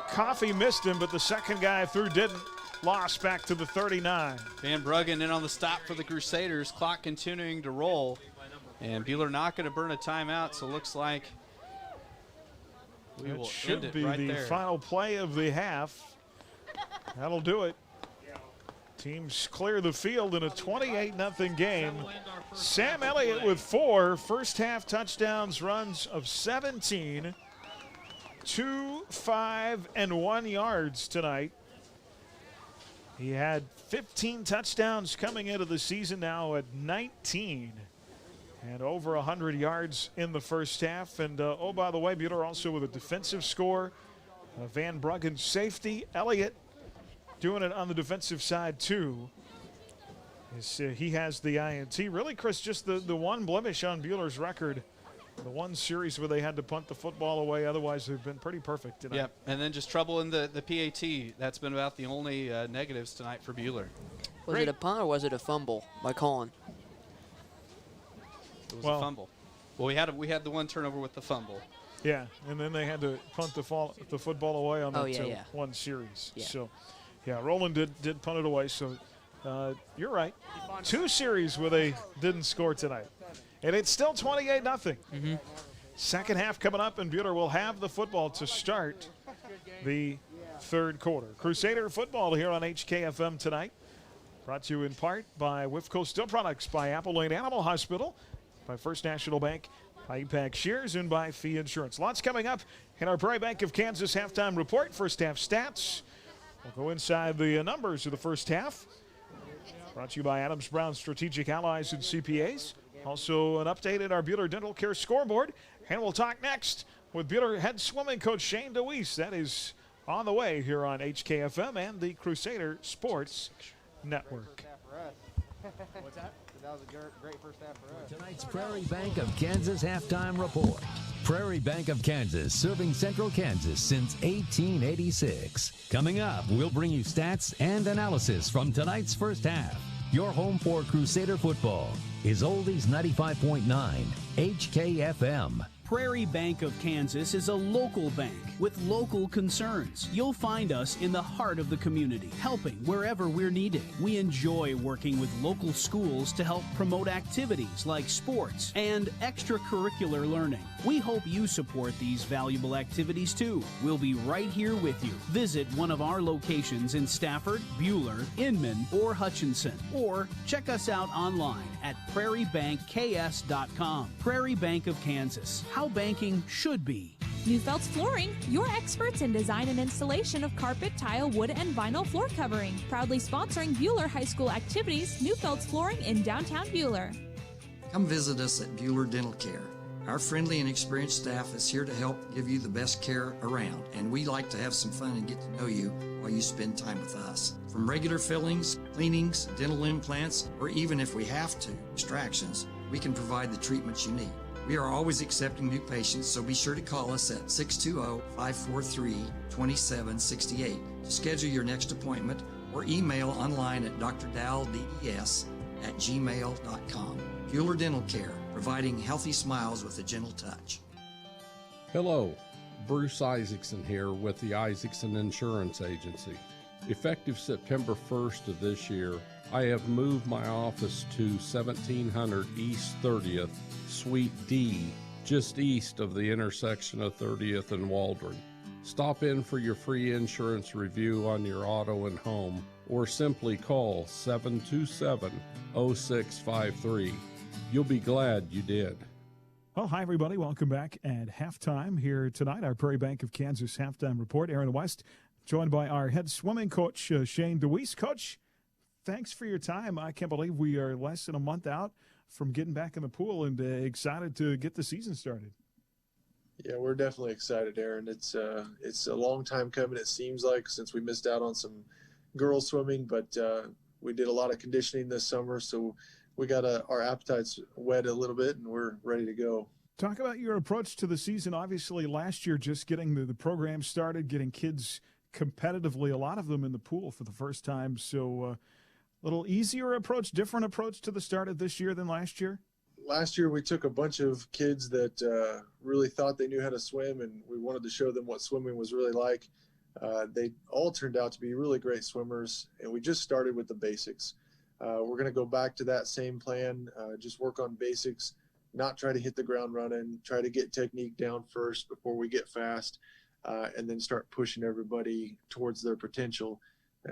Coffey missed him, but the second guy through didn't. Lost back to the 39. Van Bruggen in on the stop for the Crusaders. Clock continuing to roll. And Buhler not going to burn a timeout, so looks like we will should end it be right the there. final play of the half. That'll do it. Teams clear the field in a 28-0 game. Sam Elliott with 4 first half touchdowns, runs of 17, 2, 5, and 1 yards tonight. He had 15 touchdowns coming into the season, now at 19. And over 100 yards in the first half. And, oh, by the way, Buhler also with a defensive score. Van Bruggen safety. Elliott doing it on the defensive side, too. He has the INT. Really, Chris, just the one blemish on Buhler's record. The one series where they had to punt the football away. Otherwise, they've been pretty perfect tonight. Yep, and then just trouble in the PAT. That's been about the only negatives tonight for Buhler. Was it a punt or was it a fumble by Colin? It was a fumble. Well, we had the one turnover with the fumble. Yeah, and then they had to punt the football away on that one series. Yeah. So, yeah, Roland did punt it away. So, you're right. 2 series where they didn't score tonight. And it's still 28-0. Mm-hmm. Second half coming up, and Buhler will have the football to start the 3rd quarter. Crusader football here on HKFM tonight. Brought to you in part by Wifco Steel Products, by Apple Lane Animal Hospital, by First National Bank, by EPAC Shears, and by Fee Insurance. Lots coming up in our Prairie Bank of Kansas halftime report. First half stats. We'll go inside the numbers of the first half. Brought to you by Adams Brown Strategic Allies and CPAs. Also an update at our Buhler Dental Care scoreboard. And we'll talk next with Buhler head swimming coach Shane DeWeese. That is on the way here on HKFM and the Crusader Sports Network. What's that? That was a great first half for us. Tonight's Prairie Bank of Kansas halftime report. Prairie Bank of Kansas, serving Central Kansas since 1886. Coming up, we'll bring you stats and analysis from tonight's first half. Your home for Crusader football is Oldies 95.9 HKFM. Prairie Bank of Kansas is a local bank with local concerns. You'll find us in the heart of the community, helping wherever we're needed. We enjoy working with local schools to help promote activities like sports and extracurricular learning. We hope you support these valuable activities too. We'll be right here with you. Visit one of our locations in Stafford, Buhler, Inman, or Hutchinson, or check us out online at prairiebankks.com. Prairie Bank of Kansas. How banking should be. Neufeld's Flooring, your experts in design and installation of carpet, tile, wood, and vinyl floor covering. Proudly sponsoring Buhler High School activities, Neufeld's Flooring in downtown Buhler. Come visit us at Buhler Dental Care. Our friendly and experienced staff is here to help give you the best care around, and we like to have some fun and get to know you while you spend time with us. From regular fillings, cleanings, dental implants, or even if we have to, extractions, we can provide the treatments you need. We are always accepting new patients, so be sure to call us at 620-543-2768 to schedule your next appointment, or email online at drdalds@gmail.com. Buhler Dental Care, providing healthy smiles with a gentle touch. Hello, Bruce Isaacson here with the Isaacson Insurance Agency. Effective September 1st of this year, I have moved my office to 1700 East 30th, Suite D, just east of the intersection of 30th and Waldron. Stop in for your free insurance review on your auto and home, or simply call 727-0653. You'll be glad you did. Well, hi, everybody. Welcome back at halftime here tonight. Our Prairie Bank of Kansas halftime report. Aaron West, joined by our head swimming coach, Shane DeWeese. Coach, thanks for your time. I can't believe we are less than a month out from getting back in the pool and excited to get the season started. Yeah, we're definitely excited, Aaron. It's a long time coming, it seems like, since we missed out on some girls swimming, but we did a lot of conditioning this summer, so we got our appetites wet a little bit, and we're ready to go. Talk about your approach to the season. Obviously, last year, just getting the program started, getting kids competitively, a lot of them in the pool for the first time. So a little easier approach, different approach to the start of this year than last year? Last year, we took a bunch of kids that really thought they knew how to swim, and we wanted to show them what swimming was really like. They all turned out to be really great swimmers, and we just started with the basics. We're going to go back to that same plan, just work on basics, not try to hit the ground running, try to get technique down first before we get fast, and then start pushing everybody towards their potential.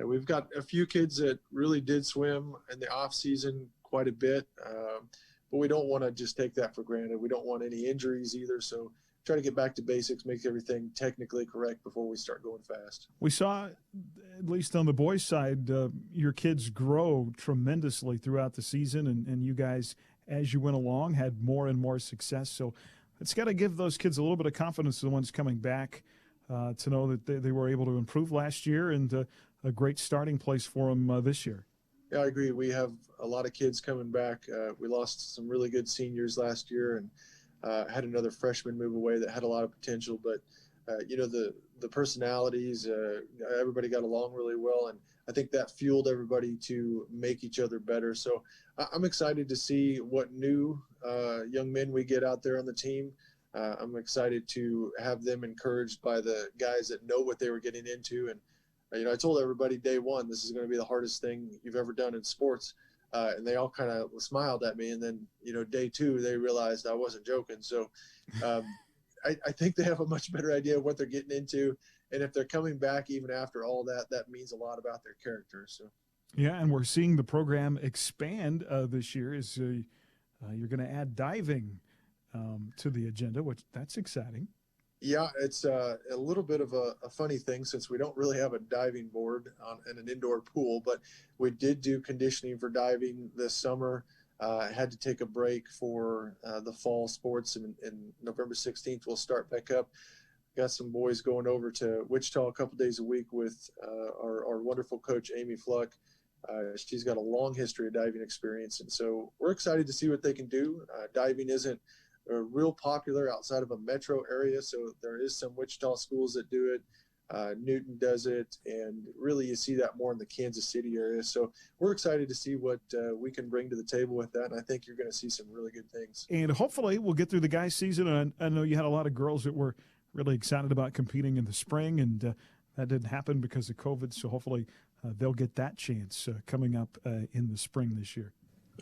We've got a few kids that really did swim in the off season quite a bit, but we don't want to just take that for granted. We don't want any injuries either, so try to get back to basics, make everything technically correct before we start going fast. We saw, at least on the boys' side, your kids grow tremendously throughout the season, and you guys, as you went along, had more and more success. So it's got to give those kids a little bit of confidence, the ones coming back, to know that they were able to improve last year, and a great starting place for them this year. Yeah, I agree. We have a lot of kids coming back. We lost some really good seniors last year, and had another freshman move away that had a lot of potential. But, the personalities, everybody got along really well, and I think that fueled everybody to make each other better. So I'm excited to see what new young men we get out there on the team. I'm excited to have them encouraged by the guys that know what they were getting into. And, I told everybody day one, this is going to be the hardest thing you've ever done in sports. And they all kind of smiled at me. And then, day two, they realized I wasn't joking. So I think they have a much better idea of what they're getting into. And if they're coming back even after all that, that means a lot about their character. So, yeah, and we're seeing the program expand this year. Is you're going to add diving to the agenda, which that's exciting. Yeah, it's a little bit of a funny thing since we don't really have a diving board in an indoor pool, but we did do conditioning for diving this summer. Had to take a break for the fall sports, and November 16th we'll start back up. Got some boys going over to Wichita a couple days a week with our wonderful coach, Amy Fluck. She's got a long history of diving experience, and so we're excited to see what they can do. Diving isn't real popular outside of a metro area, so there is some Wichita schools that do it. Newton does it, and really you see that more in the Kansas City area. So we're excited to see what we can bring to the table with that, and I think you're going to see some really good things. And hopefully we'll get through the guys' season. And I know you had a lot of girls that were really excited about competing in the spring, and that didn't happen because of COVID, so hopefully they'll get that chance coming up in the spring this year.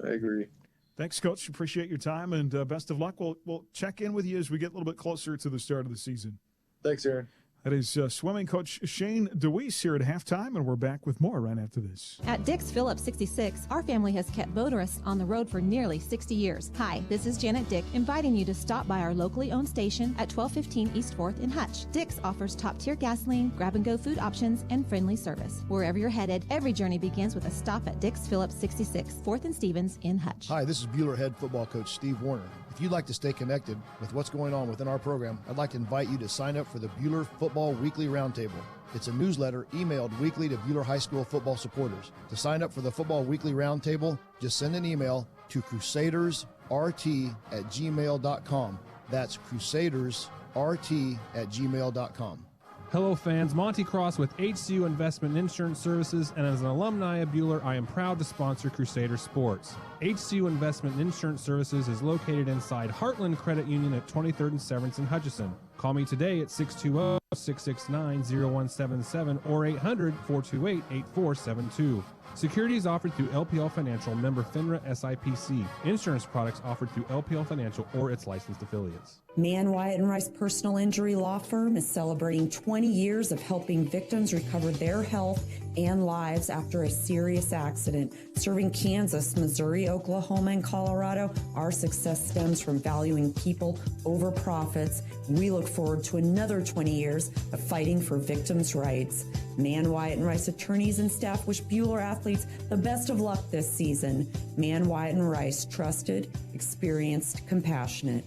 I agree. Thanks, Coach. Appreciate your time, and best of luck. We'll check in with you as we get a little bit closer to the start of the season. Thanks, Aaron. That is swimming coach Shane DeWeese here at halftime, and we're back with more right after this. At Dick's Phillips 66, our family has kept motorists on the road for nearly 60 years. Hi, this is Janet Dick, inviting you to stop by our locally owned station at 1215 East 4th in Hutch. Dick's offers top-tier gasoline, grab-and-go food options, and friendly service. Wherever you're headed, every journey begins with a stop at Dick's Phillips 66, 4th and Stevens in Hutch. Hi, this is Bueller head football coach Steve Warner. If you'd like to stay connected with what's going on within our program, I'd like to invite you to sign up for the Bueller Football Weekly Roundtable. It's a newsletter emailed weekly to Bueller High School football supporters. To sign up for the Football Weekly Roundtable, just send an email to crusadersrt@gmail.com. That's crusadersrt@gmail.com. Hello fans, Monty Cross with HCU Investment Insurance Services, and as an alumni of Bueller, I am proud to sponsor Crusader Sports. HCU Investment Insurance Services is located inside Heartland Credit Union at 23rd and Severance in Hutchinson. Call me today at 620-669-0177 or 800-428-8472. Securities offered through LPL Financial, member FINRA SIPC. Insurance products offered through LPL Financial or its licensed affiliates. Mann, Wyatt & Rice Personal Injury Law Firm is celebrating 20 years of helping victims recover their health and lives after a serious accident. Serving Kansas, Missouri, Oklahoma, and Colorado, our success stems from valuing people over profits. We look forward to another 20 years of fighting for victims' rights. Mann, Wyatt, and Rice attorneys and staff wish Buhler athletes the best of luck this season. Mann, Wyatt, and Rice, trusted, experienced, compassionate.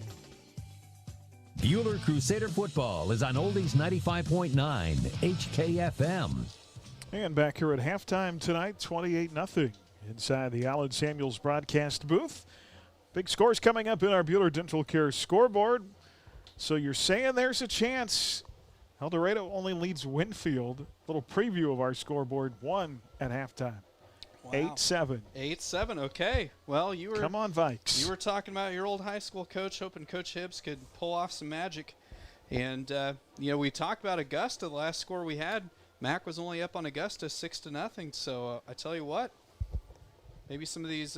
Buhler Crusader football is on Oldies 95.9 HKFM. And back here at halftime tonight, 28-0 inside the Allen Samuels broadcast booth. Big scores coming up in our Buhler Dental Care scoreboard. So you're saying there's a chance. El Dorado only leads Winfield. Little preview of our scoreboard, 1 at halftime. Wow. 8-7. 8-7, okay. Well, you were Come on, Vikes. You were talking about your old high school coach, hoping Coach Hibbs could pull off some magic. And, we talked about Augusta. The last score we had, Mac was only up on Augusta 6-0. So I tell you what, maybe some of these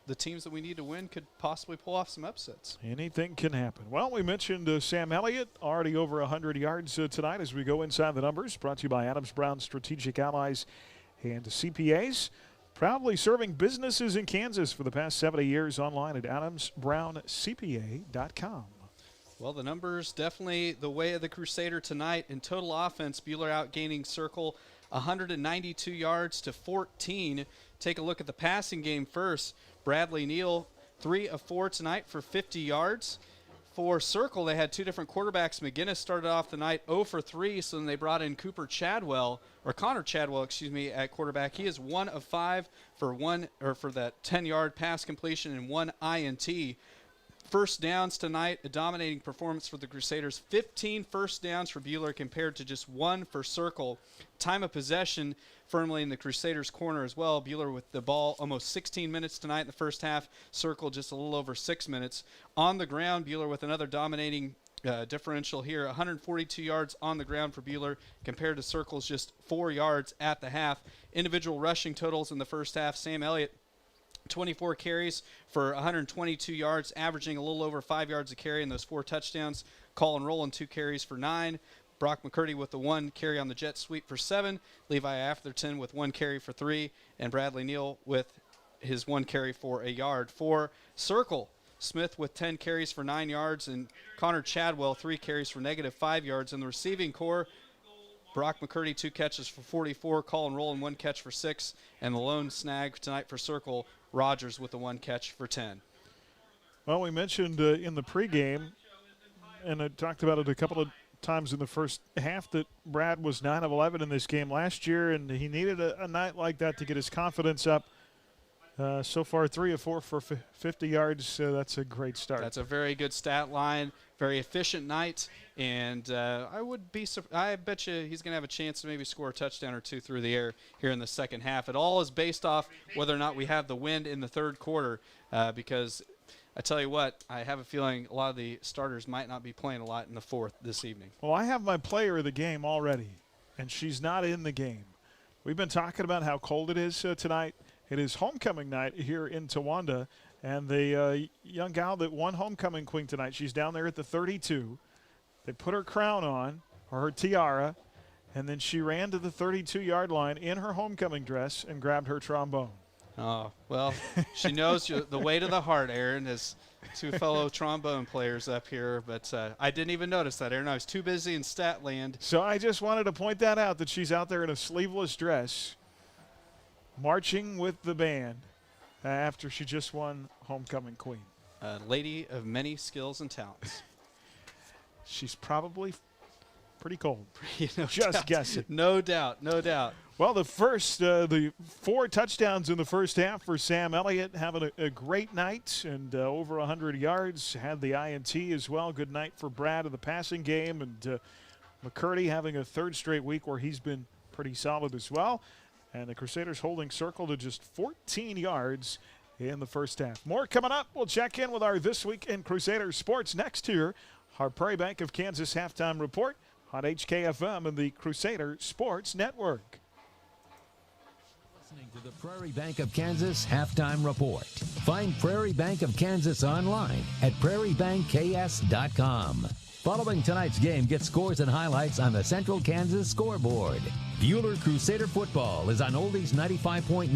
the teams that we need to win could possibly pull off some upsets. Anything can happen. Well, we mentioned Sam Elliott, already over 100 yards tonight as we go inside the numbers. Brought to you by Adams Brown Strategic Allies and CPAs. Proudly serving businesses in Kansas for the past 70 years, online at adamsbrowncpa.com. Well, the numbers definitely the way of the Crusader tonight. In total offense, Buhler outgaining Circle 192 yards to 14. Take a look at the passing game first. Bradley Neal, 3 of 4 tonight for 50 yards. For Circle, they had two different quarterbacks. McGinnis started off the night 0 for 3, so then they brought in Connor Chadwell, at quarterback. He is 1 of 5 for that 10-yard pass completion and 1 INT. First downs tonight, a dominating performance for the Crusaders. 15 first downs for Buhler compared to just 1 for Circle. Time of possession firmly in the Crusaders' corner as well. Buhler with the ball almost 16 minutes tonight in the first half. Circle just a little over 6 minutes. On the ground, Buhler with another dominating differential here. 142 yards on the ground for Buhler compared to Circle's just 4 yards at the half. Individual rushing totals in the first half. Sam Elliott, 24 carries for 122 yards, averaging a little over 5 yards a carry in those 4 touchdowns. Colin Rowland, 2 carries for 9. Brock McCurdy with the 1 carry on the jet sweep for 7. Levi Atherton with 1 carry for 3. And Bradley Neal with his 1 carry for a yard. For Circle, Smith with 10 carries for 9 yards, and Connor Chadwell 3 carries for -5 yards. In the receiving core, Brock McCurdy 2 catches for 44, Colin Rowland 1 catch for 6, and the lone snag tonight for Circle, Rogers with the 1 catch for 10. Well, we mentioned in the pregame, and I talked about it a couple of times in the first half, that Brad was 9 of 11 in this game last year, and he needed a night like that to get his confidence up. So far, 3 of 4 for 50 yards. That's a great start. That's a very good stat line. Very efficient night, and I bet you he's going to have a chance to maybe score a touchdown or 2 through the air here in the second half. It all is based off whether or not we have the wind in the third quarter, because I tell you what, I have a feeling a lot of the starters might not be playing a lot in the fourth this evening. Well, I have my player of the game already, and she's not in the game. We've been talking about how cold it is tonight. It is homecoming night here in Towanda, and the young gal that won homecoming queen tonight, she's down there at the 32. They put her crown on, or her tiara, and then she ran to the 32-yard line in her homecoming dress and grabbed her trombone. Oh, well, she knows the way to the heart, Aaron, as 2 fellow trombone players up here. But I didn't even notice that, Aaron. I was too busy in stat land. So I just wanted to point that out, that she's out there in a sleeveless dress marching with the band after she just won homecoming queen. A lady of many skills and talents. She's probably pretty cold. No just doubt. guessing. No doubt, no doubt. Well, the 4 touchdowns in the first half for Sam Elliott, having a great night and over 100 yards. Had the INT as well. Good night for Brad in the passing game. And McCurdy having a 3rd straight week where he's been pretty solid as well. And the Crusaders holding Circle to just 14 yards in the first half. More coming up. We'll check in with our This Week in Crusader Sports next here. Our Prairie Bank of Kansas halftime report on HKFM and the Crusader Sports Network. Listening to the Prairie Bank of Kansas Halftime Report. Find Prairie Bank of Kansas online at prairiebankks.com. Following tonight's game, get scores and highlights on the Central Kansas scoreboard. Buhler Crusader football is on Oldies 95.9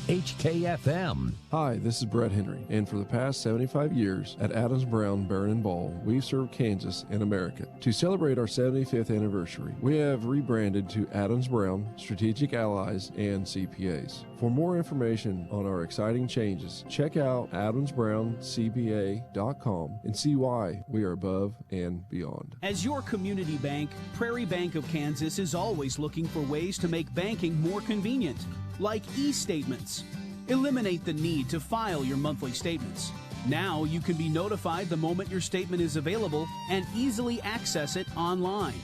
HKFM. Hi, this is Brett Henry, and for the past 75 years at Adams Brown Barron & Ball, we've served Kansas and America. To celebrate our 75th anniversary, we have rebranded to Adams Brown, Strategic Allies, and CPAs. For more information on our exciting changes, check out adamsbrowncpa.com and see why we are above and beyond. As your community bank, Prairie Bank of Kansas is always looking for ways to make banking more convenient, like e-statements. Eliminate the need to file your monthly statements. Now you can be notified the moment your statement is available and easily access it online.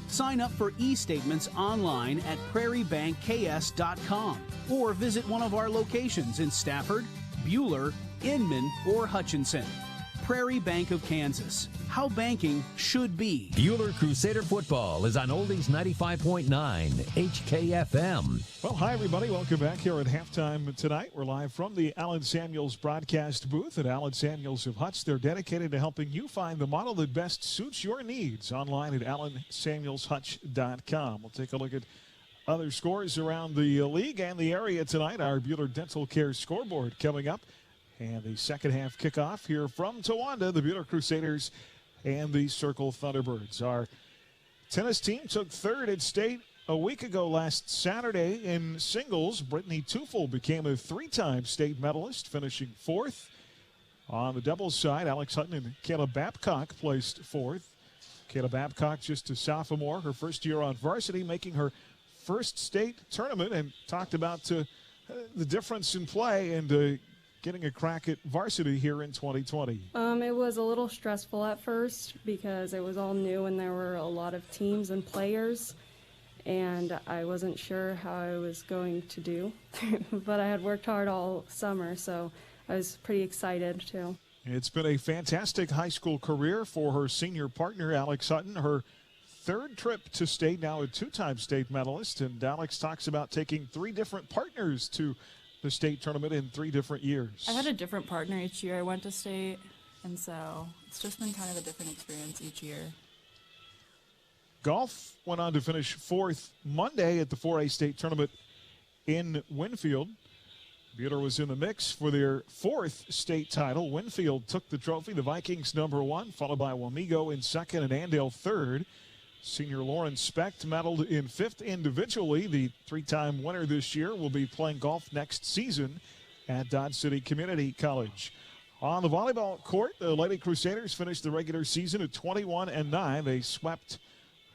Sign up for e-statements online at prairiebankks.com or visit one of our locations in Stafford, Buhler, Inman, or Hutchinson. Prairie Bank of Kansas. How banking should be. Buhler Crusader football is on Oldies 95.9 HKFM. Well, hi, everybody. Welcome back here at halftime tonight. We're live from the Allen Samuels broadcast booth at Allen Samuels of Hutz. They're dedicated to helping you find the model that best suits your needs online at allensamuelshutch.com. We'll take a look at other scores around the league and the area tonight. Our Buhler Dental Care scoreboard coming up. And the second half kickoff here from Towanda, the Buhler Crusaders and the Circle Thunderbirds. Our tennis team took third at state a week ago last Saturday in singles. Brittany Tufel became a three-time state medalist, finishing fourth. On the doubles side, Alex Hutton and Kayla Babcock placed fourth. Kayla Babcock, just a sophomore, her first year on varsity, making her first state tournament, and talked about the difference in play and getting a crack at varsity here in 2020. It was a little stressful at first because it was all new and there were a lot of teams and players, and I wasn't sure how I was going to do, but I had worked hard all summer, so I was pretty excited too. It's been a fantastic high school career for her senior partner, Alex Hutton. Her third trip to state, now a two-time state medalist, and Alex talks about taking three different partners to the state tournament in 3 different years. I've had a different partner each year I went to state, and so it's just been kind of a different experience each year. Golf went on to finish fourth Monday at the 4A state tournament in Winfield. Buhler was in the mix for their fourth state title. Winfield took the trophy, the Vikings #1, followed by Wamego in second and Andale third. Senior Lauren Specht medaled in fifth individually. The three-time winner this year will be playing golf next season at Dodge City Community College. On the volleyball court, the Lady Crusaders finished the regular season at 21-9. They swept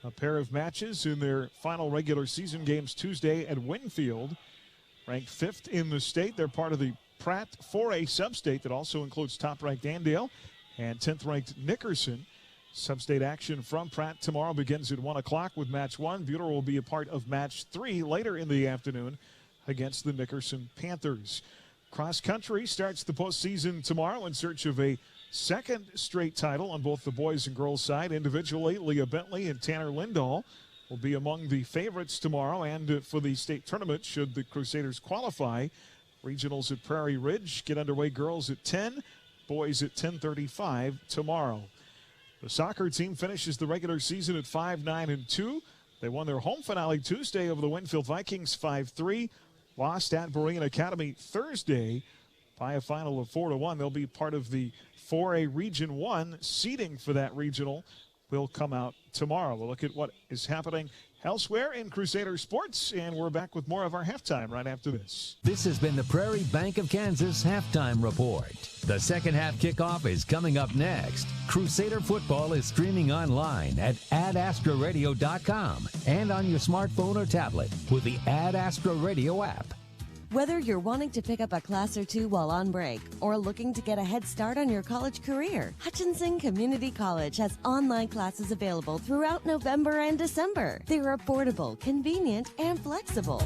a pair of matches in their final regular season games Tuesday at Winfield. Ranked fifth in the state, they're part of the Pratt 4A substate that also includes top-ranked Andale and 10th-ranked Nickerson. Sub-state action from Pratt tomorrow begins at 1 o'clock with match 1. Buhler will be a part of match 3 later in the afternoon against the Nickerson Panthers. Cross country starts the postseason tomorrow in search of a second straight title on both the boys and girls side. Individually, Leah Bentley and Tanner Lindahl will be among the favorites tomorrow and for the state tournament should the Crusaders qualify. Regionals at Prairie Ridge get underway, girls at 10, boys at 10:35 tomorrow. The soccer team finishes the regular season at 5-9-2. They won their home finale Tuesday over the Winfield Vikings 5-3. Lost at Berean Academy Thursday by a final of 4-1. They'll be part of the 4A Region 1. Seeding for that regional will come out tomorrow. We'll look at what is happening elsewhere in Crusader sports, and we're back with more of our halftime right after this. This has been the Prairie Bank of Kansas Halftime Report. The second half kickoff is coming up next. Crusader football is streaming online at adastradio.com and on your smartphone or tablet with the Ad Astra Radio app. Whether you're wanting to pick up a class or two while on break or looking to get a head start on your college career, Hutchinson Community College has online classes available throughout November and December. They're affordable, convenient, and flexible.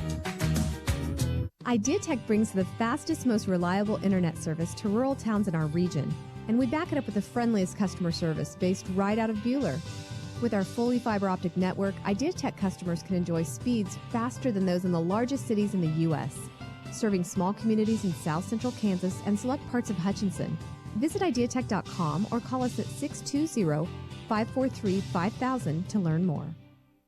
IdeaTech brings the fastest, most reliable internet service to rural towns in our region, and we back it up with the friendliest customer service based right out of Buhler. With our fully fiber optic network, IdeaTech customers can enjoy speeds faster than those in the largest cities in the U.S. serving small communities in South Central Kansas and select parts of Hutchinson. Visit ideatech.com or call us at 620-543-5000 to learn more.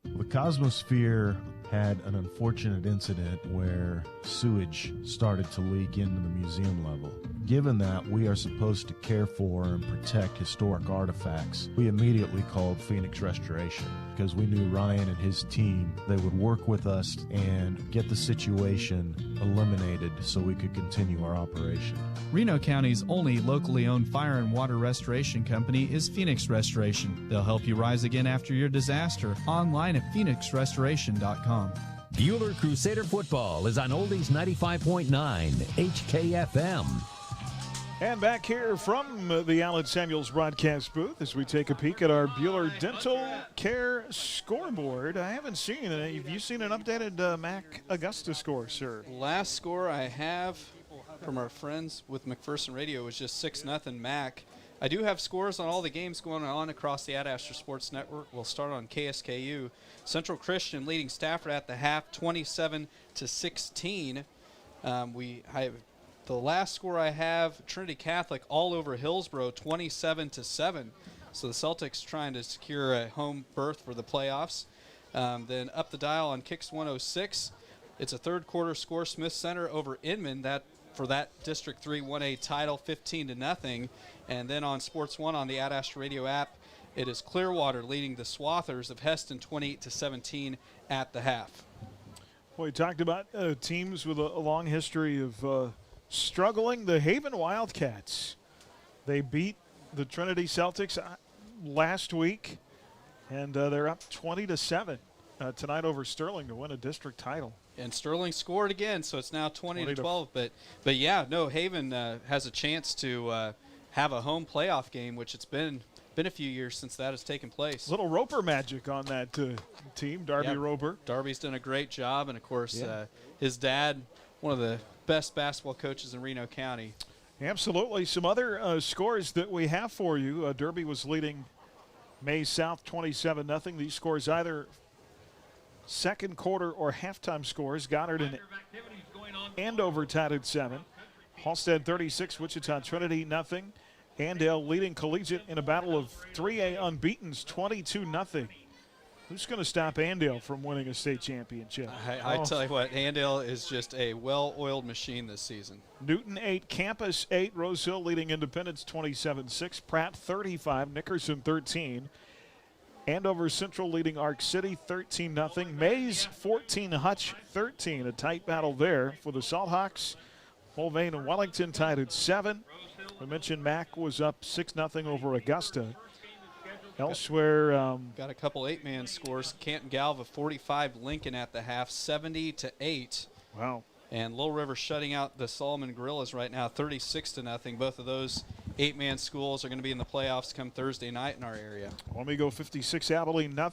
The Cosmosphere had an unfortunate incident where sewage started to leak into the museum level. Given that we are supposed to care for and protect historic artifacts, we immediately called Phoenix Restoration because we knew Ryan and his team, they would work with us and get the situation eliminated so we could continue our operation. Reno County's only locally owned fire and water restoration company is Phoenix Restoration. They'll help you rise again after your disaster. Online at phoenixrestoration.com. Bueller Crusader football is on Oldies 95.9 HKFM. And back here from the Allen Samuels broadcast booth as we take a peek at our Bueller Dental Care scoreboard. I haven't seen it. Have you seen an updated Mac Augusta score, sir? Last score I have from our friends with McPherson Radio was just 6-0 Mac. I do have scores on all the games going on across the Ad Astra Sports Network. We'll start on KSKU. Central Christian leading Stafford at the half, 27-16. The last score I have, Trinity Catholic all over Hillsborough, 27-7. So the Celtics trying to secure a home berth for the playoffs. Then up the dial on Kicks 106. It's a third quarter score, Smith Center over Inman, for that District 3 1A title, 15-0. And then on Sports 1 on the Ad Astra Radio app, it is Clearwater leading the Swathers of Heston 28-17 at the half. Well, we talked about teams with a long history of struggling. The Haven Wildcats, they beat the Trinity Celtics last week, and they're up 20-7 tonight over Sterling to win a district title. And Sterling scored again, so it's now 20-12. But yeah, no, Haven has a chance to have a home playoff game, which it's been a few years since that has taken place. Little Roper magic on that team, Darby Roper. Darby's done a great job, and of course his dad, one of the best basketball coaches in Reno County. Absolutely. Some other scores that we have for you. Derby was leading May South 27-0. These scores either second quarter or halftime scores. Goddard and Andover tied at 7. Halstead 36, Wichita Trinity 0. Andale leading Collegiate in a battle of 3A unbeatens 22-0. Who's going to stop Andale from winning a state championship? I tell you what, Andale is just a well-oiled machine this season. Newton 8, Campus 8, Rose Hill leading Independence 27-6, Pratt 35, Nickerson 13. Andover Central leading Arc City 13-0. Mays 14, Hutch 13. A tight battle there for the Salthawks. Mulvane and Wellington tied at 7. We mentioned Mac was up 6-0 over Augusta. Elsewhere, got a couple 8-man scores. Canton Galva 45, Lincoln at the half, 70-8. Wow. And Little River shutting out the Solomon Gorillas right now, 36-0. Both of those 8-man schools are going to be in the playoffs come Thursday night in our area. Wamego 56, Abilene 0.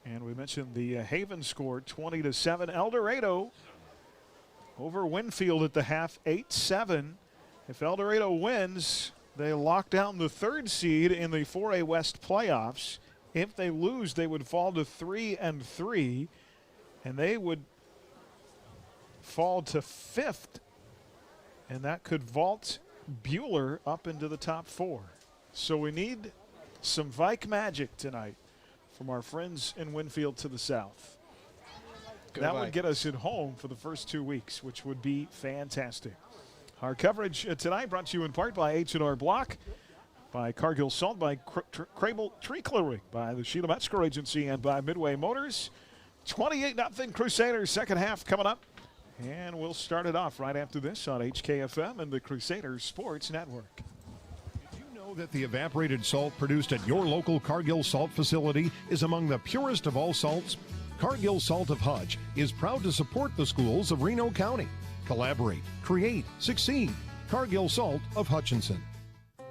And we mentioned the Haven score 20-7. El Dorado over Winfield at the half, 8-7. If El Dorado wins, they lock down the 3rd seed in the 4A West playoffs. If they lose, they would fall to 3-3, and they would fall to 5th, and that could vault Bueller up into the top 4. So we need some Vike magic tonight from our friends in Winfield to the south. That would get us at home for the first 2 weeks, which would be fantastic. Our coverage tonight brought to you in part by H&R Block, by Cargill Salt, by Crable Tree Clearing, by the Sheila Metzger Agency, and by Midway Motors. 28-0 Crusaders, second half coming up. And we'll start it off right after this on HKFM and the Crusader Sports Network. Did you know that the evaporated salt produced at your local Cargill Salt facility is among the purest of all salts? Cargill Salt of Hutch is proud to support the schools of Reno County. Collaborate, create, succeed. Cargill Salt of Hutchinson.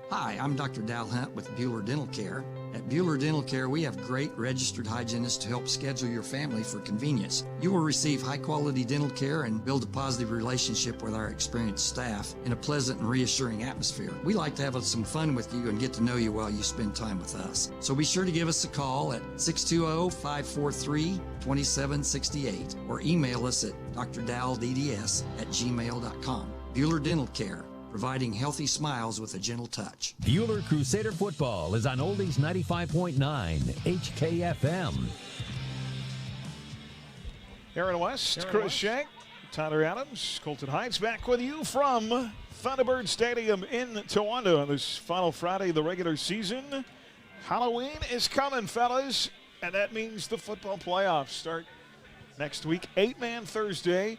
Hi, I'm Dr. Dal Hunt with Bueller Dental Care. At Bueller Dental Care, we have great registered hygienists to help schedule your family for convenience. You will receive high-quality dental care and build a positive relationship with our experienced staff in a pleasant and reassuring atmosphere. We like to have some fun with you and get to know you while you spend time with us. So be sure to give us a call at 620-543-2768 or email us at drdalldds@gmail.com. Bueller Dental Care, providing healthy smiles with a gentle touch. Bueller Crusader football is on Oldies 95.9 HKFM. Aaron West, Chris Shank, Tyler Adams, Colton Heights back with you from Thunderbird Stadium in Towanda on this final Friday of the regular season. Halloween is coming, fellas, and that means the football playoffs start next week. 8-man Thursday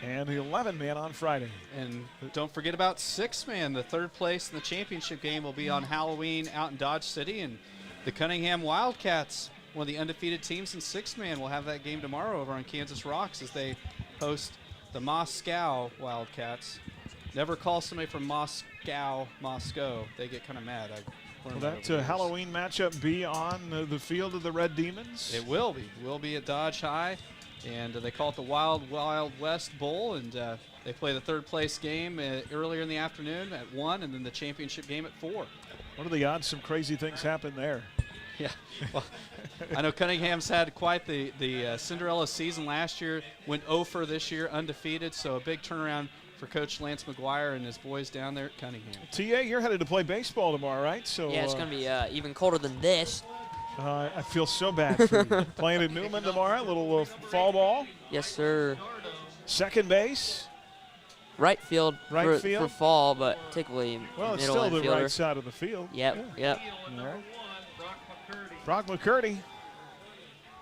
and 11-man on Friday. And don't forget about 6-man. The third place in the championship game will be on Halloween out in Dodge City, and the Cunningham Wildcats, one of the undefeated teams in 6-man, will have that game tomorrow over on Kansas Rocks as they host the Moscow Wildcats. Never call somebody from Moscow. They get kind of mad. Will that Halloween matchup be on the field of the Red Demons? It will be. Will be at Dodge High, and they call it the Wild West Bowl, and they play the third place game earlier in the afternoon at 1, and then the championship game at 4. What are the odds some crazy things happen there? Yeah, well, I know Cunningham's had quite the Cinderella season last year, went 0 this year, undefeated, so a big turnaround for Coach Lance McGuire and his boys down there at Cunningham. TA, you're headed to play baseball tomorrow, right? So yeah, it's going to be even colder than this. I feel so bad for you. Playing at Newman tomorrow, a little fall ball. Yes, sir. Second base. Right field, for fall, but typically well, it's middle still the infielder. right side of the field. Yep, yep. All right. Brock McCurdy,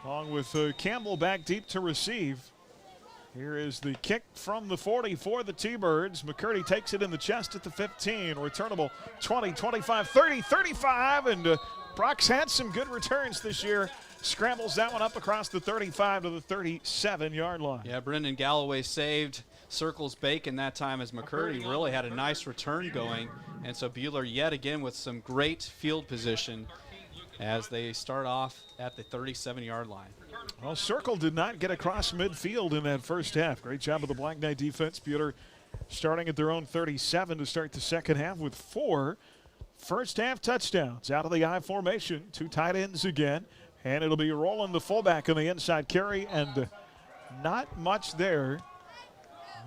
along with Campbell back deep to receive. Here is the kick from the 40 for the T-Birds. McCurdy takes it in the chest at the 15. Returnable 20, 25, 30, 35. And Brock's had some good returns this year. Scrambles that one up across the 35 to the 37-yard line. Yeah, Brendan Galloway saved Circles Bacon that time as McCurdy really had a nice return going. And so Bueller yet again with some great field position as they start off at the 37-yard line. Well, Circle did not get across midfield in that first half. Great job of the Black Knight defense. Bueller starting at their own 37 to start the second half with 4 first-half touchdowns. Out of the I formation, 2 tight ends again, and it'll be rolling the fullback on the inside carry, and not much there.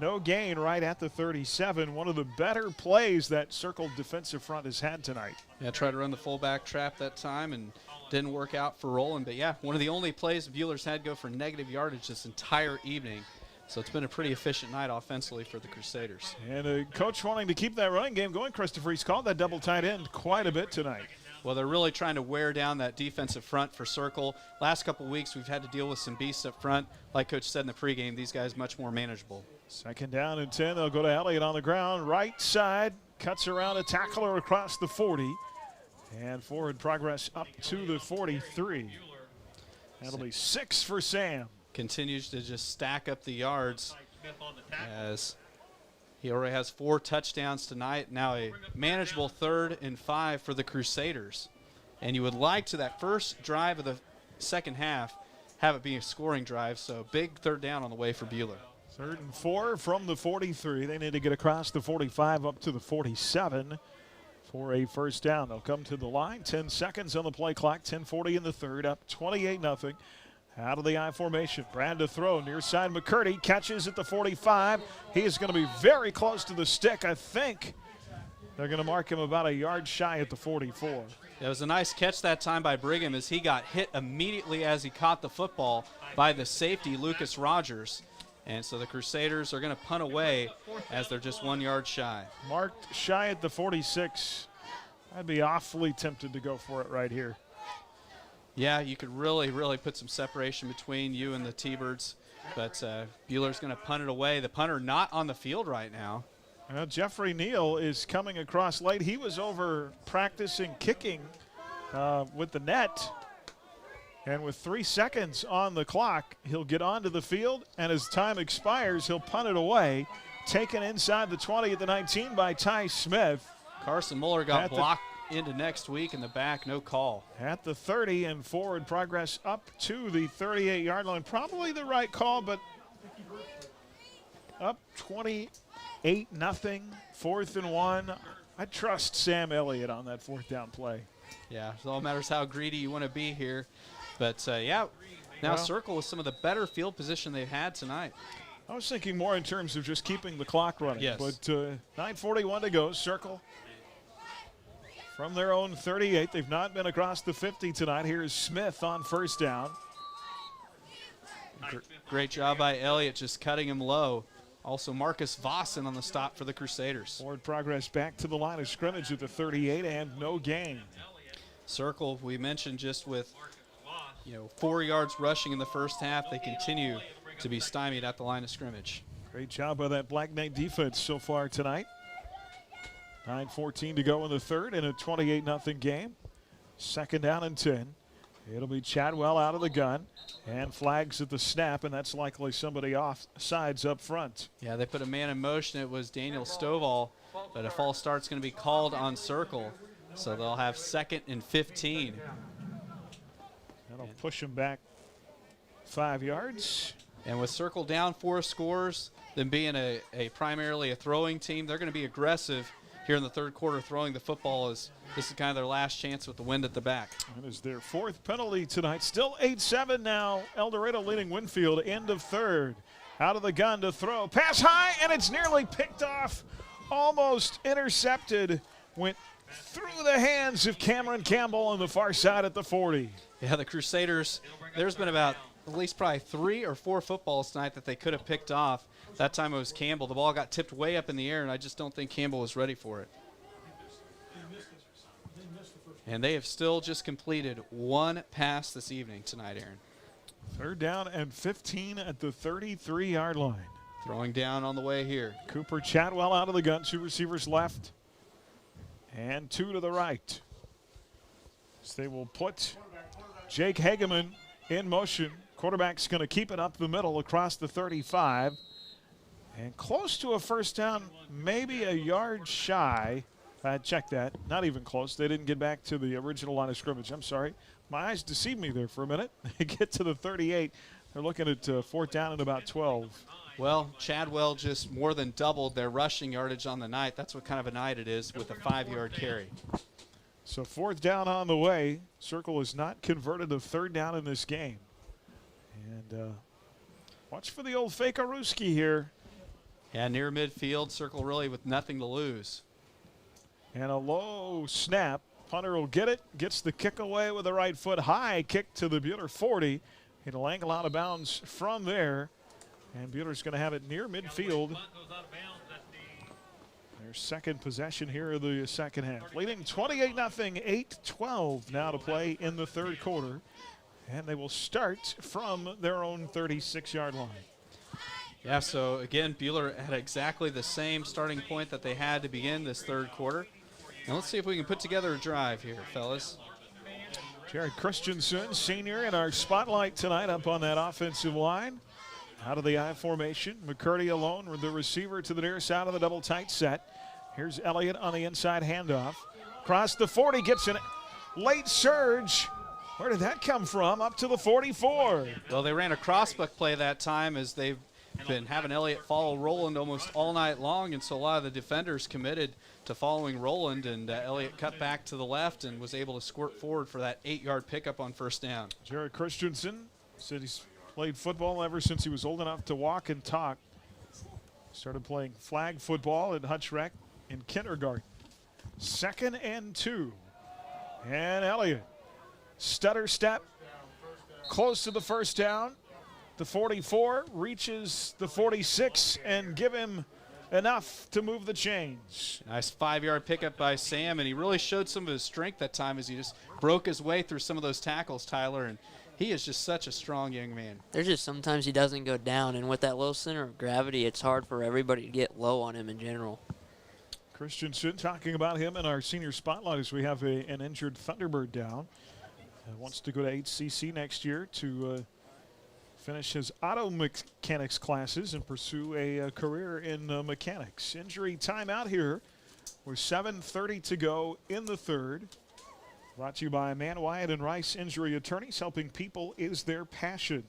No gain right at the 37. One of the better plays that Circle defensive front has had tonight. Yeah, tried to run the fullback trap that time and didn't work out for Roland. But, yeah, one of the only plays Bueller's had go for negative yardage this entire evening. So it's been a pretty efficient night offensively for the Crusaders. And coach wanting to keep that running game going. Christopher, he's called that double tight end quite a bit tonight. Well, they're really trying to wear down that defensive front for Circle. Last couple weeks we've had to deal with some beasts up front. Like Coach said in the pregame, these guys much more manageable. Second down and 10. They'll go to Elliott on the ground. Right side. Cuts around a tackler across the 40. And forward progress up to the 43. That'll be 6 for Sam. Continues to just stack up the yards as he already has 4 touchdowns tonight. Now a manageable 3rd and 5 for the Crusaders. And you would like to that first drive of the second half have it be a scoring drive. So big 3rd down on the way for Bueller. 3rd and 4 from the 43. They need to get across the 45 up to the 47 for a first down. They'll come to the line. 10 seconds on the play clock. 10:40 in the third. Up 28-0. Out of the I formation. Brad to throw. Near side McCurdy catches at the 45. He is going to be very close to the stick. I think they're going to mark him about a yard shy at the 44. It was a nice catch that time by Brigham as he got hit immediately as he caught the football by the safety, Lucas Rogers. And so the Crusaders are going to punt away as they're just 1 yard shy. Marked shy at the 46. I'd be awfully tempted to go for it right here. Yeah, you could really, really put some separation between you and the T-Birds. But Bueller's going to punt it away. The punter not on the field right now. Jeffrey Neal is coming across late. He was over practicing kicking with the net. And with 3 seconds on the clock, he'll get onto the field, and as time expires, he'll punt it away. Taken inside the 20 at the 19 by Ty Smith. Carson Muller got blocked into next week in the back, no call. At the 30 and forward progress up to the 38-yard line. Probably the right call, but up 28-0, 4th and 1. I trust Sam Elliott on that 4th down play. Yeah, it all matters how greedy you want to be here. But, yeah, Now Circle with some of the better field position they've had tonight. I was thinking more in terms of just keeping the clock running. Yes. But 9:41 to go. Circle from their own 38. They've not been across the 50 tonight. Here's Smith on first down. Great job by Elliott just cutting him low. Also Marcus Vossen on the stop for the Crusaders. Forward progress back to the line of scrimmage at the 38 and no gain. Circle, we mentioned just with 4 yards rushing in the first half, they continue to be stymied at the line of scrimmage. Great job by that Black Knight defense so far tonight. 9:14 to go in the third in a 28-0 game. Second down and 10. It'll be Chadwell out of the gun and flags at the snap, and that's likely somebody off sides up front. Yeah, they put a man in motion. It was Daniel Stovall, but a false start's going to be called on Circle, so they'll have 2nd and 15. That'll push them back 5 yards. And with Circle down 4 scores, them being a primarily a throwing team, they're going to be aggressive here in the third quarter throwing the football, as this is kind of their last chance with the wind at the back. That is their 4th penalty tonight. Still 8-7 now. El Dorado leading Winfield, end of third. Out of the gun to throw. Pass high, and it's nearly picked off. Almost intercepted. Went through the hands of Cameron Campbell on the far side at the 40. Yeah, the Crusaders, there's been about at least probably 3 or 4 footballs tonight that they could have picked off. That time it was Campbell. The ball got tipped way up in the air, and I just don't think Campbell was ready for it. And they have still just completed 1 pass this evening tonight, Aaron. Third down and 15 at the 33-yard line. Throwing down on the way here. Cooper Chadwell out of the gun. 2 receivers left and 2 to the right. So they will put Jake Hageman in motion. Quarterback's going to keep it up the middle across the 35. And close to a first down, maybe a yard shy. I checked that. Not even close. They didn't get back to the original line of scrimmage. I'm sorry. My eyes deceived me there for a minute. They get to the 38. They're looking at 4th down and about 12. Well, Chadwell just more than doubled their rushing yardage on the night. That's what kind of a night it is with a 5-yard carry. So 4th down on the way. Circle is not converted to 3rd down in this game. And watch for the old Fakeruski here. Yeah, near midfield. Circle really with nothing to lose. And a low snap. Punter will get it. Gets the kick away with the right foot. High kick to the Buhler 40. It'll angle out of bounds from there. And Buhler's going to have it near midfield. Their second possession here of the second half. Leading 28-0, 8-12 now to play in the third quarter. And they will start from their own 36-yard line. Yeah, so again, Buhler had exactly the same starting point that they had to begin this third quarter. And let's see if we can put together a drive here, fellas. Jared Christensen, senior, in our spotlight tonight up on that offensive line. Out of the I formation, McCurdy alone with the receiver to the near side of the double tight set. Here's Elliott on the inside handoff. Across the 40, gets a late surge. Where did that come from? Up to the 44. Well, they ran a crossbuck play that time as they've been having Elliott follow Roland almost all night long, and so a lot of the defenders committed to following Roland, and Elliott cut back to the left and was able to squirt forward for that 8-yard pickup on first down. Jared Christensen said he's played football ever since he was old enough to walk and talk. Started playing flag football at Hutch Rec in kindergarten. 2nd and 2. And Elliott, stutter step, close to the first down. The 44 reaches the 46 and give him enough to move the chains. Nice 5-yard pickup by Sam, and he really showed some of his strength that time as he just broke his way through some of those tackles, Tyler, and he is just such a strong young man. There's just sometimes he doesn't go down, and with that low center of gravity, it's hard for everybody to get low on him in general. Christensen talking about him in our senior spotlight as we have an injured Thunderbird down. Wants to go to HCC next year to finish his auto mechanics classes and pursue a career in mechanics. Injury timeout here with 7:30 to go in the third. Brought to you by Man Wyatt and Rice Injury Attorneys. Helping people is their passion.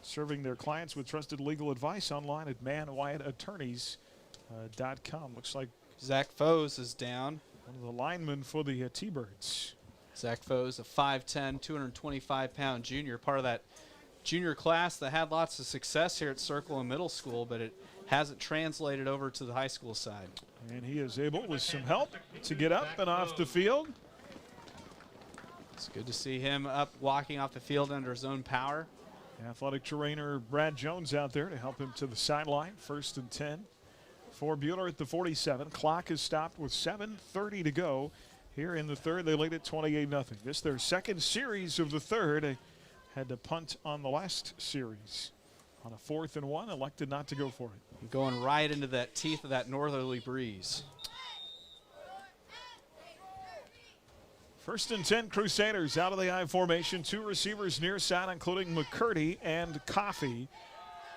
Serving their clients with trusted legal advice online at manwyatattorneys.com. Looks like Zach Foes is down. One of the linemen for the T-Birds. Zach Foes, a 5'10", 225-pound junior, part of that junior class that had lots of success here at Circle and middle school, but it hasn't translated over to the high school side. And he is able, with some help, to get up and off the field. It's good to see him up walking off the field under his own power. Athletic trainer Brad Jones out there to help him to the sideline. 1st and 10 for Buhler at the 47. Clock is stopped with 7:30 to go here in the third. They lead it 28-0. This their second series of the third. They had to punt on the last series. On a 4th and 1, elected not to go for it. Going right into that teeth of that northerly breeze. 1st and 10, Crusaders out of the I formation. 2 receivers near side, including McCurdy and Coffey.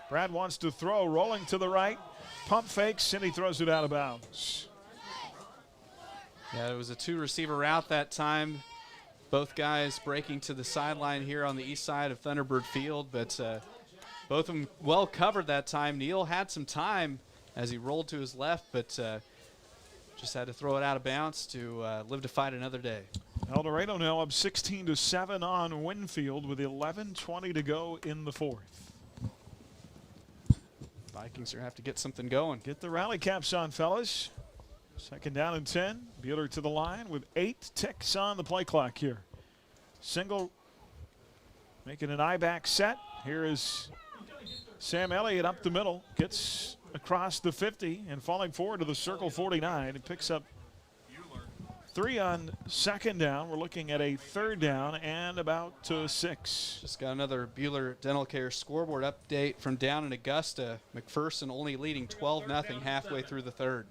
Brad wants to throw, rolling to the right. Pump fakes, and he throws it out of bounds. Yeah, it was a 2-receiver route that time. Both guys breaking to the sideline here on the east side of Thunderbird Field, but both of them well covered that time. Neal had some time as he rolled to his left, but just had to throw it out of bounds to live to fight another day. El Dorado now up 16-7 on Winfield with 11:20 to go in the 4th. Vikings are going to have to get something going. Get the rally caps on, fellas. 2nd down and 10. Buhler to the line with 8 ticks on the play clock here. Single making an I-back set. Here is Sam Elliott up the middle. Gets across the 50 and falling forward to the circle 49. It picks up 3 on 2nd down. We're looking at a 3rd down and about 6. Just got another Buhler Dental Care scoreboard update from down in Augusta. McPherson only leading 12-0 halfway through the 3rd.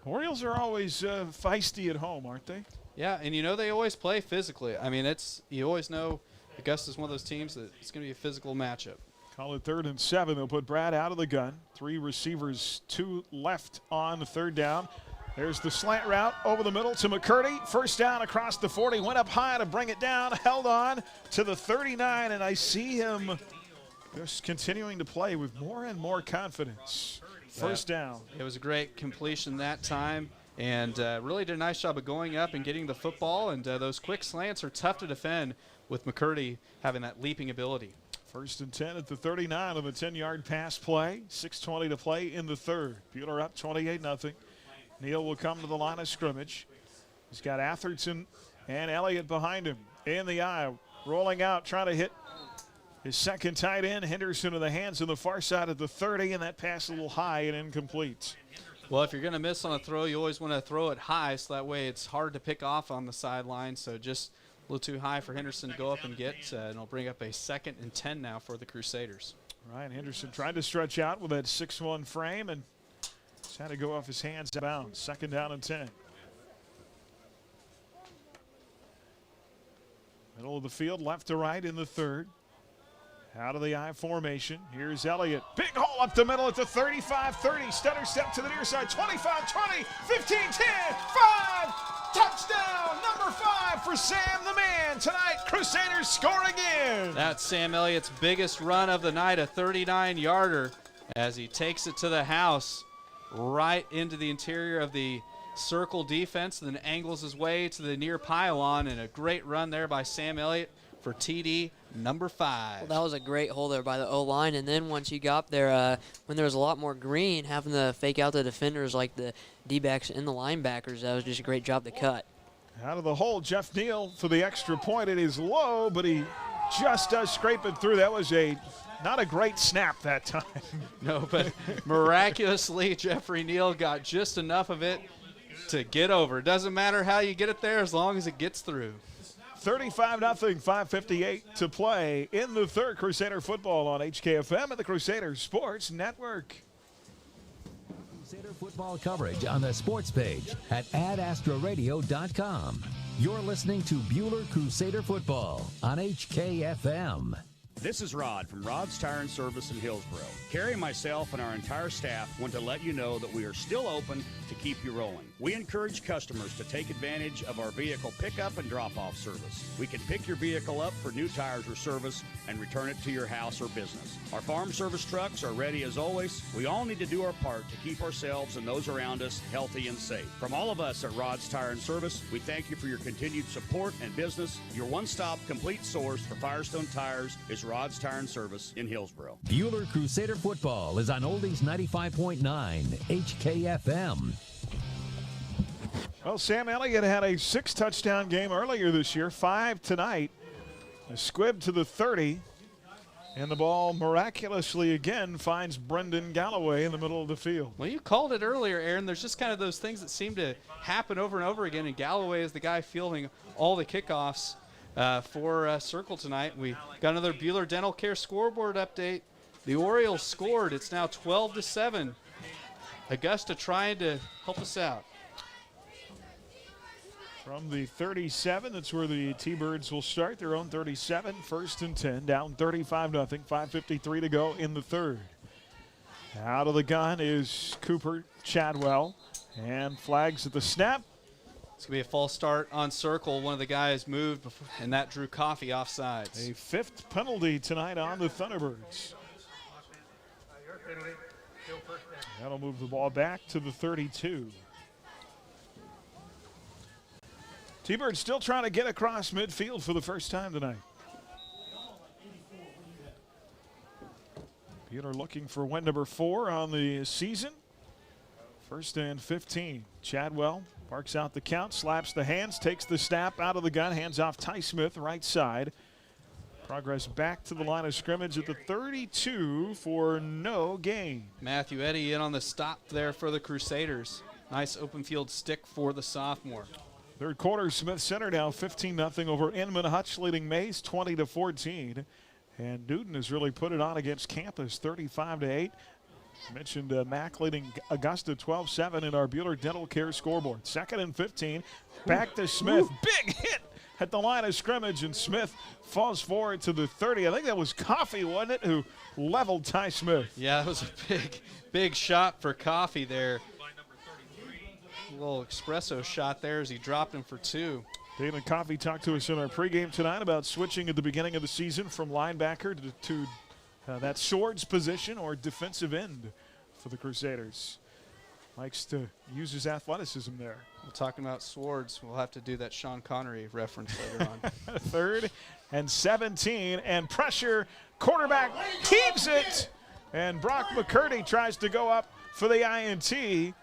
Orioles are always feisty at home, aren't they? Yeah, and they always play physically. I mean, you always know Augusta's one of those teams that it's going to be a physical matchup. Call it 3rd and 7. They'll put Brad out of the gun. 3 receivers, 2 left on the 3rd down. There's the slant route over the middle to McCurdy. 1st down across the 40. Went up high to bring it down. Held on to the 39. And I see him just continuing to play with more and more confidence. 1st down. It was a great completion that time. And really did a nice job of going up and getting the football. And those quick slants are tough to defend with McCurdy having that leaping ability. 1st and 10 at the 39 of a 10-yard pass play. 6:20 to play in the 3rd. Buhler up 28-0. Neal will come to the line of scrimmage. He's got Atherton and Elliott behind him. In the eye, rolling out, trying to hit his 2nd tight end. Henderson in the hands on the far side of the 30, and that pass a little high and incomplete. Well, if you're going to miss on a throw, you always want to throw it high, so that way it's hard to pick off on the sideline. So just a little too high for Henderson to go up and get, and it'll bring up a 2nd and 10 now for the Crusaders. Ryan Henderson tried to stretch out with that 6'1" frame, and just had to go off his hands out of bounds. 2nd down and 10. Middle of the field, left to right in the 3rd. Out of the I formation. Here's Elliott. Big hole up the middle at the 35-30. Stutter step to the near side. 25-20, 15-10, 5. Touchdown, number 5 for Sam the Man. Tonight, Crusaders score again. That's Sam Elliott's biggest run of the night, a 39-yarder, as he takes it to the house right into the interior of the circle defense, and then angles his way to the near pylon, and a great run there by Sam Elliott for TD number 5. Well, that was a great hole there by the O-line, and then once you got there, when there was a lot more green, having to fake out the defenders like the D-backs and the linebackers, that was just a great job to cut. Out of the hole, Jeff Neal for the extra point. It is low, but he just does scrape it through. That was not a great snap that time. No, but miraculously, Jeffrey Neal got just enough of it to get over. It doesn't matter how you get it there as long as it gets through. 35-0, 5:58 to play in the 3rd. Crusader football on HKFM and the Crusader Sports Network. Crusader football coverage on the sports page at adastroradio.com. You're listening to Buhler Crusader football on HKFM. This is Rod from Rod's Tire and Service in Hillsboro. Carrie and myself and our entire staff want to let you know that we are still open to keep you rolling. We encourage customers to take advantage of our vehicle pickup and drop-off service. We can pick your vehicle up for new tires or service and return it to your house or business. Our farm service trucks are ready as always. We all need to do our part to keep ourselves and those around us healthy and safe. From all of us at Rod's Tire and Service, we thank you for your continued support and business. Your one-stop complete source for Firestone tires is Rod's Tire and Service in Hillsboro. Bueller Crusader football is on Oldies 95.9 HKFM. Well, Sam Elliott had a 6-touchdown game earlier this year, 5 tonight. A squib to the 30, and the ball miraculously again finds Brendan Galloway in the middle of the field. Well, you called it earlier, Aaron. There's just kind of those things that seem to happen over and over again, and Galloway is the guy fielding all the kickoffs for Circle tonight. We got another Bueller Dental Care scoreboard update. The Orioles scored. It's now 12-7. Augusta trying to help us out. From the 37, that's where the T-Birds will start their own 37, 1st and 10, down 35-0, 5:53 to go in the third. Out of the gun is Cooper Chadwell, and flags at the snap. It's going to be a false start on Circle. One of the guys moved, and that drew Coffey offsides. A 5th penalty tonight on the Thunderbirds. That'll move the ball back to the 32. T-Bird still trying to get across midfield for the first time tonight. Peter looking for win number 4 on the season. 1st and 15. Chadwell parks out the count, slaps the hands, takes the snap out of the gun, hands off Ty Smith, right side. Progress back to the line of scrimmage at the 32 for no gain. Matthew Eddy in on the stop there for the Crusaders. Nice open field stick for the sophomore. Third quarter, Smith Center now 15-0 over Inman. Hutch leading Mays 20-14. And Newton has really put it on against Campus 35-8. Mentioned Mack leading Augusta 12-7 in our Bueller Dental Care scoreboard. 2nd and 15. Back to Smith. Big hit at the line of scrimmage, and Smith falls forward to the 30. I think that was Coffey, wasn't it, who leveled Ty Smith? Yeah, that was a big shot for Coffey there. A little espresso shot there as he dropped him for 2. Dalen Coffey talked to us in our pregame tonight about switching at the beginning of the season from linebacker to that swords position or defensive end for the Crusaders. Likes to use his athleticism there. We're talking about swords. We'll have to do that Sean Connery reference later on. 3rd and 17, and pressure. Quarterback keeps it, and Brock McCurdy tries to go up for the INT.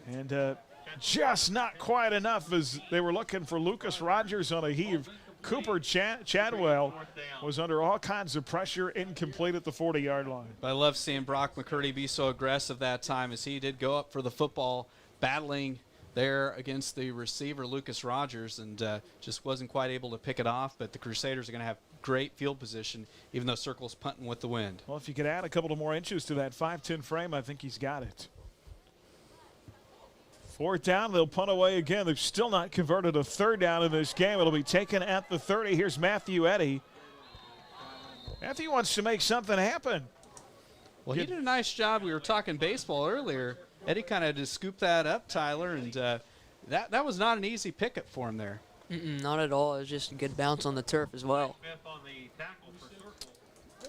And just not quite enough as they were looking for Lucas Rogers on a heave. Cooper Chadwell was under all kinds of pressure, incomplete at the 40-yard line. But I love seeing Brock McCurdy be so aggressive that time, as he did go up for the football, battling there against the receiver, Lucas Rogers, and just wasn't quite able to pick it off. But the Crusaders are going to have great field position, even though Circle's punting with the wind. Well, if you could add a couple of more inches to that 5'10" frame, I think he's got it. 4th down, they'll punt away again. They've still not converted a 3rd down in this game. It'll be taken at the 30. Here's Matthew Eddy. Matthew wants to make something happen. Well, he did a nice job. We were talking baseball earlier. Eddy kind of just scooped that up, Tyler, and that was not an easy pickup for him there. Not at all. It was just a good bounce on the turf as well.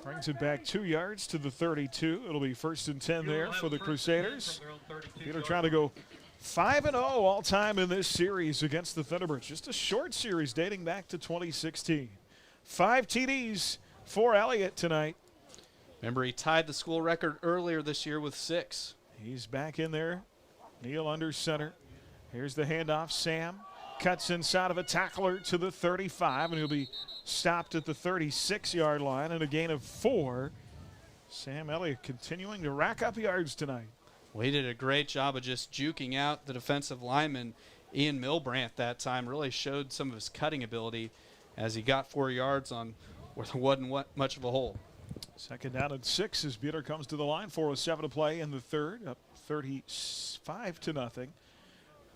Brings it back 2 yards to the 32. It'll be 1st and 10 there for the Crusaders. Peter trying to go 5-0 all time in this series against the Thunderbirds. Just a short series dating back to 2016. 5 TDs for Elliott tonight. Remember, he tied the school record earlier this year with 6. He's back in there. Neal under center. Here's the handoff. Sam cuts inside of a tackler to the 35, and he'll be stopped at the 36-yard line and a gain of 4. Sam Elliott continuing to rack up yards tonight. Well, he did a great job of just juking out the defensive lineman, Ian Milbrandt, that time. Really showed some of his cutting ability as he got 4 yards on where there wasn't much of a hole. 2nd down and 6 as Bueller comes to the line. 4:07 to play in the third, up 35-0.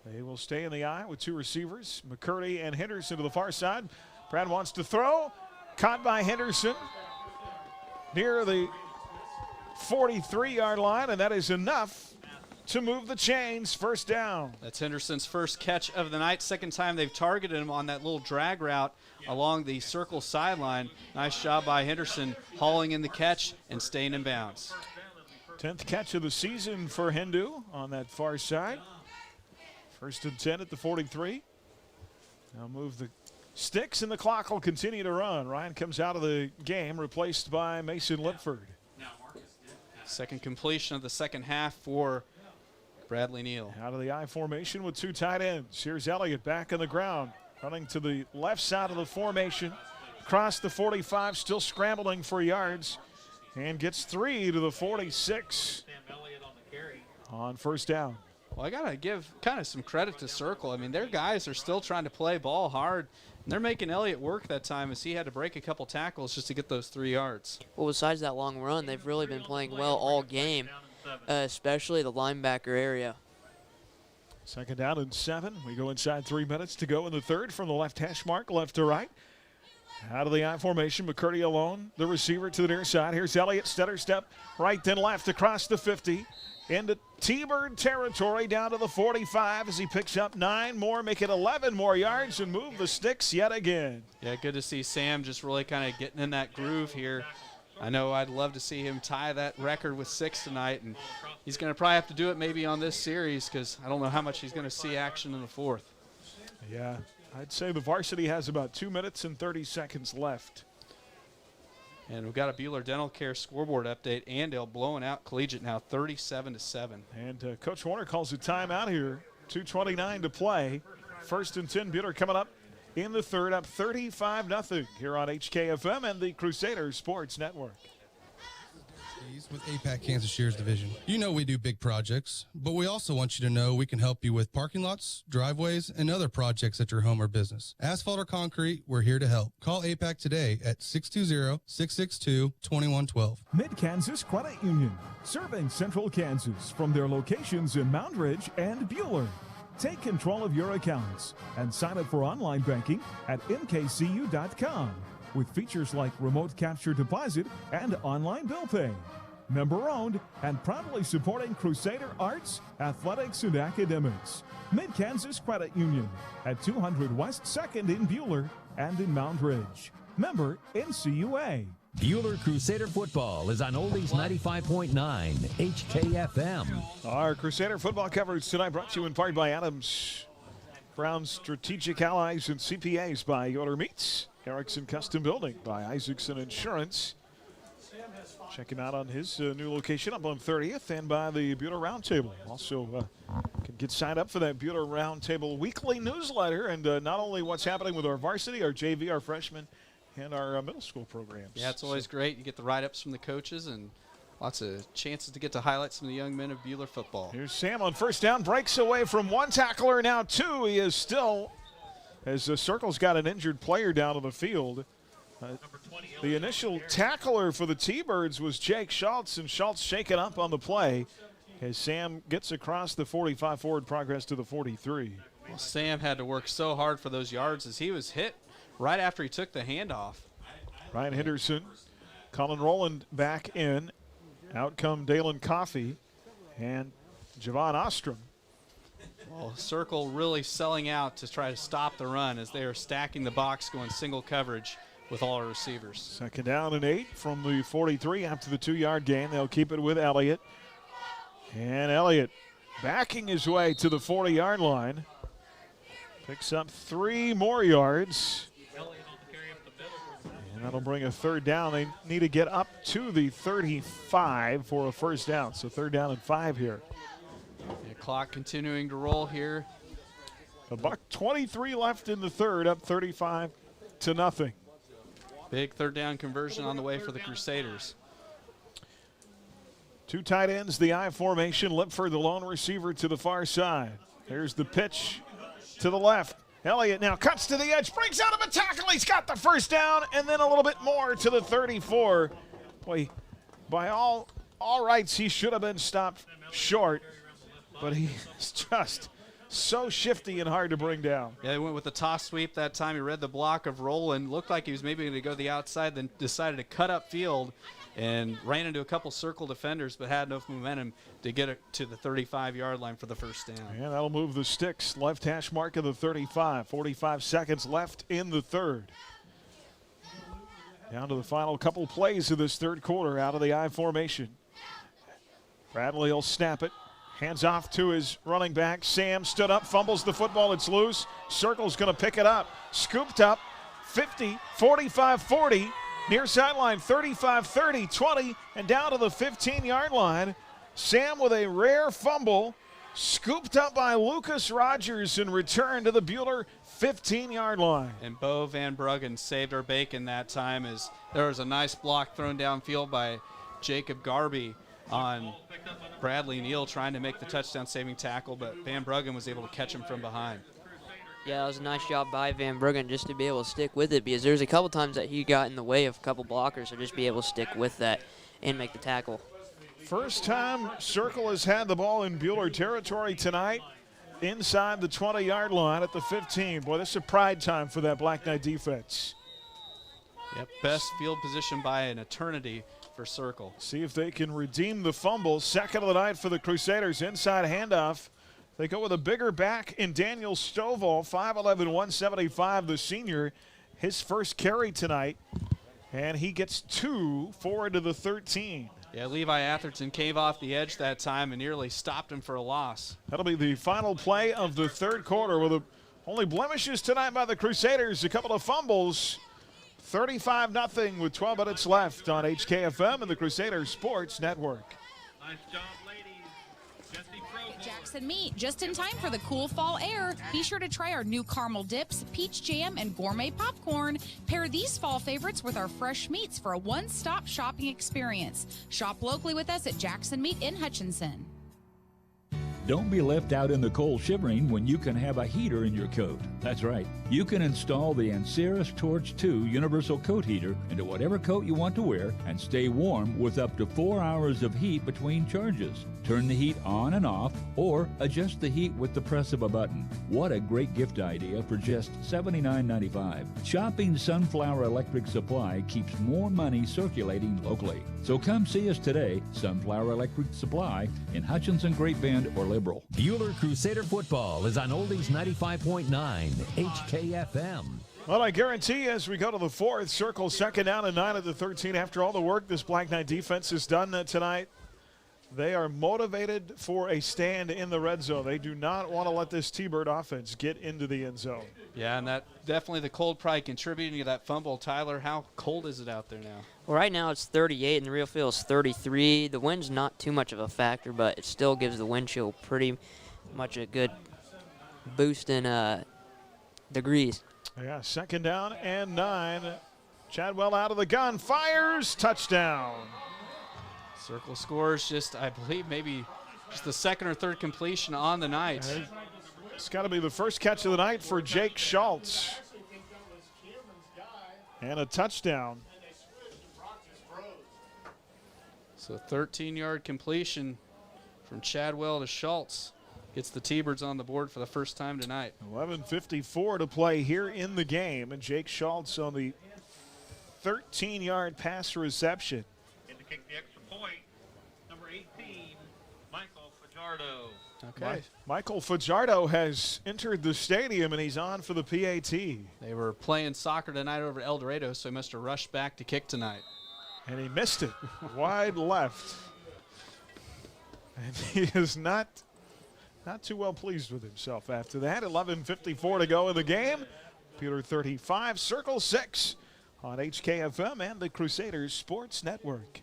They will stay in the eye with 2 receivers, McCurdy and Henderson to the far side. Brad wants to throw, caught by Henderson, near the 43-yard line, and that is enough to move the chains. First down. That's Henderson's first catch of the night. Second time they've targeted him on that little drag route along the circle sideline. Nice job by Henderson hauling in the catch and staying in bounds. 10th catch of the season for Hindu on that far side. First and 10 at the 43. Now move the sticks and the clock will continue to run. Ryan comes out of the game, replaced by Mason Lipford. Second completion of the second half for Bradley Neal. Out of the I formation with two tight ends. Here's Elliott back on the ground, running to the left side of the formation. Across the 45, still scrambling for yards, and gets 3 to the 46 on first down. Well, I got to give kind of some credit to Circle. I mean, their guys are still trying to play ball hard, and they're making Elliott work that time as he had to break a couple tackles just to get those 3 yards. Well, besides that long run, they've really been playing well all game, especially the linebacker area. Second down and 7. We go inside 3 minutes to go in the third from the left hash mark, left to right. Out of the I formation, McCurdy alone, the receiver to the near side. Here's Elliott, stutter step, right then left across the 50. Into T-Bird territory down to the 45 as he picks up 9 more, make it 11 more yards and move the sticks yet again. Yeah, good to see Sam just really kind of getting in that groove here. I know I'd love to see him tie that record with 6 tonight, and he's going to probably have to do it maybe on this series because I don't know how much he's going to see action in the fourth. Yeah, I'd say the Varsity has about 2 minutes and 30 seconds left. And we've got a Bueller Dental Care scoreboard update. Andale blowing out Collegiate now 37-7. And Coach Warner calls a timeout here. 2:29 to play. First and 10, Bueller coming up in the third, up 35-0 here on HKFM and the Crusader Sports Network. With APAC Kansas Shares Division. You know we do big projects, but we also want you to know we can help you with parking lots, driveways, and other projects at your home or business. Asphalt or concrete, we're here to help. Call APAC today at 620-662-2112. Mid-Kansas Credit Union, serving Central Kansas from their locations in Mound Ridge and Bueller. Take control of your accounts and sign up for online banking at mkcu.com with features like remote capture deposit and online bill pay. Member owned and proudly supporting Crusader arts, athletics, and academics. Mid-Kansas Credit Union at 200 West 2nd in Bueller and in Mound Ridge. Member NCUA. Bueller Crusader football is on Oldies 95.9 HKFM. Our Crusader football coverage tonight brought to you in part by Adams Brown Strategic Allies and CPAs, by Yoder Meats, Erickson Custom Building, by Isaacson Insurance. Check him out on his new location up on 30th, and by the Bueller Roundtable. Also can get signed up for that Bueller Roundtable weekly newsletter, and not only what's happening with our varsity, our JV, our freshmen, and our middle school programs. Yeah, it's always great. You get the write-ups from the coaches and lots of chances to get to highlight some of the young men of Bueller football. Here's Sam on first down, breaks away from one tackler, now 2. He is still, as the Circle's got an injured player down on the field. The initial tackler for the T-Birds was Jake Schultz, and Schultz shaken up on the play as Sam gets across the 45, forward progress to the 43. Well, Sam had to work so hard for those yards as he was hit right after he took the handoff. Ryan Henderson, Colin Rowland back in. Out come Dalen Coffey and Javon Ostrom. Well, Circle really selling out to try to stop the run as they are stacking the box, going single coverage with all our receivers. Second down and 8 from the 43 after the 2-yard gain. They'll keep it with Elliott. And Elliott backing his way to the 40-yard line. Picks up 3 more yards. And that'll bring a third down. They need to get up to the 35 for a first down. So third down and 5 here. The clock continuing to roll here. $1:23 left in the third, up 35-0. Big third down conversion on the way for the Crusaders. 2 tight ends, the I formation. Lipford, the lone receiver, to the far side. There's the pitch to the left. Elliott now cuts to the edge, breaks out of a tackle. He's got the first down, and then a little bit more to the 34. Boy, by all rights, he should have been stopped short, but he's just so shifty and hard to bring down. Yeah, he went with the toss sweep that time. He read the block of Rowland. Looked like he was maybe going to go to the outside, then decided to cut up field and ran into a couple circle defenders, but had enough momentum to get it to the 35-yard line for the first down. And that'll move the sticks. Left hash mark of the 35. 45 seconds left in the third. Down to the final couple plays of this third quarter out of the I formation. Bradley will snap it. Hands off to his running back. Sam stood up, fumbles the football. It's loose. Circle's going to pick it up. Scooped up. 50, 45, 40. Near sideline, 35, 30, 20, and down to the 15-yard line. Sam with a rare fumble. Scooped up by Lucas Rogers and returned to the Buhler 15-yard line. And Bo Van Bruggen saved our bacon that time as there was a nice block thrown downfield by Jacob Garby on Bradley Neal trying to make the touchdown-saving tackle, but Van Bruggen was able to catch him from behind. Yeah, it was a nice job by Van Bruggen just to be able to stick with it, because there's a couple times that he got in the way of a couple blockers, so just be able to stick with that and make the tackle. First time Circle has had the ball in Buhler territory tonight, inside the 20-yard line at the 15. Boy, this is a pride time for that Black Knight defense. Yep, best field position by an eternity for Circle. See if they can redeem the fumble. Second of the night for the Crusaders. Inside handoff. They go with a bigger back in Daniel Stovall, 5'11", 175, the senior. His first carry tonight, and he gets 2 forward to the 13. Yeah, Levi Atherton came off the edge that time and nearly stopped him for a loss. That'll be the final play of the third quarter with only blemishes tonight by the Crusaders. A couple of fumbles. 35-0 with 12 minutes left on HKFM and the Crusader Sports Network. Nice job, ladies. Jackson Meat, just in time for the cool fall air. Be sure to try our new caramel dips, peach jam, and gourmet popcorn. Pair these fall favorites with our fresh meats for a one-stop shopping experience. Shop locally with us at Jackson Meat in Hutchinson. Don't be left out in the cold shivering when you can have a heater in your coat. That's right. You can install the Anceris Torch 2 universal coat heater into whatever coat you want to wear and stay warm with up to 4 hours of heat between charges. Turn the heat on and off or adjust the heat with the press of a button. What a great gift idea for just $79.95. Shopping Sunflower Electric Supply keeps more money circulating locally. So come see us today, Sunflower Electric Supply in Hutchinson, Great Bend, or Liberal. Buhler Crusader football is on Oldies 95.9 HKFM. Well, I guarantee as we go to the fourth, Circle second down and 9 at the 13. After all the work this Black Knight defense has done tonight, they are motivated for a stand in the red zone. They do not want to let this T-Bird offense get into the end zone. Yeah, and that definitely the cold probably contributing to that fumble. Tyler, how cold is it out there now? Well, right now it's 38 and the real feel is 33. The wind's not too much of a factor, but it still gives the wind chill pretty much a good boost in degrees. Yeah, second down and 9. Chadwell out of the gun, fires, touchdown. Circle scores just, I believe, maybe just the second or third completion on the night. It's got to be the first catch of the night for Jake Schultz. And a touchdown. So 13-yard completion from Chadwell to Schultz. Gets the T-Birds on the board for the first time tonight. 11:54 to play here in the game. And Jake Schultz on the 13-yard pass reception. And to kick the extra point, number 18, Michael Fajardo. Okay. Michael Fajardo has entered the stadium, and he's on for the PAT. They were playing soccer tonight over at El Dorado, so he must have rushed back to kick tonight. And he missed it. Wide left. And he is not too well pleased with himself after that. 11:54 to go in the game. Buhler 35, Circle 6 on HKFM and the Crusaders Sports Network.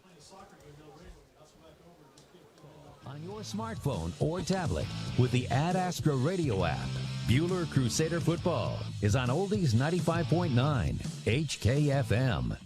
On your smartphone or tablet with the Ad Astra radio app, Buhler Crusader football is on Oldies 95.9 HKFM.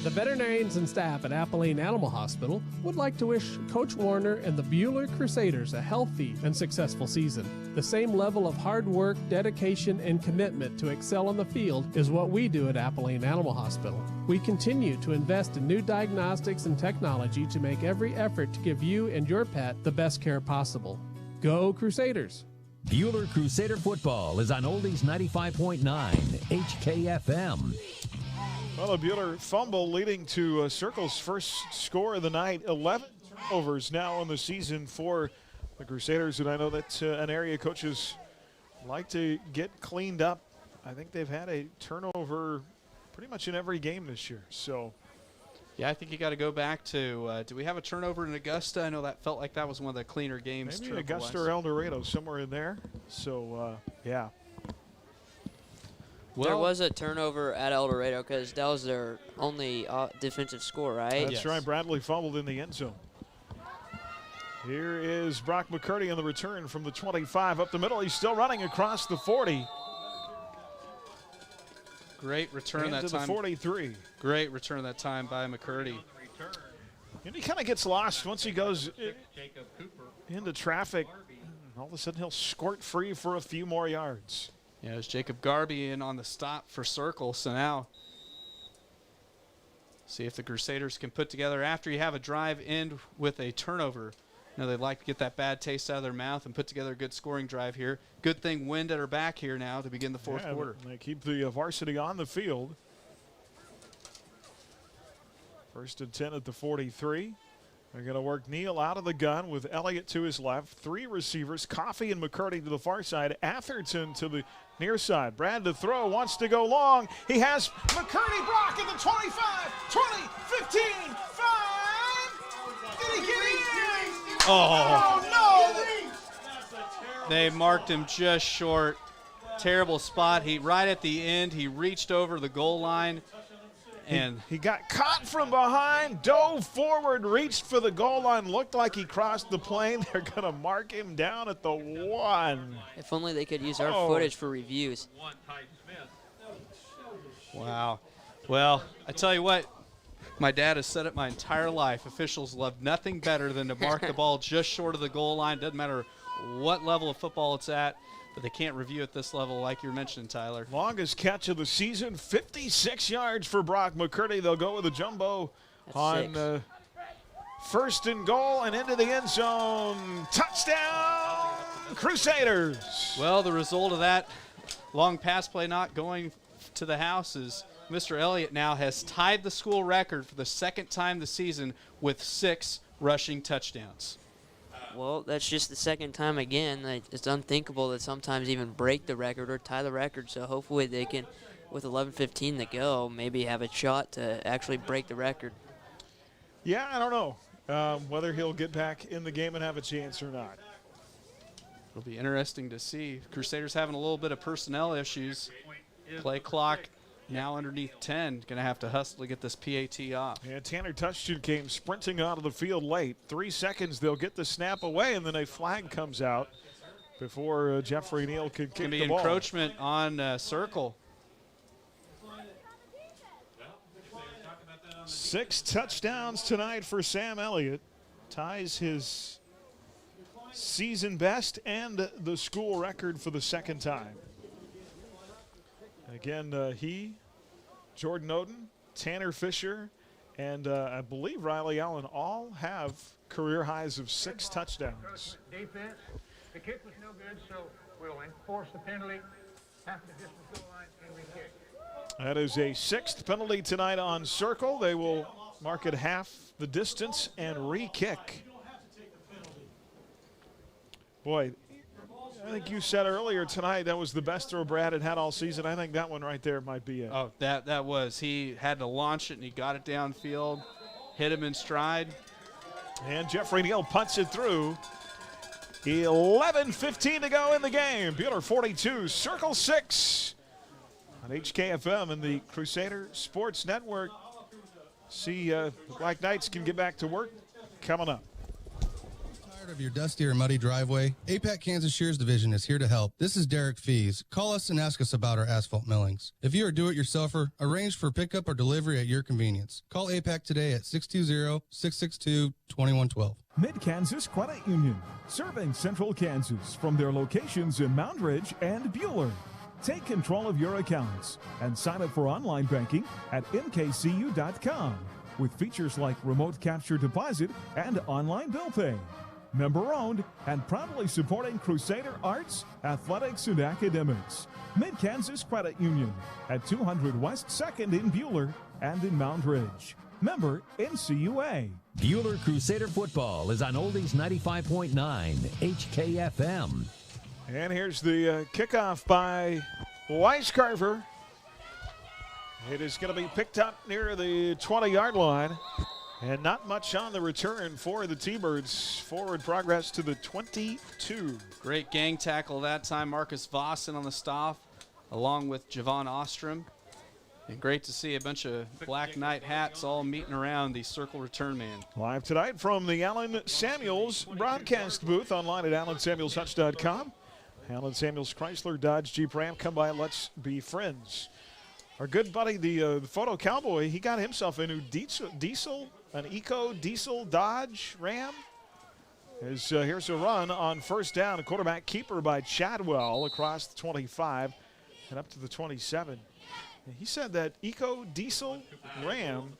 The veterinarians and staff at Abilene Animal Hospital would like to wish Coach Warner and the Buhler Crusaders a healthy and successful season. The same level of hard work, dedication, and commitment to excel on the field is what we do at Abilene Animal Hospital. We continue to invest in new diagnostics and technology to make every effort to give you and your pet the best care possible. Go Crusaders! Buhler Crusader football is on Oldies 95.9 HKFM. Well, a Bueller fumble leading to Circle's first score of the night. 11 turnovers now on the season for the Crusaders, and I know that's an area coaches like to get cleaned up. I think they've had a turnover pretty much in every game this year. So, yeah, I think you got to go back to, do we have a turnover in Augusta? I know that felt like that was one of the cleaner games. Maybe Augusta or El Dorado, somewhere in there. So, yeah. Well, there was a turnover at El Dorado because that was their only defensive score, right? That's right. Bradley fumbled in the end zone. Here is Brock McCurdy on the return from the 25 up the middle. He's still running across the 40. Great return that to time. The 43. Great return that time by McCurdy. And he kind of gets lost once he goes into traffic. All of a sudden, he'll squirt free for a few more yards. Yeah, it's Jacob Garby in on the stop for Circle. So now, see if the Crusaders can put together, after you have a drive, end with a turnover. You know, they'd like to get that bad taste out of their mouth and put together a good scoring drive here. Good thing wind at our back here now to begin the fourth quarter. They keep the Varsity on the field. 1st and 10 at the 43. They're going to work Neal out of the gun with Elliott to his left. 3 receivers, Coffey and McCurdy to the far side. Atherton to the near side. Brad to throw, wants to go long. He has McCurdy, Brock at the 25, 20, 15, 5. Did he get in? Oh, no! They marked him just short. Terrible spot. Right at the end, he reached over the goal line. And he got caught from behind, dove forward, reached for the goal line, looked like he crossed the plane. They're going to mark him down at the 1. If only they could use our footage for reviews. Wow. Well, I tell you what, my dad has said it my entire life. Officials love nothing better than to mark the ball just short of the goal line. Doesn't matter what level of football it's at. But they can't review at this level like you're mentioning, Tyler. Longest catch of the season, 56 yards for Brock McCurdy. They'll go with a jumbo on 1st and goal and into the end zone. Touchdown, Crusaders. Well, the result of that long pass play not going to the house is Mr. Elliott now has tied the school record for the 2nd time this season with 6 rushing touchdowns. Well, that's just the 2nd time again. It's unthinkable that sometimes even break the record or tie the record. So hopefully they can, with 11:15 to go, maybe have a shot to actually break the record. Yeah, I don't know whether he'll get back in the game and have a chance or not. It'll be interesting to see. Crusaders having a little bit of personnel issues. Play clock now underneath 10. Going to have to hustle to get this PAT off. And Tanner Touchton came sprinting out of the field late. 3 seconds, they'll get the snap away, and then a flag comes out before Jeffrey Neal can kick the ball. Encroachment on Circle. 6 touchdowns tonight for Sam Elliott. Ties his season best and the school record for the 2nd time. Again, he, Jordan Oden, Tanner Fisher, and I believe Riley Allen all have career highs of 6 touchdowns. Defense, the kick was no good, so we'll enforce the penalty, half the distance goal line, and we kick. That is a 6th penalty tonight on Circle. They will mark it half the distance and re-kick. Boy, I think you said earlier tonight that was the best throw Brad had all season. I think that one right there might be it. Oh, that was. He had to launch it, and he got it downfield, hit him in stride. And Jeffrey Neal punts it through. 11:15 to go in the game. Bueller 42, Circle 6 on HKFM and the Crusader Sports Network. See, the Black Knights can get back to work coming up. Of your dusty or muddy driveway, APAC Kansas Shears Division is here to help. This is Derek Fees. Call us and ask us about our asphalt millings. If you are a do-it-yourselfer, arrange for pickup or delivery at your convenience. Call APAC today at 620-662-2112. Mid-Kansas Credit Union, serving Central Kansas from their locations in Moundridge and Bueller. Take control of your accounts and sign up for online banking at mkcu.com with features like remote capture deposit and online bill pay. Member owned and proudly supporting Crusader arts, athletics, and academics. Mid-Kansas Credit Union at 200 West 2nd in Buhler and in Mount Ridge. Member NCUA. Buhler Crusader football is on Oldies 95.9 HKFM. And here's the kickoff by Weiscarver. It is going to be picked up near the 20-yard line. And not much on the return for the T-Birds. Forward progress to the 22. Great gang tackle that time. Marcus Vossen on the stop, along with Javon Ostrom. And great to see a bunch of Black Knight hats all meeting around the circle return man. Live tonight from the Allen Samuels broadcast booth online at allensamuelshutch.com. Allen Samuels Chrysler Dodge Jeep Ram. Come by, let's be friends. Our good buddy, the photo cowboy, he got himself a new an Eco Diesel Dodge Ram. Here's a run on first down. A quarterback keeper by Chadwell across the 25 and up to the 27. And he said that Eco Diesel Ram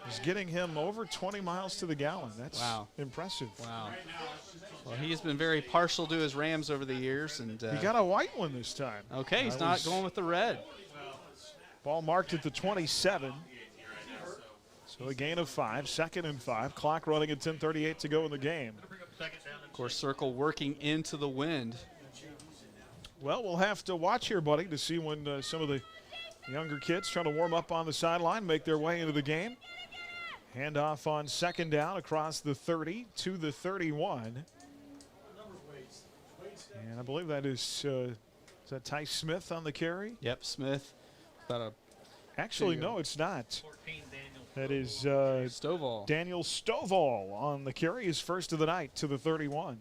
is getting him over 20 miles to the gallon. That's impressive. Wow. Well, he has been very partial to his Rams over the years. And he got a white one this time. Okay, he's not going with the red. Ball marked at the 27. So a gain of 5, 2nd and 5. Clock running at 10:38 to go in the game. Of course, circle working into the wind. Well, we'll have to watch here, buddy, to see when some of the younger kids trying to warm up on the sideline, make their way into the game. Handoff on 2nd down across the 30 to the 31. And I believe that is that Ty Smith on the carry? Yep, Smith. Actually, no, it's not. That is Stovall. Daniel Stovall on the carry, his first of the night to the 31.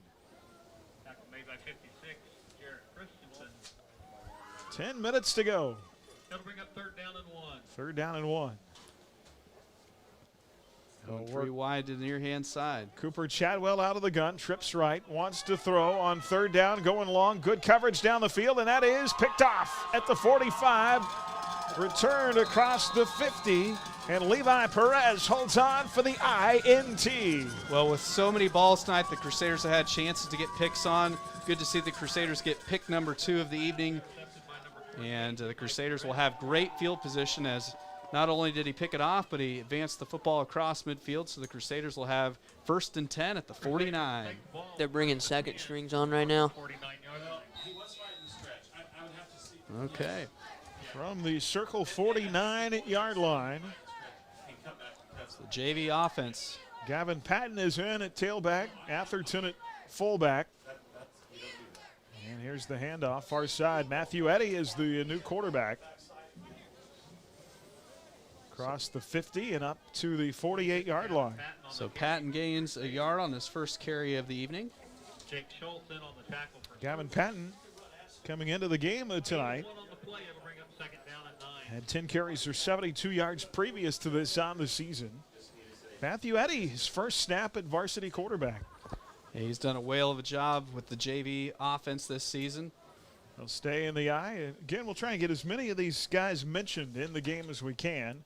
10 minutes to go. That'll bring up 3rd down and 1. 3rd down and 1. Three wide to the near-hand side. Cooper Chadwell out of the gun, trips right, wants to throw on 3rd down, going long, good coverage down the field, and that is picked off at the 45. Returned across the 50, and Levi Perez holds on for the INT. Well, with so many balls tonight, the Crusaders have had chances to get picks on. Good to see the Crusaders get pick number 2 of the evening. And the Crusaders will have great field position, as not only did he pick it off, but he advanced the football across midfield, so the Crusaders will have 1st and 10 at the 49. They're bringing second strings on right now. Okay. From the circle 49-yard line. That's the JV offense. Gavin Patton is in at tailback, Atherton at fullback. And here's the handoff, far side. Matthew Eddy is the new quarterback. Across the 50 and up to the 48-yard line. So Patton gains a yard on his first carry of the evening. Jake Schultz in on the tackle for Gavin Patton coming into the game tonight. Had 10 carries or 72 yards previous to this on the season. Matthew Eddy, his first snap at varsity quarterback. Yeah, he's done a whale of a job with the JV offense this season. He'll stay in the eye. Again, we'll try and get as many of these guys mentioned in the game as we can.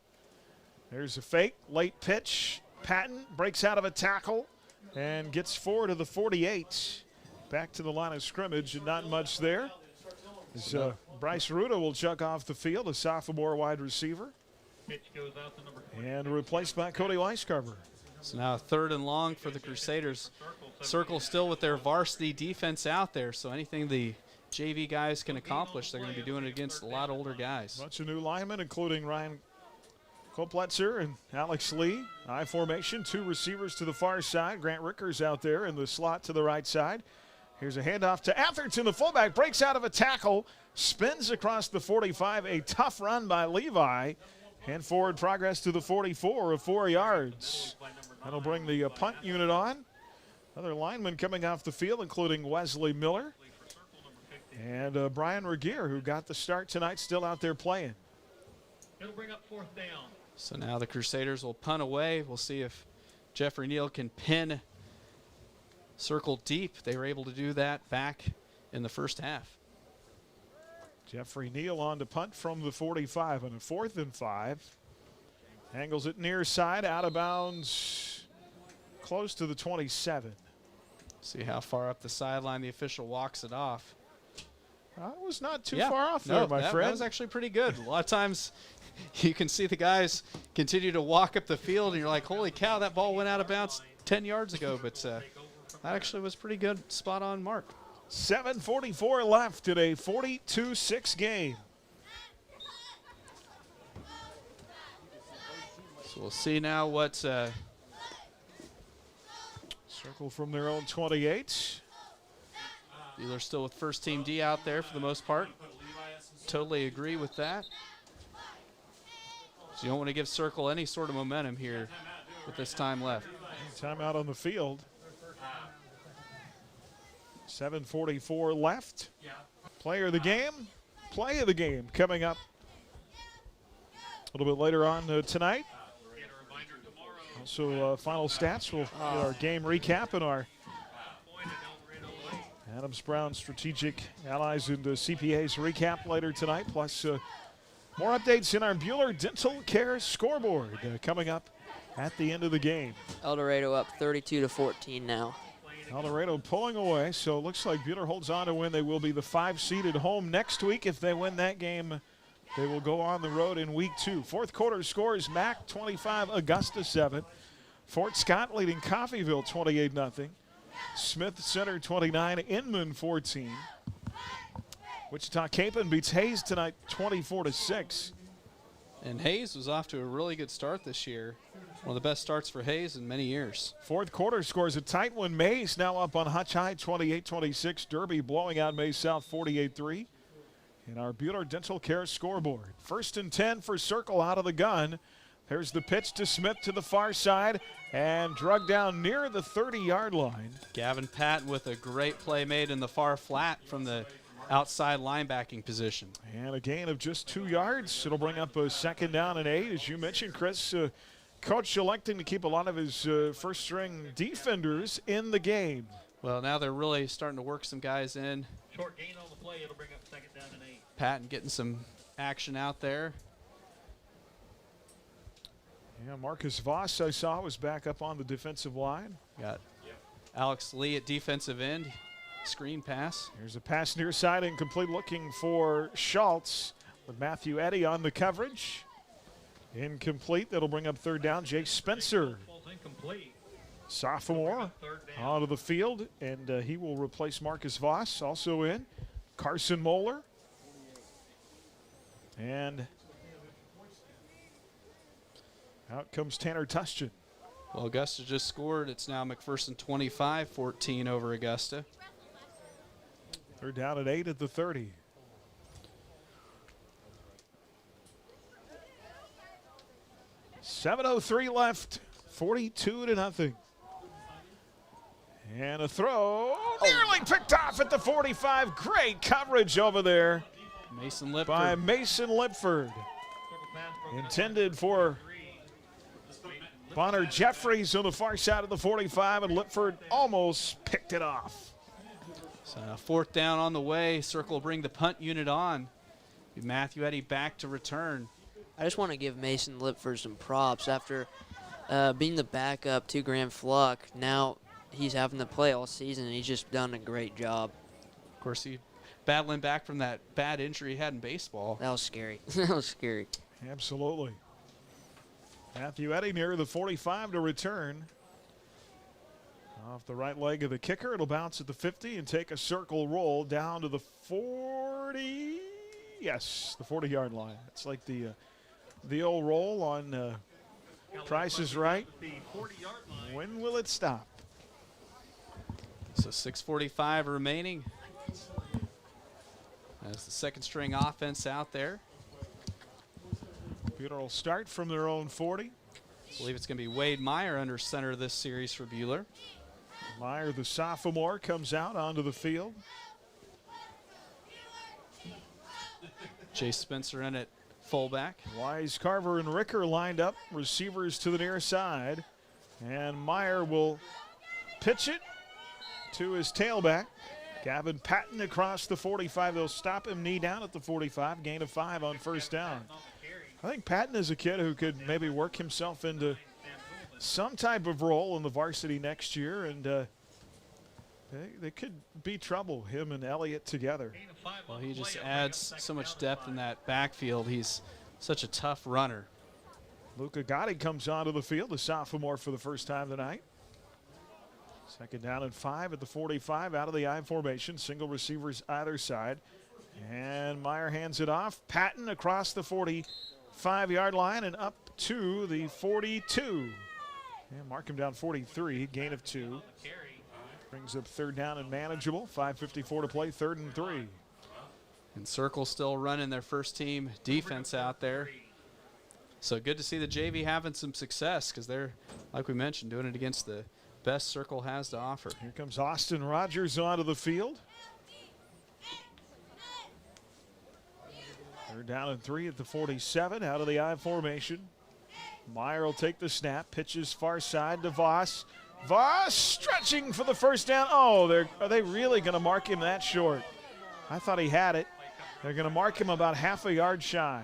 There's a fake, late pitch. Patton breaks out of a tackle and gets forward to the 48. Back to the line of scrimmage, and not much there. As, Bryce Ruda will chuck off the field, a sophomore wide receiver. Pitch goes out to number 20. And replaced by Cody Weiscarver. So now 3rd and long for the Crusaders. Circle still with their varsity defense out there, so anything the JV guys can accomplish, they're going to be doing it against a lot of older guys. Bunch of new linemen, including Ryan Kopletzer and Alex Lee. I formation, 2 receivers to the far side. Grant Rickers out there in the slot to the right side. Here's a handoff to Atherton, the fullback, breaks out of a tackle, spins across the 45. A tough run by Levi, and forward progress to the 44 of 4 yards. That'll bring the punt unit on. Other linemen coming off the field, including Wesley Miller and Brian Regier, who got the start tonight, still out there playing. It'll bring up 4th down. So now the Crusaders will punt away. We'll see if Jeffrey Neal can pin circle deep. They were able to do that back in the first half. Jeffrey Neal on to punt from the 45 on a 4th and 5. Angles it near side, out of bounds, close to the 27. See how far up the sideline the official walks it off. I was not too far off there, my friend. That was actually pretty good. A lot of times you can see the guys continue to walk up the field, and you're like, holy cow, that ball went out of bounds 10 yards ago. But that actually was pretty good. Spot on mark. 7:44 left in a 42-6 game. So we'll see now what... Circle from their own 28. Bueller still with first team D out there for the most part. Totally agree with that. So you don't want to give Circle any sort of momentum here with this time left. Timeout on the field. 7:44 left. Player of the game, play of the game coming up a little bit later on tonight. Also, final stats. We'll get our game recap and our Adams Brown Strategic Allies and CPAs recap later tonight, plus more updates in our Bueller Dental Care scoreboard coming up at the end of the game. El Dorado up 32-14 now. El Dorado pulling away, so it looks like Bueller holds on to win. They will be the 5-seeded home next week. If they win that game, they will go on the road in week 2. Fourth quarter scores: Mac 25, Augusta 7. Fort Scott leading Coffeyville 28-0. Smith Center 29, Inman 14. Wichita Capon beats Hayes tonight 24-6. And Hayes was off to a really good start this year. One of the best starts for Hayes in many years. Fourth quarter scores a tight one. Mays now up on Hutch High 28-26. Derby blowing out Mays South 48-3. In our Bueller Dental Care scoreboard. 1st and 10 for Circle out of the gun. There's the pitch to Smith to the far side and drug down near the 30-yard line. Gavin Patton with a great play made in the far flat from the outside linebacking position. And a gain of just 2 yards. It'll bring up a 2nd down and 8. As you mentioned, Chris, coach electing to keep a lot of his first-string defenders in the game. Well, now they're really starting to work some guys in. Short gain on the play. It'll bring up 2nd down and 8. Patton getting some action out there. Yeah, Marcus Voss, I saw, was back up on the defensive line. Got Alex Lee at defensive end. Screen pass. Here's a pass near side, incomplete, looking for Schultz with Matthew Eddy on the coverage. Incomplete. That'll bring up 3rd down. Jake Spencer, sophomore, onto the field, and he will replace Marcus Voss. Also in Carson Moeller. And out comes Tanner Tustian. Well, Augusta just scored. It's now McPherson 25-14 over Augusta. 3rd down at 8 at the 30. .703 left, 42-0. And a throw, nearly picked off at the 45. Great coverage over there Mason Lipford. by Mason Lipford. Intended for Bonner Jeffries on the far side of the 45, and Lipford almost picked it off. So 4th down on the way. Circle will bring the punt unit on. Matthew Eddy back to return. I just want to give Mason Lipford some props. After being the backup to Graham Fluck, now he's having to play all season, and he's just done a great job. Of course, he battling back from that bad injury he had in baseball. That was scary. That was scary. Absolutely. Matthew Eddy near the 45 to return. Off the right leg of the kicker, it'll bounce at the 50 and take a circle roll down to the 40. Yes, the 40-yard line. It's like the old roll on Price is Right. When will it stop? So 6:45 remaining. That's the 2nd-string offense out there. Bueller will start from their own 40. I believe it's going to be Wade Meyer under center this series for Bueller. Meyer, the sophomore, comes out onto the field. Chase Spencer in at fullback. Wise, Carver, and Ricker lined up. Receivers to the near side. And Meyer will pitch it to his tailback. Gavin Patton across the 45. They'll stop him knee down at the 45. Gain of 5 on 1st down. I think Patton is a kid who could maybe work himself into some type of role in the varsity next year. And They could be trouble, him and Elliott together. Well, he just adds so much depth in that backfield. He's such a tough runner. Luca Gotti comes onto the field, a sophomore for the first time tonight. Second down and 5 at the 45, out of the I formation. Single receivers either side. And Meyer hands it off. Patton across the 45-yard line and up to the 42. And mark him down 43, gain of 2. Brings up third down and manageable. 5:54 to play, 3rd and 3. And Circle still running their first team defense out there. So good to see the JV having some success because they're, like we mentioned, doing it against the best Circle has to offer. Here comes Austin Rogers onto the field. Third down and 3 at the 47, out of the I formation. Meyer will take the snap, pitches far side to Voss. Voss stretching for the first down. Oh, are they really going to mark him that short? I thought he had it. They're going to mark him about half a yard shy.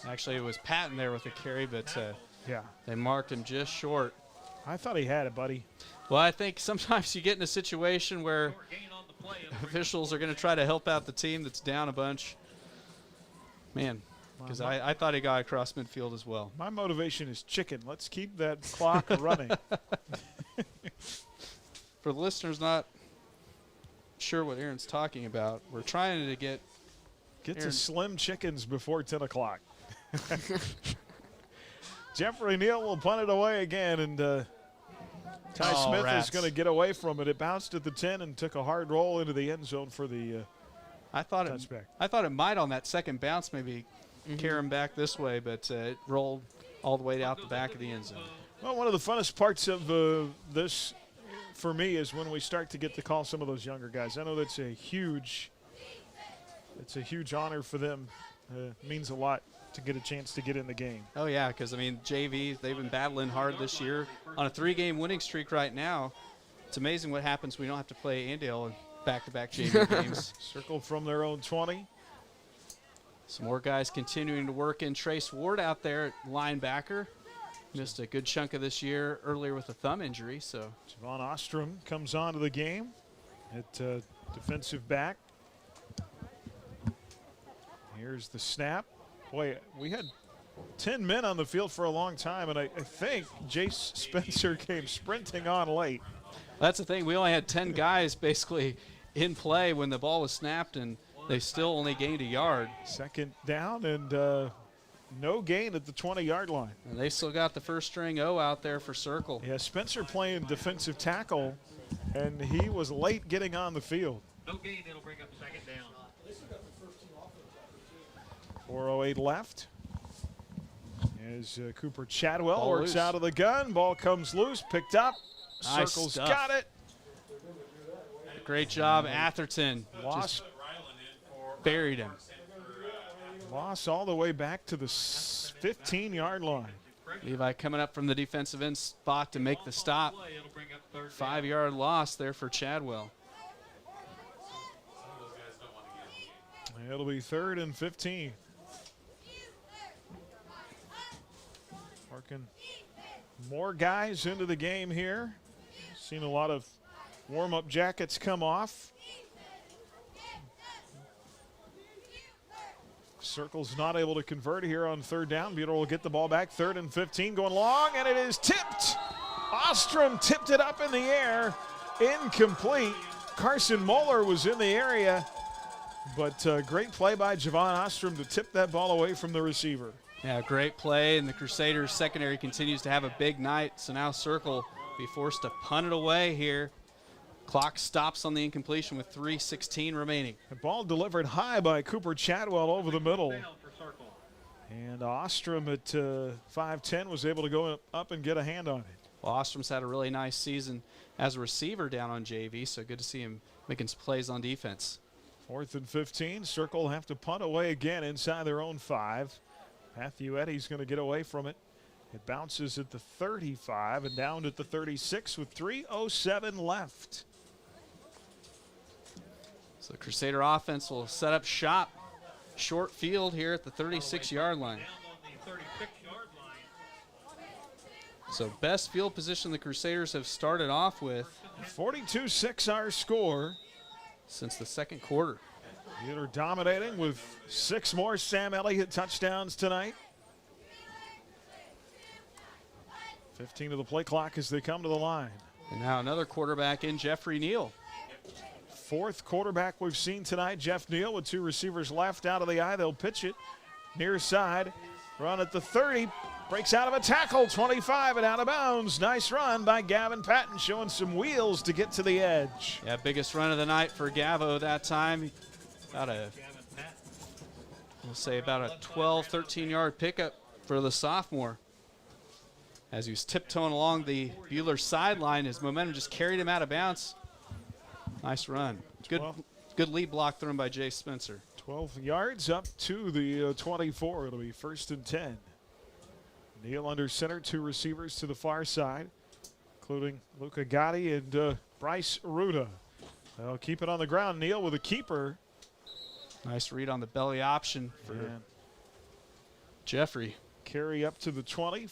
Actually, it was Patton there with the carry, but yeah, they marked him just short. I thought he had it, buddy. Well, I think sometimes you get in a situation where officials are going to try to help out the team that's down a bunch. Man, because I thought he got across midfield as well. My motivation is chicken. Let's keep that clock running. For the listeners not sure what Aaron's talking about, we're trying to get to slim chickens before 10 o'clock. Jeffrey Neal will punt it away again, and Ty Smith is going to get away from it. It bounced at the 10 and took a hard roll into the end zone for the touchback. I thought it might on that second bounce maybe carry him back this way, but it rolled all the way out the back of the end zone. Well, one of the funnest parts of this for me is when we start to get to call some of those younger guys. I know that's a huge honor for them. Means a lot to get a chance to get in the game. Oh, yeah, because, I mean, JV, they've been battling hard this year. On a 3-game winning streak right now, it's amazing what happens when we don't have to play Andale in back-to-back JV games. Circle from their own 20. Some more guys continuing to work in. Trace Ward out there at linebacker. Missed a good chunk of this year earlier with a thumb injury. So Javon Ostrom comes on to the game at defensive back. Here's the snap. Boy, we had 10 men on the field for a long time, and I think Jace Spencer came sprinting on late. That's the thing. We only had 10 guys basically in play when the ball was snapped, and they still only gained a yard. Second down and no gain at the 20-yard line. And they still got the first string O out there for Circle. Yeah, Spencer playing defensive tackle, and he was late getting on the field. No gain, it'll bring up second down. 4:08 left. As Cooper Chadwell Ball works loose. out of the gun. Ball comes loose, picked up. Nice Circle's stuff. got it. Great job, Atherton. Loss. Just buried him. Loss all the way back to the 15-yard line. Levi coming up from the defensive end spot to make the stop. 5-yard loss there for Chadwell. It'll be 3rd and 15. Working more guys into the game here. Seen a lot of warm-up jackets come off. Circle's not able to convert here on 3rd down. Bueller will get the ball back. 3rd and 15 going long, and it is tipped. Ostrom tipped it up in the air. Incomplete. Carson Moeller was in the area, but great play by Javon Ostrom to tip that ball away from the receiver. Yeah, great play, and the Crusaders secondary continues to have a big night, so now Circle be forced to punt it away here. Clock stops on the incompletion with 3:16 remaining. The ball delivered high by Cooper Chadwell over the middle. And Ostrom at 5'10" was able to go up and get a hand on it. Well, Ostrom's had a really nice season as a receiver down on JV, so good to see him making some plays on defense. 4th and 15. Circle have to punt away again inside their own 5. Matthew Eddy's going to get away from it. It bounces at the 35 and down at the 36 with 3:07 left. So the Crusader offense will set up shop. Short field here at the 36-yard line. So best field position the Crusaders have started off with 42-6 our score. Since the second quarter. Bueller dominating with 6 more Sam Elliott touchdowns tonight. 15 to the play clock as they come to the line. And now another quarterback in Jeffrey Neal. 4th quarterback we've seen tonight, Jeff Neal, with 2 receivers left out of the eye. They'll pitch it near side. Run at the 30. Breaks out of a tackle, 25 and out of bounds. Nice run by Gavin Patton, showing some wheels to get to the edge. Yeah, biggest run of the night for Gavo that time. We'll say about a 12, 13-yard pickup for the sophomore. As he was tiptoeing along the Bueller sideline, his momentum just carried him out of bounds. Nice run. Good lead block thrown by Jay Spencer. 12 yards up to the 24. It'll be 1st and 10. Neal under center, 2 receivers to the far side, including Luca Gotti and Bryce Ruda. They'll keep it on the ground. Neal with a keeper. Nice read on the belly option for Jeffrey. Carry up to the 20. A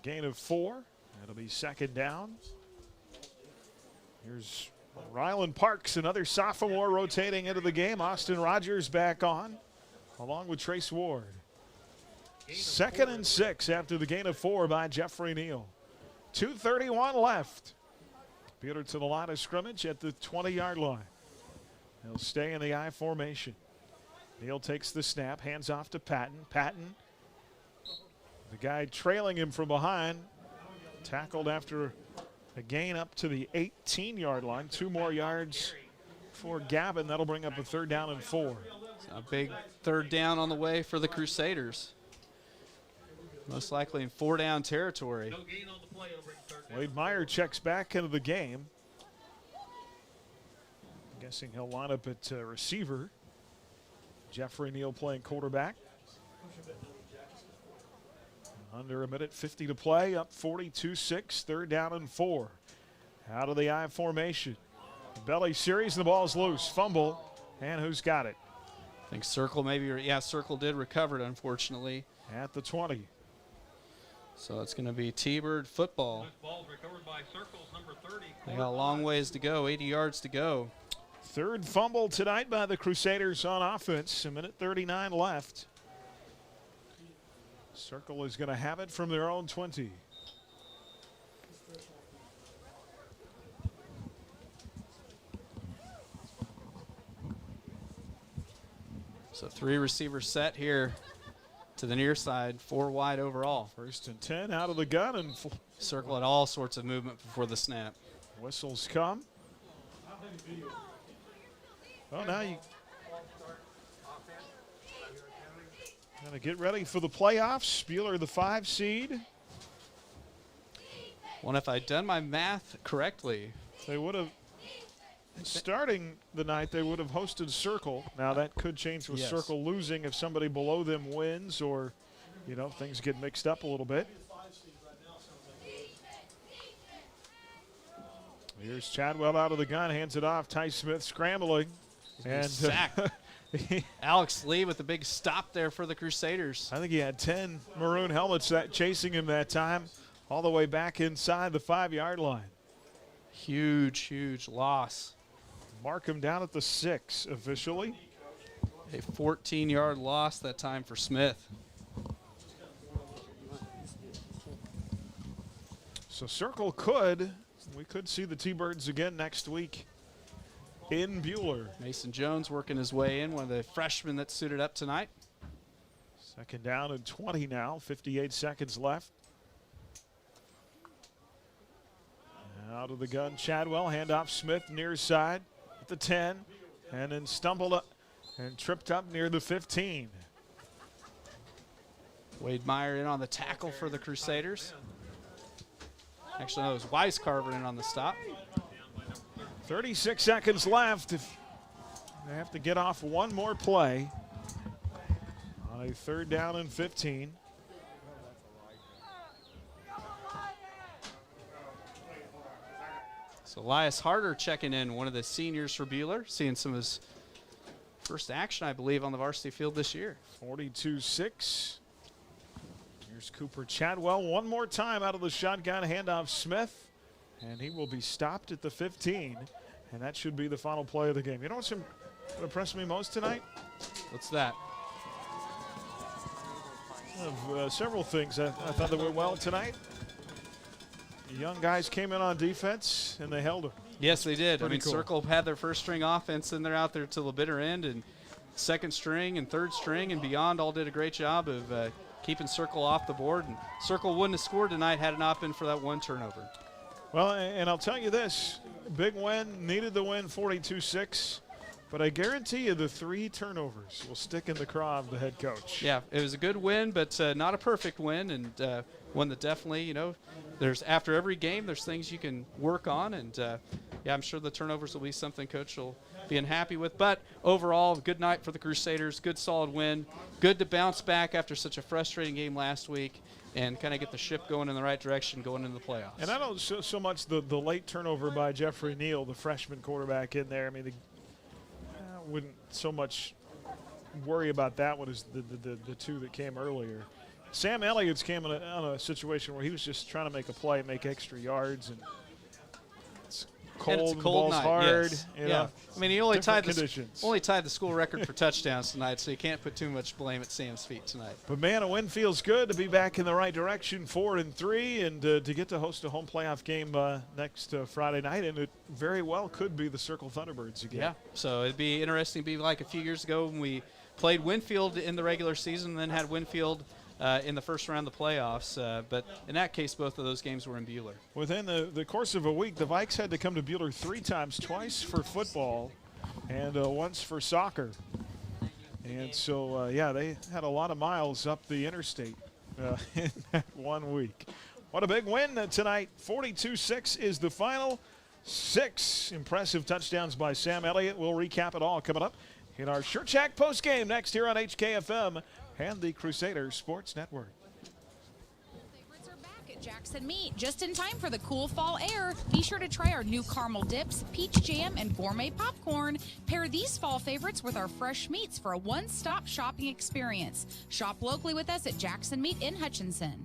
gain of 4. That'll be 2nd down. Here's Ryland Parks, another sophomore rotating into the game. Austin Rogers back on, along with Trace Ward. 2nd and 6 after the gain of 4 by Jeffrey Neal. 2:31 left. Bueller to the line of scrimmage at the 20-yard line. He'll stay in the I formation. Neal takes the snap, hands off to Patton. Patton, the guy trailing him from behind, tackled after a gain up to the 18-yard line. 2 more yards for Gavin. That'll bring up a 3rd down and 4. A big 3rd down on the way for the Crusaders. Most likely in 4-down territory. Wade Meyer checks back into the game. I'm guessing he'll line up at receiver. Jeffrey Neal playing quarterback. Under a minute 50 to play, up 42-6, 3rd down and 4. Out of the I formation. Belly series, and the ball's loose. Fumble, and who's got it? I think Circle Circle did recover it, unfortunately. At the 20. So it's going to be T-Bird football. They got a long ways to go, 80 yards to go. 3rd fumble tonight by the Crusaders on offense. A minute 39 left. Circle is going to have it from their own 20. So 3 receivers set here to the near side, 4 wide overall. 1st and 10 out of the gun, and Circle had all sorts of movement before the snap. Whistles come. Well, now you gotta get ready for the playoffs. Bueller, the 5 seed. Well, if I'd done my math correctly, they would have, starting the night, they would have hosted Circle. Now that could change with Circle losing if somebody below them wins, or, you know, things get mixed up a little bit. Here's Chadwell out of the gun, hands it off. Ty Smith scrambling. And sack. Alex Lee with the big stop there for the Crusaders. I think he had 10 maroon helmets chasing him that time, all the way back inside the 5-yard line. Huge, huge loss. Mark him down at the 6 officially. A 14-yard loss that time for Smith. So Circle we could see the T-Birds again next week in Bueller. Mason Jones working his way in, one of the freshmen that suited up tonight. 2nd down and 20 now, 58 seconds left. Out of the gun, Chadwell, handoff Smith near side at the 10, and then stumbled up and tripped up near the 15. Wade Meyer in on the tackle for the Crusaders. Actually, no, it was Weiscarver in on the stop. 36 seconds left. They have to get off one more play on a 3rd down and 15. So Elias Harder checking in, one of the seniors for Bueller, seeing some of his first action, I believe, on the varsity field this year. 42-6. Here's Cooper Chadwell one more time out of the shotgun, handoff Smith. and he will be stopped at the 15, and that should be the final play of the game. You know what impressed me most tonight? What's that? Several things I thought that went well tonight. The young guys came in on defense, and they held them. Yes, they did. Pretty cool. Circle had their first string offense, and they're out there till the bitter end, and second string and third string and beyond all did a great job of keeping Circle off the board. And Circle wouldn't have scored tonight had it not been for that one turnover. Well, and I'll tell you this, big win, needed the win 42-6, but I guarantee you the 3 turnovers will stick in the craw of the head coach. Yeah, it was a good win, but not a perfect win, and one that definitely, there's after every game there's things you can work on, and I'm sure the turnovers will be something Coach will be unhappy with. But overall, good night for the Crusaders, good solid win, good to bounce back after such a frustrating game last week and kind of get the ship going in the right direction going into the playoffs. And I don't so much the late turnover by Jeffrey Neal, the freshman quarterback in there. I mean, I wouldn't so much worry about that one as the 2 that came earlier. Sam Elliott's came on a situation where he was just trying to make a play, make extra yards, and it's cold, and it's a cold the ball's night, hard. yes. You know, I mean, he only tied the school record for touchdowns tonight, so you can't put too much blame at Sam's feet tonight. But man, a win feels good to be back in the right direction, 4-3, and to get to host a home playoff game next Friday night, and it very well could be the Circle Thunderbirds again. Yeah, so it'd be interesting to be like a few years ago when we played Winfield in the regular season and then had Winfield in the first round of the playoffs, but in that case, both of those games were in Buhler. Within the course of a week, the Vikes had to come to Buhler 3 times, twice for football and once for soccer. And so, they had a lot of miles up the interstate in that 1 week. What a big win tonight. 42-6 is the final. 6 impressive touchdowns by Sam Elliott. We'll recap it all coming up in our Shirt Shack postgame next here on HKFM and the Crusader Sports Network. Favorites are back at Jackson Meat, just in time for the cool fall air. Be sure to try our new caramel dips, peach jam, and gourmet popcorn. Pair these fall favorites with our fresh meats for a one-stop shopping experience. Shop locally with us at Jackson Meat in Hutchinson.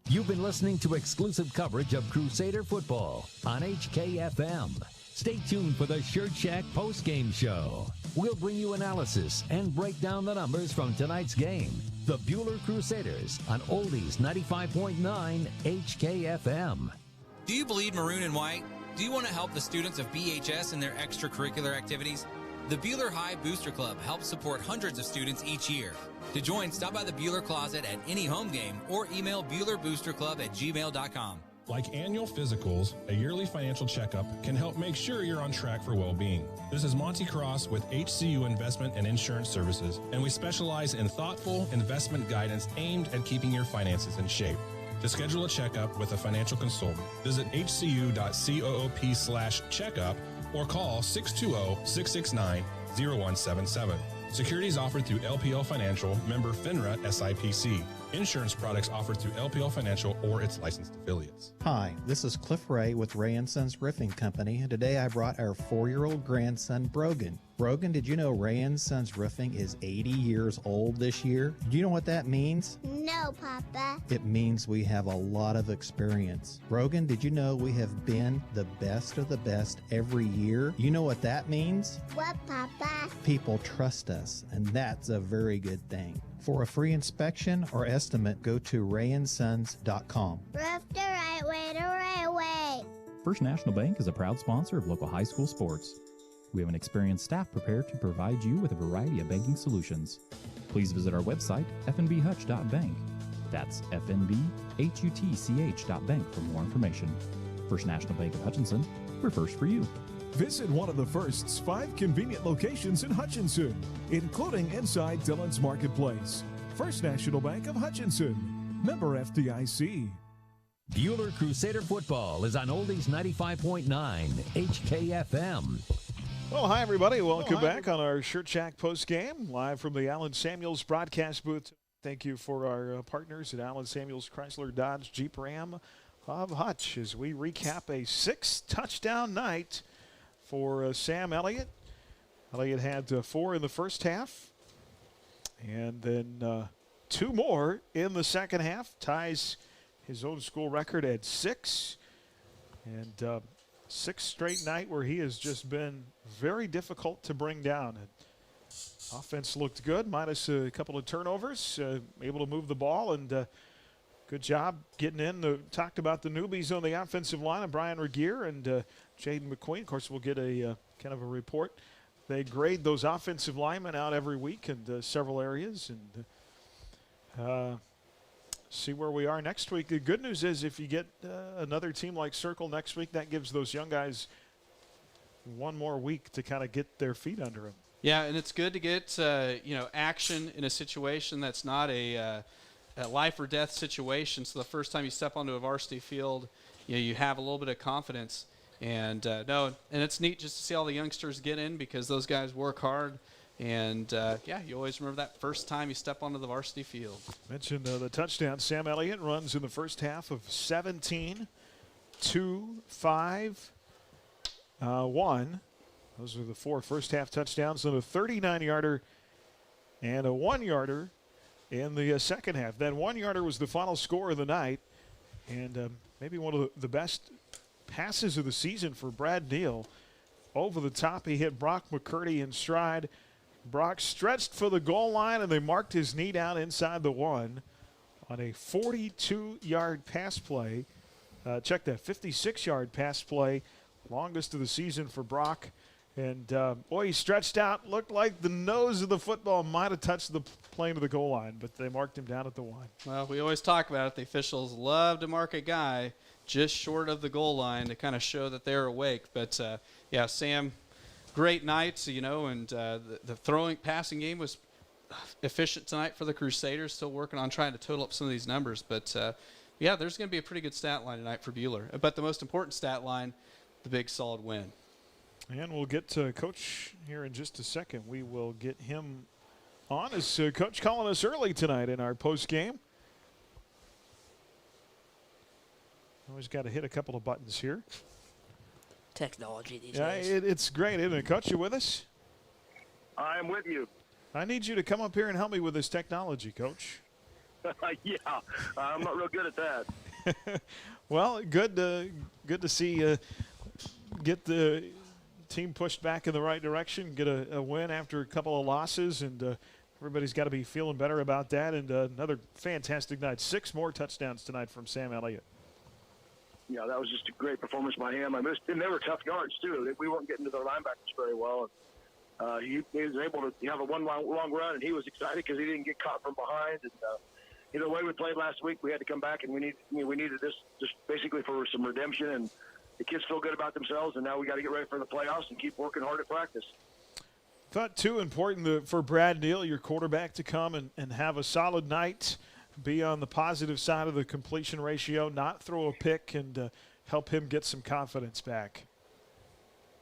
You've been listening to exclusive coverage of Crusader football on HKFM. Stay tuned for the Shirt Shack postgame show. We'll bring you analysis and break down the numbers from tonight's game. The Buhler Crusaders on Oldies 95.9 HKFM. Do you bleed maroon and white? Do you want to help the students of BHS in their extracurricular activities? The Buhler High Booster Club helps support hundreds of students each year. To join, stop by the Buhler Closet at any home game or email BuhlerBoosterClub@gmail.com. Like annual physicals, a yearly financial checkup can help make sure you're on track for well-being. This is Monty Cross with HCU Investment and Insurance Services, and we specialize in thoughtful investment guidance aimed at keeping your finances in shape. To schedule a checkup with a financial consultant, visit hcu.coop/checkup or call 620-669-0177. Securities offered through LPL Financial, member FINRA SIPC. Insurance products offered through LPL Financial or its licensed affiliates. Hi, this is Cliff Ray with Ray & Sons Roofing Company, and today I brought our 4-year-old grandson, Brogan. Brogan, did you know Ray & Sons Roofing is 80 years old this year? Do you know what that means? No, Papa. It means we have a lot of experience. Brogan, did you know we have been the best of the best every year? You know what that means? What, Papa? People trust us, and that's a very good thing. For a free inspection or estimate, go to rayandsons.com. Roof the right way, the right way. First National Bank is a proud sponsor of local high school sports. We have an experienced staff prepared to provide you with a variety of banking solutions. Please visit our website, fnbhutch.bank. That's fnbhutch.bank for more information. First National Bank of Hutchinson, we're first for you. Visit one of the First's 5 convenient locations in Hutchinson, including inside Dillon's Marketplace. First National Bank of Hutchinson, member FDIC. Buhler Crusader football is on Oldies 95.9 HKFM. Well, hi, everybody. Welcome back on our Shirt Shack postgame, live from the Allen Samuels broadcast booth. Thank you for our partners at Allen Samuels Chrysler Dodge Jeep Ram of Hutch as we recap a 6-touchdown night for Sam Elliott. Elliott had 4 in the first half, and then 2 more in the second half. Ties his own school record at 6. And sixth straight night where he has just been very difficult to bring down. And offense looked good, minus a couple of turnovers, able to move the ball, and good job getting in. Talked about the newbies on the offensive line, and Brian Regier and Jaden McQueen. Of course, we'll get a kind of a report. They grade those offensive linemen out every week in several areas, and see where we are next week. The good news is if you get another team like Circle next week, that gives those young guys one more week to kind of get their feet under them. Yeah, and it's good to get action in a situation that's not a life or death situation. So the first time you step onto a varsity field, you have a little bit of confidence. And and it's neat just to see all the youngsters get in because those guys work hard. And, you always remember that first time you step onto the varsity field. Mentioned the touchdown. Sam Elliott runs in the first half of 17, 2, 5, 1. Those are the 4 first-half touchdowns. Then a 39-yarder and a 1-yarder in the second half. That 1-yarder was the final score of the night. And maybe one of the best passes of the season for Brad Neal. Over the top, he hit Brock McCurdy in stride. Brock stretched for the goal line, and they marked his knee down inside the 1 on a 42-yard pass play. Check that, 56-yard pass play, longest of the season for Brock. And, he stretched out, looked like the nose of the football might have touched the plane of the goal line, but they marked him down at the 1. Well, we always talk about it. The officials love to mark a guy just short of the goal line to kind of show that they're awake. But, Sam, great night, and the passing game was efficient tonight for the Crusaders, still working on trying to total up some of these numbers. But, there's going to be a pretty good stat line tonight for Buhler. But the most important stat line, the big solid win. And we'll get to Coach here in just a second. We will get him on as Coach calling us early tonight in our post game. Always got to hit a couple of buttons here. Technology these days. days. It's great, isn't it? Coach, you with us? I am with you. I need you to come up here and help me with this technology, Coach. I'm not real good at that. Well, good to see get the team pushed back in the right direction, get a win after a couple of losses, and everybody's got to be feeling better about that. And another fantastic night. 6 more touchdowns tonight from Sam Elliott. Yeah, that was just a great performance by him. And they were tough yards, too. We weren't getting to their linebackers very well. He was able to have a one long run, and he was excited because he didn't get caught from behind. And the way we played last week, we had to come back, and we needed this just basically for some redemption. And the kids feel good about themselves, and now we got to get ready for the playoffs and keep working hard at practice. Thought, too, important for Brad Neal, your quarterback, to come and have a solid night, be on the positive side of the completion ratio, not throw a pick, and help him get some confidence back.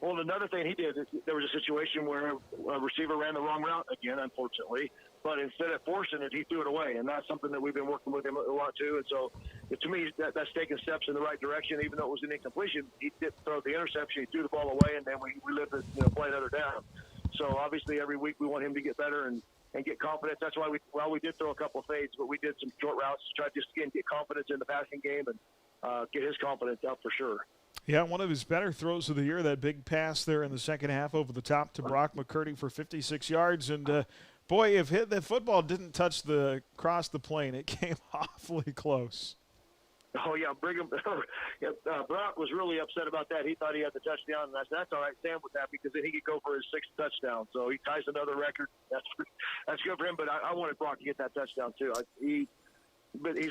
Well, another thing he did, there was a situation where a receiver ran the wrong route again, unfortunately. But instead of forcing it, he threw it away, and that's something that we've been working with him a lot too. And so, to me, that's taking steps in the right direction. Even though it was an incompletion, he didn't throw the interception. He threw the ball away, and then we lived to play another down. So obviously, every week we want him to get better and get confidence. That's why we did throw a couple of fades, but we did some short routes to try just again get confidence in the passing game and get his confidence up for sure. Yeah, one of his better throws of the year, that big pass there in the second half over the top to Brock McCurdy for 56 yards. And, boy, if the football didn't cross the plane, it came awfully close. Oh, yeah, Brock was really upset about that. He thought he had the touchdown, and that's all right. Sam was happy because then he could go for his 6th touchdown. So he ties another record. That's good for him, but I wanted Brock to get that touchdown too. He's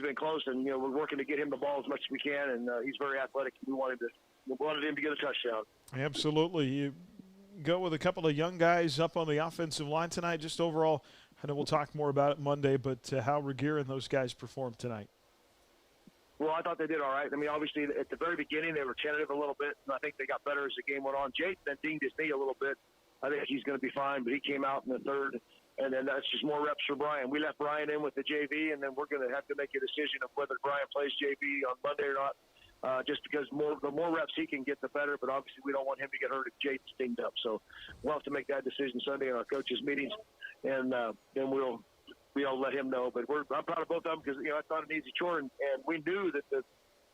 been close, and we're working to get him the ball as much as we can, and he's very athletic. We wanted him to get a touchdown. Absolutely. You go with a couple of young guys up on the offensive line tonight. Just overall, I know we'll talk more about it Monday, but how Regier and those guys performed tonight. Well, I thought they did all right. I mean, obviously, at the very beginning, they were tentative a little bit, and I think they got better as the game went on. Jake then dinged his knee a little bit. I think he's going to be fine, but he came out in the third, and then that's just more reps for Brian. We left Brian in with the JV, and then we're going to have to make a decision of whether Brian plays JV on Monday or not, just because the more reps he can get, the better, but obviously we don't want him to get hurt if Jake's dinged up. So we'll have to make that decision Sunday in our coaches' meetings, and then we'll let him know. But I'm proud of both of them because, it's not an easy chore, and we knew that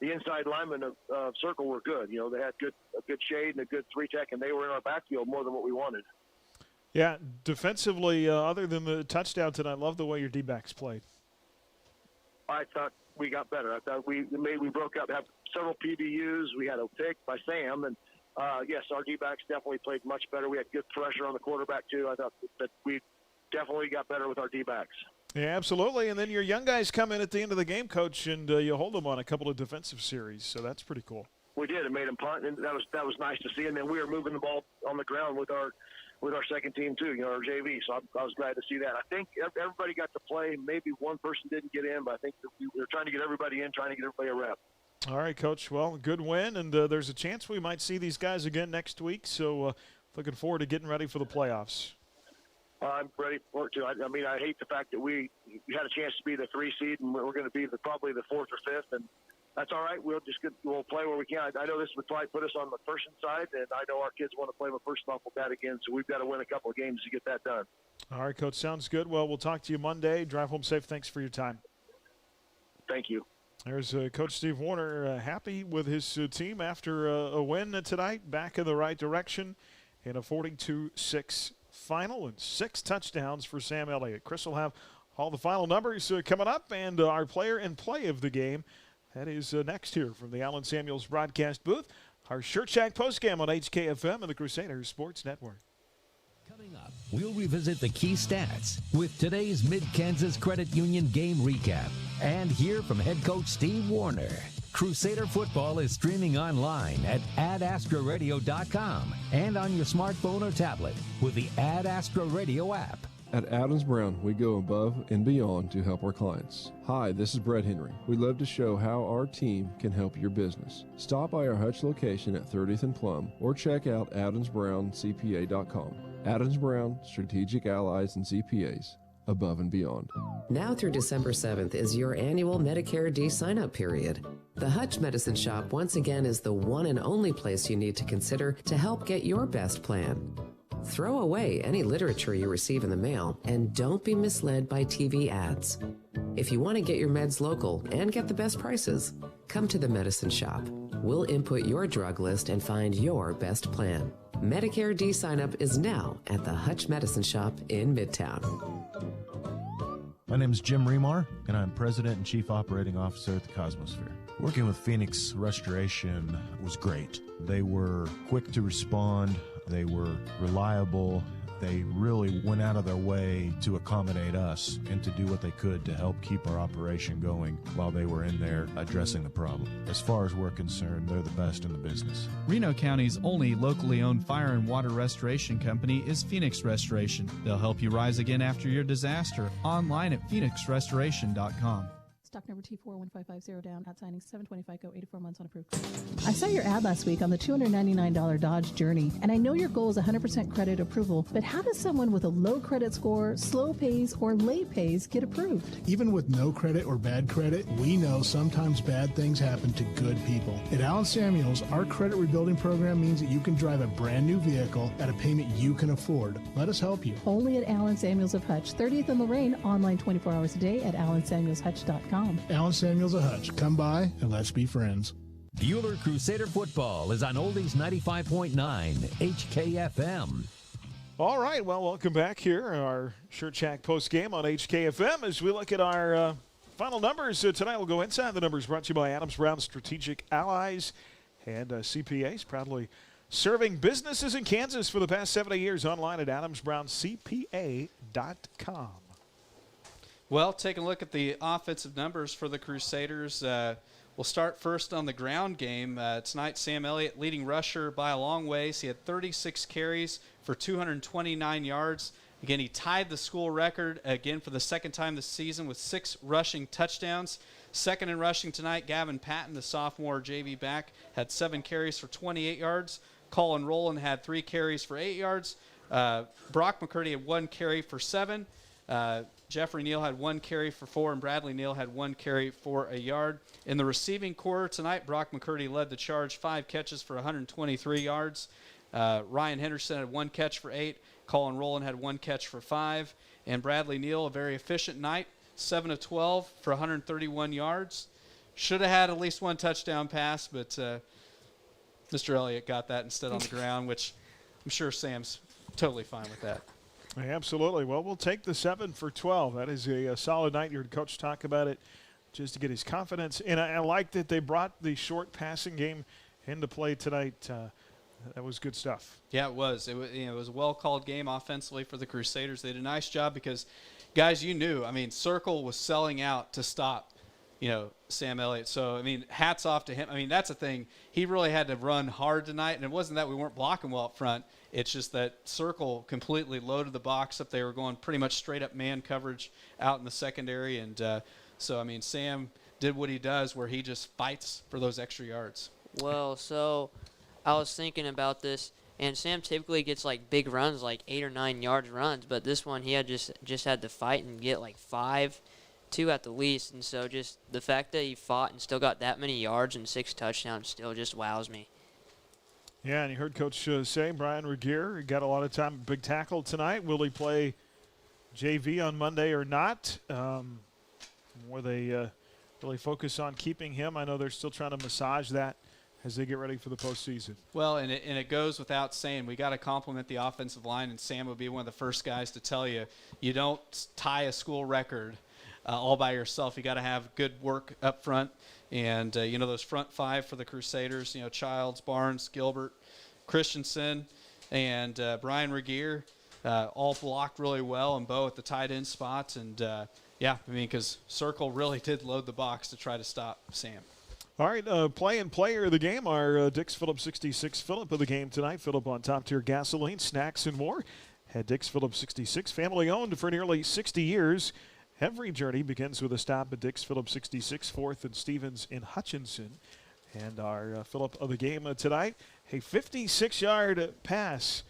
the inside linemen of Circle were good. You know, they had a good shade and a good 3-tech, and they were in our backfield more than what we wanted. Yeah, defensively, other than the touchdown tonight, I love the way your D-backs played. I thought we got better. I thought we broke up, have several PBUs. We had a pick by Sam, and yes, our D-backs definitely played much better. We had good pressure on the quarterback too. I thought that we definitely got better with our D-backs. Yeah, absolutely. And then your young guys come in at the end of the game, Coach, and you hold them on a couple of defensive series. So that's pretty cool. We did. It made them punt, and that was nice to see. And then we were moving the ball on the ground with our second team too, you know, our JV. So I was glad to see that. I think everybody got to play. Maybe one person didn't get in, but I think that we were trying to get everybody in, trying to get everybody a rep. All right, Coach. Well, good win, and there's a chance we might see these guys again next week. So looking forward to getting ready for the playoffs. I'm ready for it too. I mean, I hate the fact that we had a chance to be the 3 seed, and we're going to be probably the 4th or 5th, and that's all right. We'll play where we can. I know this would probably put us on the McPherson side, and I know our kids want to play McPherson off of that again, so we've got to win a couple of games to get that done. All right, Coach. Sounds good. Well, we'll talk to you Monday. Drive home safe. Thanks for your time. Thank you. There's Coach Steve Warner happy with his team after a win tonight, back in the right direction in a 42-6 final and 6 touchdowns for Sam Elliott. Chris will have all the final numbers coming up, and our player and play of the game. That is next here from the Allen Samuels broadcast booth. Our Shirt Shack postgame on HKFM and the Crusader Sports Network. Coming up, we'll revisit the key stats with today's Mid-Kansas Credit Union game recap and hear from head coach Steve Warner. Crusader football is streaming online at AdAstraRadio.com and on your smartphone or tablet with the Ad Astra Radio app. At Adams Brown, we go above and beyond to help our clients. Hi, this is Brett Henry. We'd love to show how our team can help your business. Stop by our Hutch location at 30th and Plum or check out AdamsBrownCPA.com. Adams Brown, Strategic Allies and CPAs, above and beyond. Now through December 7th is your annual Medicare D sign-up period. The Hutch Medicine Shop once again is the one and only place you need to consider to help get your best plan. Throw away any literature you receive in the mail and don't be misled by TV ads. If you want to get your meds local and get the best prices, come to the Medicine Shop. We'll input your drug list and find your best plan. Medicare D sign-up is now at the Hutch Medicine Shop in Midtown. My name is Jim Remar, and I'm President and Chief Operating Officer at the Cosmosphere. Working with Phoenix Restoration was great. They were quick to respond. They were reliable. They really went out of their way to accommodate us and to do what they could to help keep our operation going while they were in there addressing the problem. As far as we're concerned, they're the best in the business. Reno County's only locally owned fire and water restoration company is Phoenix Restoration. They'll help you rise again after your disaster. Online at phoenixrestoration.com. Stock number T41550 down, outsigning 720 FICO, 84 months on approved. I saw your ad last week on the $299 Dodge Journey, and I know your goal is 100% credit approval, but how does someone with a low credit score, slow pays, or late pays get approved? Even with no credit or bad credit, we know sometimes bad things happen to good people. At Allen Samuels, our credit rebuilding program means that you can drive a brand new vehicle at a payment you can afford. Let us help you. Only at Allen Samuels of Hutch, 30th and Lorraine, online 24 hours a day at AllenSamuelsHutch.com. Allen Samuels of Hutch. Come by and let's be friends. Bueller Crusader football is on Oldies 95.9 HKFM. All right, well, welcome back here. Our Shirt Shack post game on HKFM as we look at our final numbers. Tonight we'll go inside the numbers brought to you by Adams Brown Strategic Allies and CPAs, proudly serving businesses in Kansas for the past 70 years. Online at AdamsBrownCPA.com. Well, taking a look at the offensive numbers for the Crusaders, we'll start first on the ground game. Tonight, Sam Elliott, leading rusher by a long ways. He had 36 carries for 229 yards. Again, he tied the school record again for the second time this season with 6 rushing touchdowns. Second in rushing tonight, Gavin Patton, the sophomore JV back, had 7 carries for 28 yards. Colin Rowland had 3 carries for 8 yards. Brock McCurdy had 1 carry for 7. Jeffrey Neal had 1 carry for 4, and Bradley Neal had 1 carry for a yard. In the receiving corps tonight, Brock McCurdy led the charge, 5 catches for 123 yards. Ryan Henderson had 1 catch for 8. Colin Rowland had 1 catch for 5. And Bradley Neal, a very efficient night, 7 of 12 for 131 yards. should have had at least one touchdown pass, but Mr. Elliott got that instead on the ground, which I'm sure Sam's totally fine with that. Absolutely. Well, we'll take the 7 for 12. That is a solid night. You heard Coach talk about it just to get his confidence. And I like that they brought the short passing game into play tonight. That was good stuff. Yeah, it was. It was a well-called game offensively for the Crusaders. They did a nice job because, guys, Circle was selling out to stop, Sam Elliott. So, hats off to him. That's the thing. He really had to run hard tonight, and it wasn't that we weren't blocking well up front. It's just that Circle completely loaded the box up. They were going pretty much straight-up man coverage out in the secondary. And Sam did what he does where he just fights for those extra yards. Well, so I was thinking about this, and Sam typically gets like big runs, like 8 or 9 yards runs, but this one he had just had to fight and get like 5, 2 at the least, and so just the fact that he fought and still got that many yards and 6 touchdowns still just wows me. Yeah, and you heard Coach say Brian Regier got a lot of time, big tackle tonight. Will he play JV on Monday or not? Will they really focus on keeping him? I know they're still trying to massage that as they get ready for the postseason. Well, and it goes without saying, we got to compliment the offensive line, and Sam would be one of the first guys to tell you, you don't tie a school record all by yourself. You got to have good work up front. And, those front 5 for the Crusaders, Childs, Barnes, Gilbert, Christensen, and Brian Regier, all blocked really well, and Bo at the tight end spots. And, because Circle really did load the box to try to stop Sam. All right, player of the game, our Dix Phillips 66 Phillip of the game tonight. Phillip on top-tier gasoline, snacks, and more. At Dix Phillips 66, family-owned for nearly 60 years. Every journey begins with a stop at Dix Phillips 66, 4th and Stevens in Hutchinson. And our Phillip of the game tonight, a 56-yard pass.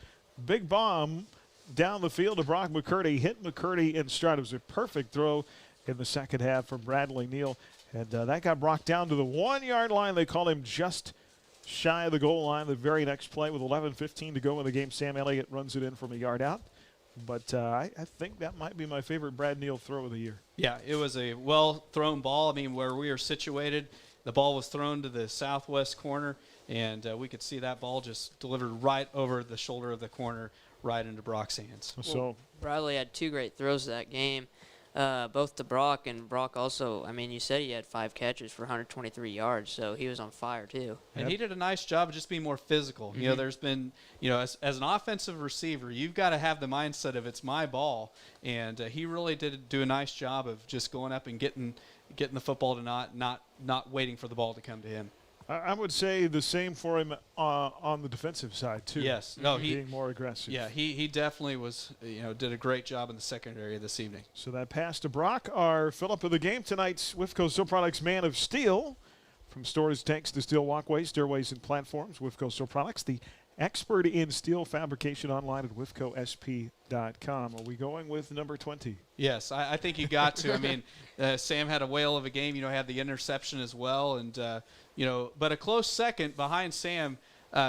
Big bomb down the field to Brock McCurdy. Hit McCurdy in stride. It was a perfect throw in the second half from Bradley Neal. And that got Brock down to the 1-yard line. They called him just shy of the goal line. The very next play with 11:15 to go in the game, Sam Elliott runs it in from a yard out. But I think that might be my favorite Brad Neal throw of the year. Yeah, it was a well-thrown ball. Where we are situated, the ball was thrown to the southwest corner, and we could see that ball just delivered right over the shoulder of the corner, right into Brock's hands. Well, Bradley had 2 great throws that game, both to Brock, and Brock also, you said he had 5 catches for 123 yards, so he was on fire too. And he did a nice job of just being more physical. Mm-hmm. There's been, as an offensive receiver, you've got to have the mindset of it's my ball, and he really did do a nice job of just going up and getting the football to not waiting for the ball to come to him. I would say the same for him on the defensive side, too. Yes. No, being more aggressive. Yeah, he definitely was, did a great job in the secondary this evening. So that pass to Brock, our Phillip of the game tonight's Wifco Steel Products Man of Steel. From storage tanks to steel walkways, stairways, and platforms, Wifco Steel Products, the expert in steel fabrication, online at wifcosp.com. Are we going with number 20? Yes, I think you got to. Sam had a whale of a game. Had the interception as well. And, but a close second behind Sam,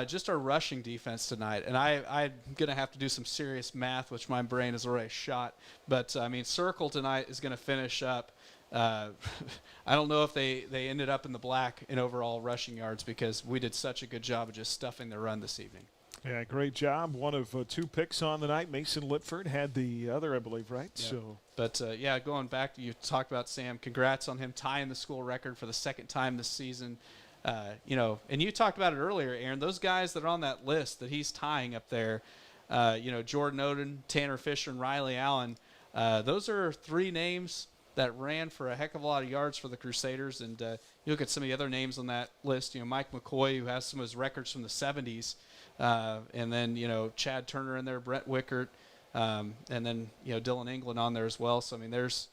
just our rushing defense tonight. And I'm going to have to do some serious math, which my brain is already shot. But, Circle tonight is going to finish up. I don't know if they ended up in the black in overall rushing yards because we did such a good job of just stuffing the run this evening. Yeah, great job. One of 2 picks on the night. Mason Lipford had the other, I believe, right? Yeah. So, but, going back, you talked about Sam. Congrats on him tying the school record for the 2nd time this season. And you talked about it earlier, Aaron. Those guys that are on that list that he's tying up there, Jordan Oden, Tanner Fisher, and Riley Allen, those are 3 names that ran for a heck of a lot of yards for the Crusaders. And you look at some of the other names on that list, Mike McCoy, who has some of his records from the 70s, and then, Chad Turner in there, Brett Wickert, and then, Dylan England on there as well. So, there's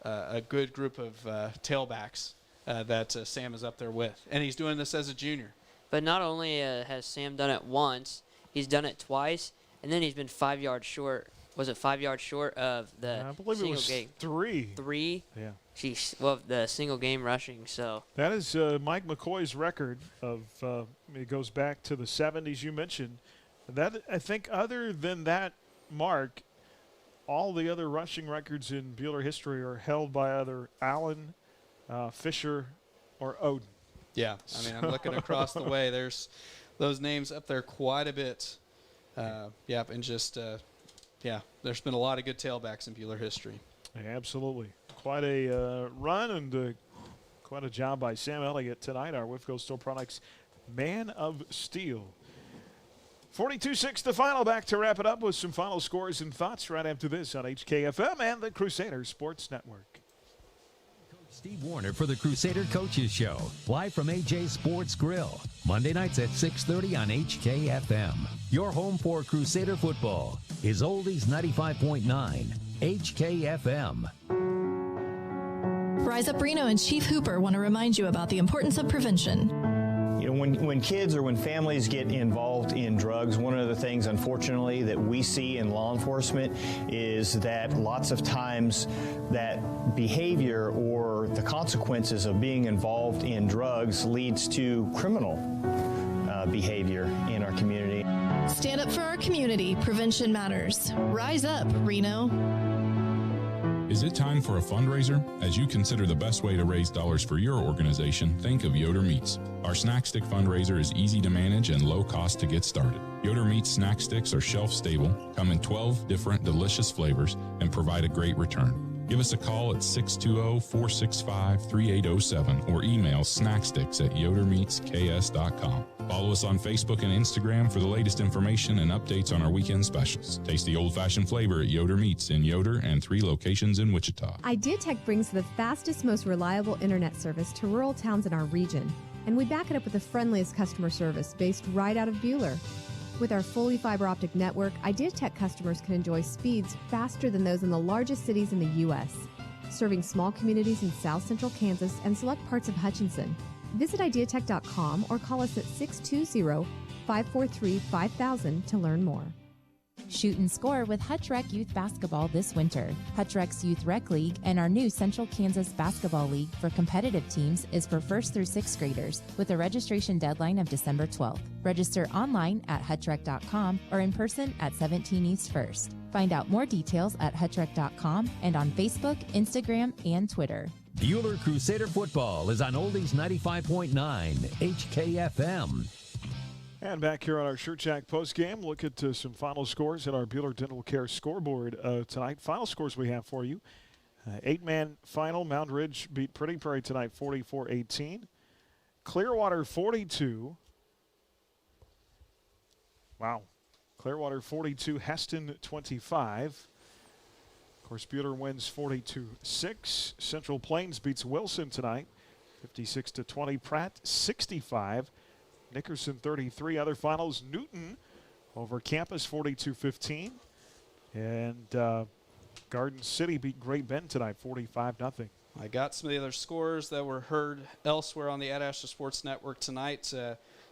a good group of tailbacks that Sam is up there with. And he's doing this as a junior. But not only has Sam done it once, he's done it twice, and then he's been 5 yards short. Was it 5 yards short of the I believe single it was game? 3. 3? Yeah. Jeez, well, the single game rushing, so. That is Mike McCoy's record of, it goes back to the 70s you mentioned. That, I think, other than that mark, all the other rushing records in Bueller history are held by either Allen, Fisher, or Odin. Yeah, I mean, I'm looking across the way. There's those names up there quite a bit. And just, there's been a lot of good tailbacks in Buhler history. Absolutely. Quite a run and quite a job by Sam Elliott tonight, our Whiffco Steel Products Man of Steel. 42-6 the final. Back to wrap it up with some final scores and thoughts right after this on HKFM and the Crusader Sports Network. Steve Warner for the Crusader Coaches Show, live from AJ Sports Grill, Monday nights at 6:30 on HKFM. Your home for Crusader football is Oldies 95.9 HKFM. Rise Up Reno and Chief Hooper want to remind you about the importance of prevention. You know, when kids or when families get involved in drugs, one of the things, unfortunately, that we see in law enforcement is that lots of times that behavior or the consequences of being involved in drugs leads to criminal behavior in our community. Stand up for our community. Prevention matters. Rise up, Reno. Is it time for a fundraiser? As you consider the best way to raise dollars for your organization, think of Yoder Meats. Our snack stick fundraiser is easy to manage and low cost to get started. Yoder Meats snack sticks are shelf stable, come in 12 different delicious flavors, and provide a great return. Give us a call at 620-465-3807 or email snacksticks@yodermeatsks.com. Follow us on Facebook and Instagram for the latest information and updates on our weekend specials. Taste the old-fashioned flavor at Yoder Meats in Yoder and 3 locations in Wichita. IdeaTech brings the fastest, most reliable internet service to rural towns in our region, and we back it up with the friendliest customer service based right out of Buhler. With our fully fiber optic network, IdeaTech customers can enjoy speeds faster than those in the largest cities in the U.S., serving small communities in south central Kansas and select parts of Hutchinson. Visit ideatech.com or call us at 620-543-5000 to learn more. Shoot and score with Hutch Rec Youth Basketball this winter. Hutch Rec's Youth Rec League and our new Central Kansas Basketball League for competitive teams is for 1st through 6th graders with a registration deadline of December 12th. Register online at hutchrec.com or in person at 17 East 1st. Find out more details at hutchrec.com and on Facebook, Instagram, and Twitter. Buhler Crusader football is on Oldies 95.9 HKFM. And back here on our Shirt Jack postgame, look at some final scores at our Buhler Dental Care scoreboard tonight. Final scores we have for you. 8-man final. Mound Ridge beat Prairie tonight 44-18. Clearwater 42. Wow. Clearwater 42. Heston 25. Of course, Buhler wins 42-6. Central Plains beats Wilson tonight 56-20. Pratt 65. Nickerson 33. Other finals, Newton over Campus 42-15. And Garden City beat Great Bend tonight 45-0. I got some of the other scores that were heard elsewhere on the Ad Astra Sports Network tonight.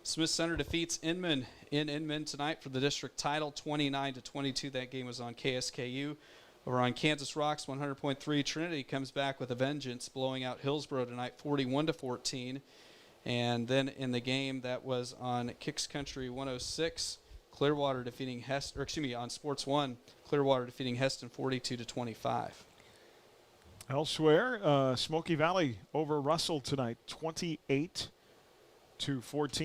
Smith Center defeats Inman in Inman tonight for the district title 29-22. That game was on KSKU. Over on Kansas Rocks 100.3, Trinity comes back with a vengeance, blowing out Hillsboro tonight 41-14. And then in the game that was on Kicks Country 106, Clearwater defeating Heston, or excuse me, on Sports 1, Clearwater defeating Heston 42-25. Elsewhere, Smoky Valley over Russell tonight 28-14.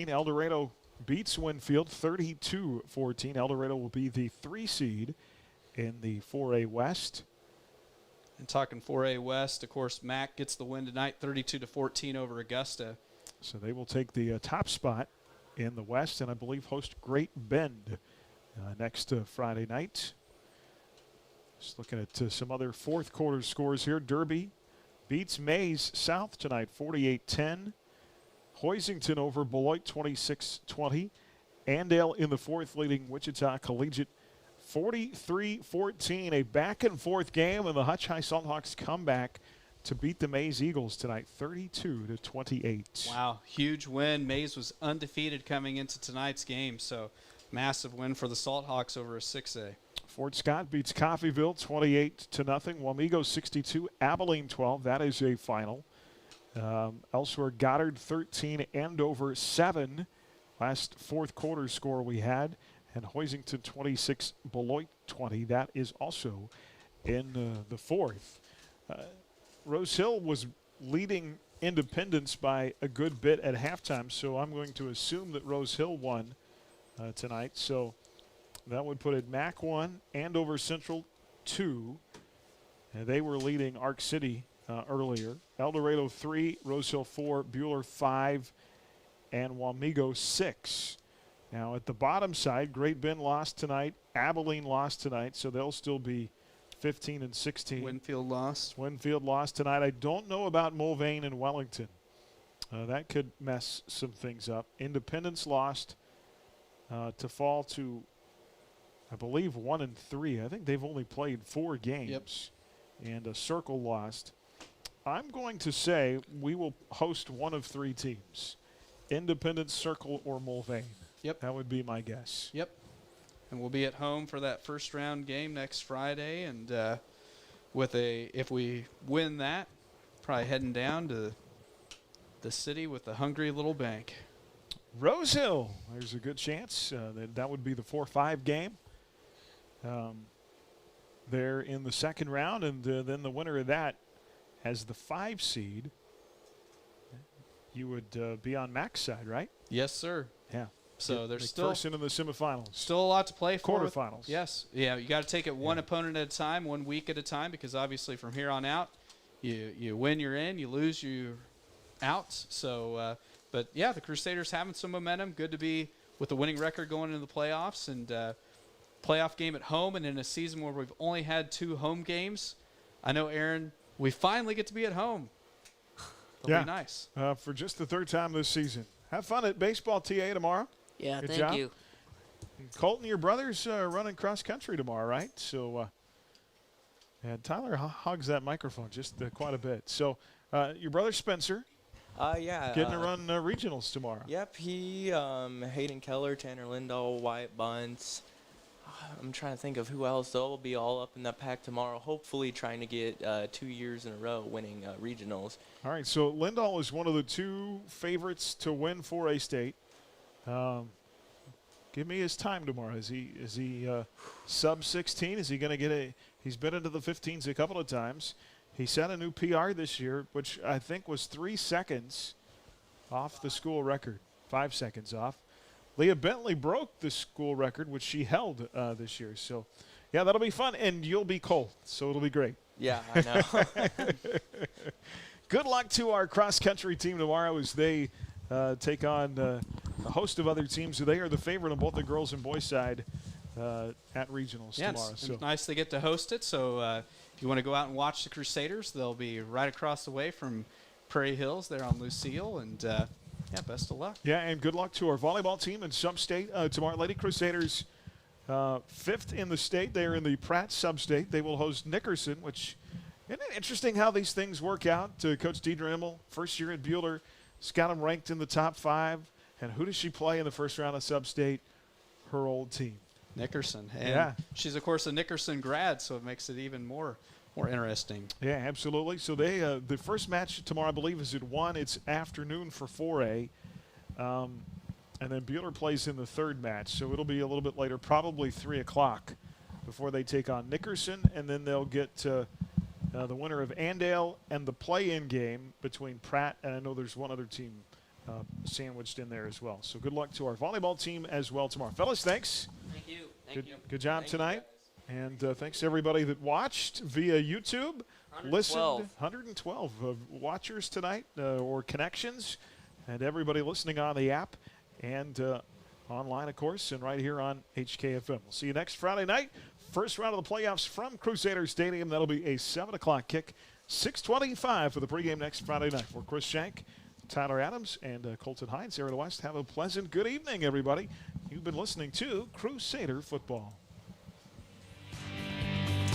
El Dorado beats Winfield 32-14. El Dorado will be the 3 seed in the 4A West. And talking 4A West, of course, Mac gets the win tonight 32-14 over Augusta. So they will take the top spot in the West and I believe host Great Bend next Friday night. Just looking at some other fourth quarter scores here. Derby beats Mays South tonight 48-10. Hoisington over Beloit 26-20. Andale in the fourth leading Wichita Collegiate 43-14. A back and forth game and the Hutch High Salthawks come back to beat the Mays Eagles tonight 32-28. Wow, huge win. Mays was undefeated coming into tonight's game, so massive win for the Salthawks over a 6A. Fort Scott beats Coffeyville 28-0. Wamego 62, Abilene 12. That is a final. Elsewhere, Goddard 13, Andover 7. Last fourth quarter score we had. And Hoisington 26, Beloit 20. That is also in the fourth. Rose Hill was leading Independence by a good bit at halftime, so I'm going to assume that Rose Hill won tonight. So that would put it Mac 1, Andover Central 2. And they were leading Arc City earlier. El Dorado 3, Rose Hill 4, Buhler 5, and Wamego 6. Now at the bottom side, Great Bend lost tonight. Abilene lost tonight, so they'll still be 15 and 16. Winfield lost. Winfield lost tonight. I don't know about Mulvane and Wellington. That could mess some things up. Independence lost to fall to, I believe, 1 and 3. I think they've only played 4 games. Yep. And a Circle lost. I'm going to say we will host one of 3 teams. Independence, Circle, or Mulvane. Yep. That would be my guess. Yep. And we'll be at home for that first round game next Friday. And if we win that, probably heading down to the city with a hungry little bank. Rose Hill, there's a good chance that would be the 4-5 game. They're in the second round, and then the winner of that as the 5 seed. You would be on Mac's side, right? Yes, sir. Yeah. So there's still first in the semifinals. Still a lot to play for. Quarterfinals. Yes. Yeah, you got to take it one opponent at a time, 1 week at a time, because obviously from here on out, you win, you're in. You lose, you're out. So, but yeah, the Crusaders having some momentum. Good to be with a winning record going into the playoffs and playoff game at home, and in a season where we've only had 2 home games. I know, Aaron, we finally get to be at home. It'll be nice. For just the 3rd time this season. Have fun at baseball TA tomorrow. Yeah, Good thank job. you. Colton, your brother's running cross country tomorrow, right? So, and Tyler hogs that microphone just quite a bit. So, your brother Spencer, yeah, getting to run regionals tomorrow. Yep, he, Hayden Keller, Tanner Lindahl, Wyatt Bunce. I'm trying to think of who else. They'll be all up in that pack tomorrow, hopefully trying to get 2 years in a row winning regionals. All right, so Lindahl is one of the 2 favorites to win 4A state. Give me his time tomorrow. Is he sub 16? Is he going to get he's been into the 15s a couple of times. He set a new PR this year, which I think was 3 seconds off the school record, 5 seconds off. Leah Bentley broke the school record, which she held this year. So, yeah, that'll be fun, and you'll be cold, so it'll be great. Yeah, I know. Good luck to our cross-country team tomorrow as they take on a host of other teams. They are the favorite on both the girls and boys side at regionals tomorrow. So it's nice they get to host it. So if you want to go out and watch the Crusaders, they'll be right across the way from Prairie Hills there on Lucille. And, yeah, best of luck. Yeah, and good luck to our volleyball team in sub-state tomorrow. Lady Crusaders 5th in the state. They are in the Pratt sub-state. They will host Nickerson, which isn't it interesting how these things work out? Coach Deidre Immel, first year at Buhler, has got them ranked in the top 5. And who does she play in the first round of sub-state? Her old team. Nickerson. And she's, of course, a Nickerson grad, so it makes it even more interesting. Yeah, absolutely. So they the first match tomorrow, I believe, is at 1. It's afternoon for 4A. And then Buhler plays in the 3rd match. So it'll be a little bit later, probably 3 o'clock before they take on Nickerson. And then they'll get the winner of Andale and the play-in game between Pratt. And I know there's one other team sandwiched in there as well. So good luck to our volleyball team as well tomorrow. Fellas, thanks. Thank you. Thank you. Good job tonight. And thanks to everybody that watched via YouTube. 112. Listened. 112 watchers tonight or connections. And everybody listening on the app and online, of course, and right here on HKFM. We'll see you next Friday night. First round of the playoffs from Crusader Stadium. That'll be a 7 o'clock kick. 6:25 for the pregame next Friday night. For Chris Shank, Tyler Adams, and Colton Hines here in the West. Have a pleasant good evening, everybody. You've been listening to Crusader Football.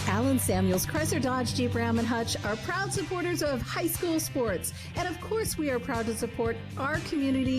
Alan Samuels, Chrysler Dodge Jeep Ram and Hutch are proud supporters of high school sports. And of course, we are proud to support our community